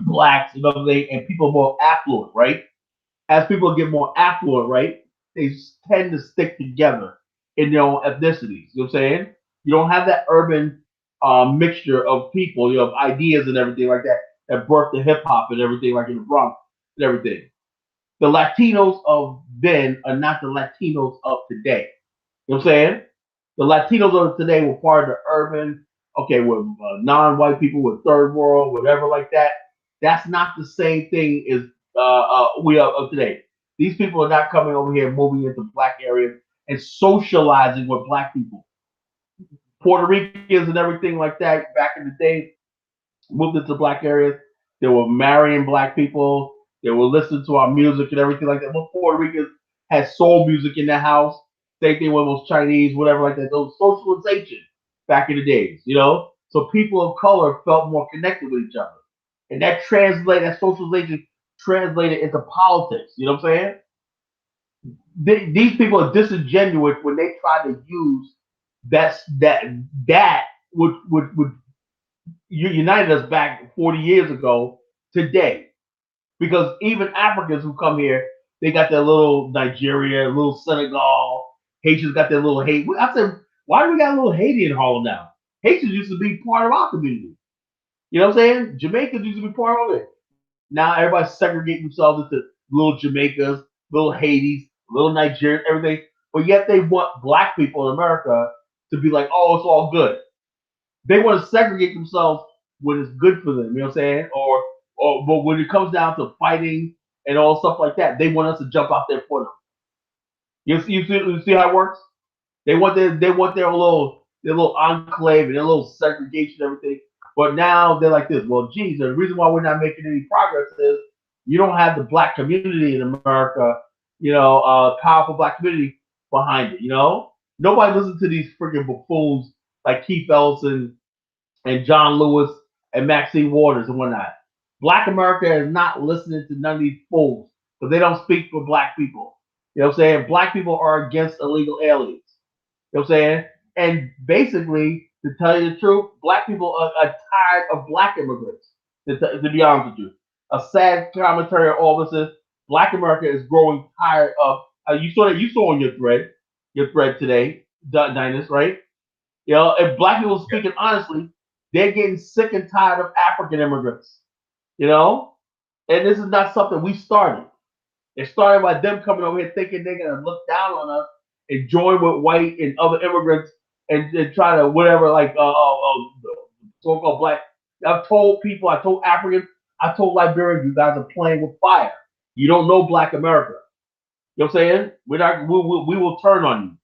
blacks, and other things, and people more affluent, right? As people get more affluent, right, they tend to stick together in their own ethnicities. You know what I'm saying? You don't have that urban mixture of people, of ideas and everything like that that birthed the hip hop and everything like in the Bronx and everything. The Latinos of then are not the Latinos of today. You know what I'm saying? The Latinos of today were part of the urban, okay, with non-white people, with third world, whatever like that. That's not the same thing as we are of today. These people are not coming over here, moving into black areas and socializing with black people. Puerto Ricans and everything like that back in the day moved into black areas. They were marrying black people. They were listening to our music and everything like that. Most Puerto Ricans had soul music in their house. Same thing with those Chinese, whatever like that. Those socialization back in the days, So people of color felt more connected with each other. And that socialization translated into politics. You know what I'm saying? These people are disingenuous when they try to use that would you united us back 40 years ago today. Because even Africans who come here, they got their little Nigeria, little Senegal, Haitians got their little Haiti. I said, why do we got a little Haiti in Harlem now? Haitians used to be part of our community. You know what I'm saying? Jamaicans used to be part of it. Now everybody's segregating themselves into little Jamaicas, little Haitis, little Nigerians, everything. But yet they want black people in America to be like, oh, it's all good. They want to segregate themselves when it's good for them, you know what I'm saying? But when it comes down to fighting and all stuff like that, they want us to jump out there for them. You see how it works? They want their little enclave and their little segregation and everything. But now they're like this. Well, geez, the reason why we're not making any progress is you don't have the black community in America, powerful black community behind it. Nobody listens to these freaking buffoons like Keith Ellison and John Lewis and Maxine Waters and whatnot. Black America is not listening to none of these fools because they don't speak for black people. You know what I'm saying? Black people are against illegal aliens. You know what I'm saying? And basically, to tell you the truth, black people are tired of black immigrants, to be honest with you. A sad commentary on all this is black America is growing tired of, you saw on your thread today, Dinus, right? If black people speaking honestly, they're getting sick and tired of African immigrants, and this is not something we started. It started by them coming over here thinking they're gonna look down on us and join with white and other immigrants and try to whatever so-called black. I told Africans, I told Liberians, you guys are playing with fire. You don't know black America. You know what I'm saying? We will turn on you.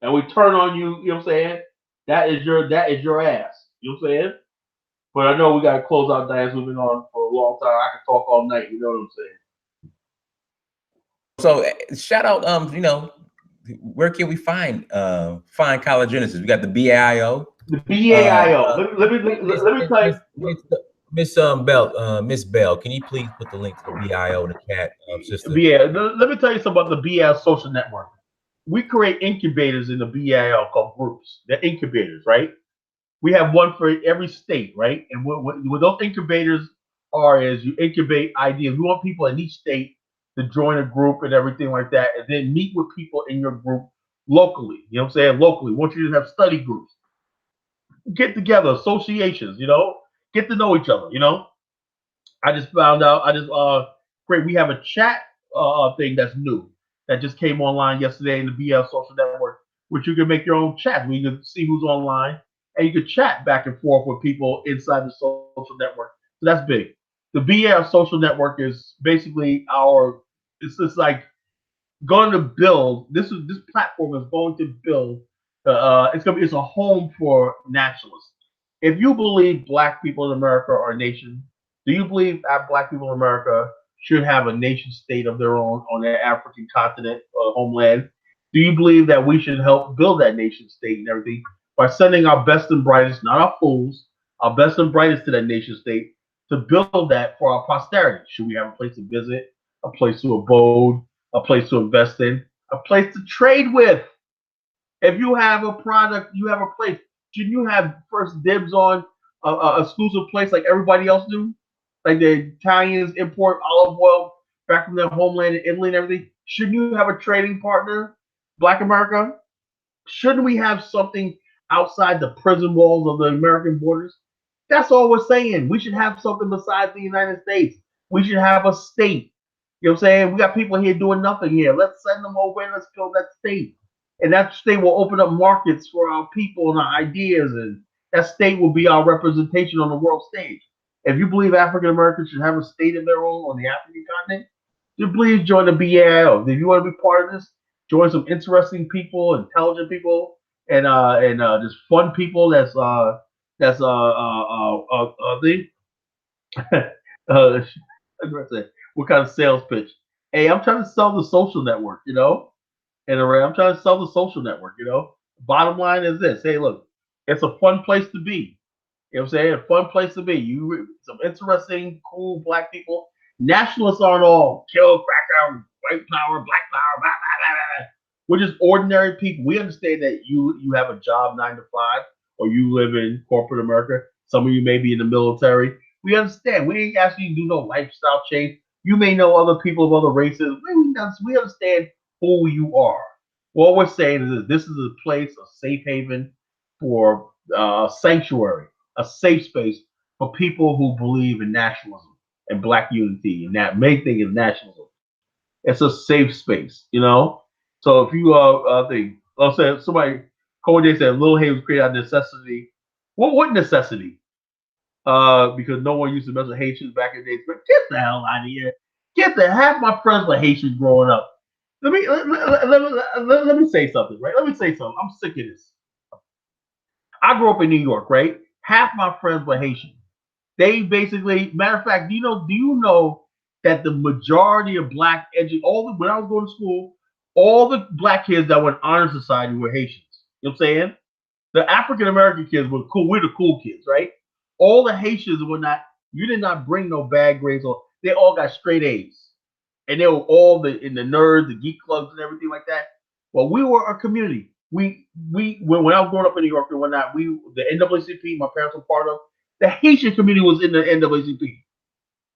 And we turn on you, you know what I'm saying? That is your ass. You know what I'm saying? But I know we gotta close out Diane. We've been on for a long time. I can talk all night, you know what I'm saying? So shout out, where can we find College Genesis? We got the BAIO. The BAIO. Let me tell you. Miss Bell, can you please put the link to the BAIO in the chat, sister? Yeah, let me tell you something about the BAIO social network. We create incubators in the BAIO called groups. They're incubators, right? We have one for every state, right? And what those incubators are is you incubate ideas. We want people in each state to join a group and everything like that, and then meet with people in your group locally. You know what I'm saying? Locally. We want you to have study groups. Get together, associations, get to know each other, I just found out, great, we have a chat thing that's new that just came online yesterday in the BL social network, which you can make your own chat where you can see who's online and you can chat back and forth with people inside the social network. So that's big. The BL social network is basically it's just like going to build, this platform is going to build, it's a home for nationalists. If you believe black people in America are a nation, do you believe that black people in America should have a nation state of their own on their African continent or homeland? Do you believe that we should help build that nation state and everything by sending our best and brightest, not our fools, our best and brightest to that nation state to build that for our posterity? Should we have a place to visit, a place to abode, a place to invest in, a place to trade with? If you have a product, you have a place. Should you have first dibs on a exclusive place like everybody else do? Like the Italians import olive oil back from their homeland in Italy and everything. Shouldn't you have a trading partner, Black America? Shouldn't we have something outside the prison walls of the American borders? That's all we're saying. We should have something besides the United States. We should have a state. You know what I'm saying? We got people here doing nothing here. Let's send them over and let's build that state. And that state will open up markets for our people and our ideas. And that state will be our representation on the world stage. If you believe African Americans should have a state of their own on the African continent, then please join the BAL. If you want to be part of this, join some interesting people, intelligent people, and just fun people. What kind of sales pitch? Hey, I'm trying to sell the social network, you know. And I'm trying to sell the social network, you know. Bottom line is this: hey, look, it's a fun place to be. You know what I'm saying? A fun place to be. You some interesting, cool black people. Nationalists aren't all kill, cracker, white power, black power, blah, blah, blah, blah. We're just ordinary people. We understand that you have a job 9 to 5, or you live in corporate America. Some of you may be in the military. We understand. We ain't asking you to do no lifestyle change. You may know other people of other races. We understand who you are. What we're saying is that this is a place, a safe haven for sanctuary, a safe space for people who believe in nationalism and black unity, and that main thing is nationalism. It's a safe space, you know. So if you think, I'll say somebody, Cody said, Lil Hay was created out of necessity. What necessity? Because no one used to mess with Haitians back in the day. But get the hell out of here. Half my friends were Haitians growing up. Let me say something, right? Let me say something. I'm sick of this. I grew up in New York, right? Half my friends were Haitian. They basically, matter of fact, do you know that the majority of black when I was going to school, all the black kids that went honor society were Haitians. You know what I'm saying? The African American kids were cool. We're the cool kids, right? All the Haitians were not. You did not bring no bad grades, or they all got straight A's, and they were all in the nerds, the geek clubs, and everything like that. Well, we were a community. When I was growing up in New York and whatnot, the NAACP, my parents were part of. The Haitian community was in the NAACP.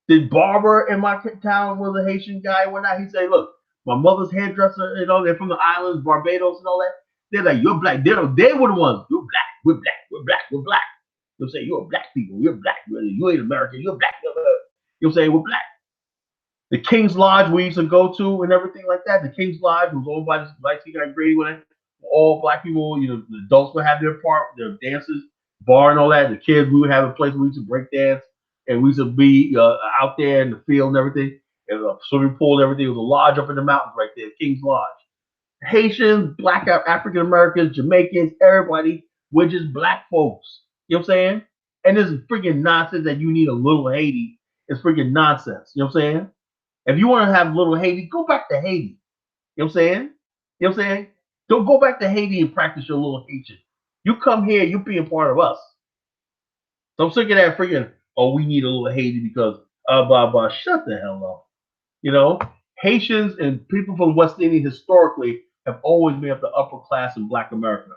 The barber in my town was a Haitian guy and whatnot. He said, "Look, my mother's hairdresser, they're from the islands, Barbados, and all that. They're like, you're black. They were the ones. You're black. We're black. We're black. We're black. They'll say, you're black people. You're black. You ain't American. You're black. You'll say, we're black." The King's Lodge we used to go to and everything like that. The King's Lodge was owned by this light guy Grady with it. All black people, the adults would have their part, their dances, bar and all that. The kids, we would have a place where we used to break dance, and we used to be out there in the field and everything. There was a swimming pool and everything. It was a lodge up in the mountains right there, King's Lodge. Haitians, black African Americans, Jamaicans, everybody, we're just black folks. You know what I'm saying? And this is freaking nonsense that you need a little Haiti. It's freaking nonsense. You know what I'm saying? If you want to have little Haiti, go back to Haiti. You know what I'm saying? You know what I'm saying? Don't go back to Haiti and practice your little Haitian. You come here, you're being part of us. So I'm sick of that freaking, oh, we need a little Haiti because blah, blah. Shut the hell up. You know, Haitians and people from West Indies historically have always been of the upper class in black America.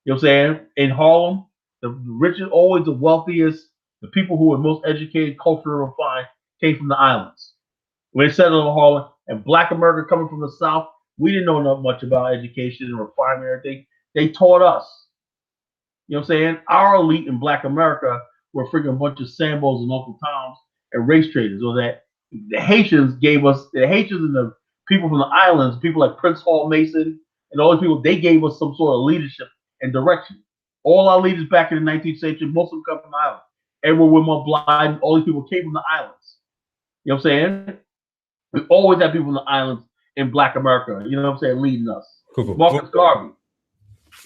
You know what I'm saying? In Harlem, the richest, always the wealthiest, the people who were most educated, culturally refined, came from the islands. When they settled in Harlem, and black America coming from the South, we didn't know not much about education and refinement and everything. They taught us. You know what I'm saying? Our elite in black America were freaking bunch of Sambos and Uncle Toms and race traders. So that the Haitians gave us, the Haitians and the people from the islands, people like Prince Hall Mason and all these people, they gave us some sort of leadership and direction. All our leaders back in the 19th century, most of them come from the islands. Edward Wilmot Blythe, all these people came from the islands. You know what I'm saying? We always have people from the islands in black America, you know what I'm saying, leading us. Cool. Marcus Garvey,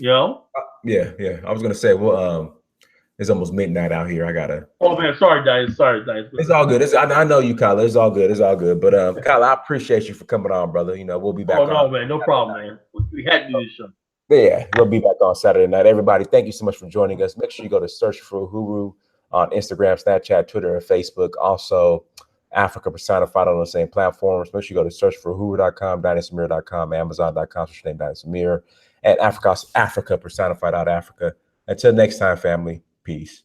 you know? Yeah. I was gonna say, well, it's almost midnight out here. I gotta. Oh man, sorry, Dice. It's all good. I know you, Kyle. It's all good. But Kyle, I appreciate you for coming on, brother. You know, we'll be back. Oh no, man, no problem, man. We had to do this show. Yeah, we'll be back on Saturday night. Everybody, thank you so much for joining us. Make sure you go to Search for Uhuru on Instagram, Snapchat, Twitter, and Facebook. Also, Africa Personified on the same platforms. Make sure you go to searchforuhuru.com, DynastySamir.com, Amazon.com, search name Dynasty Samir, and Africa Personified out Africa. Until next time, family. Peace.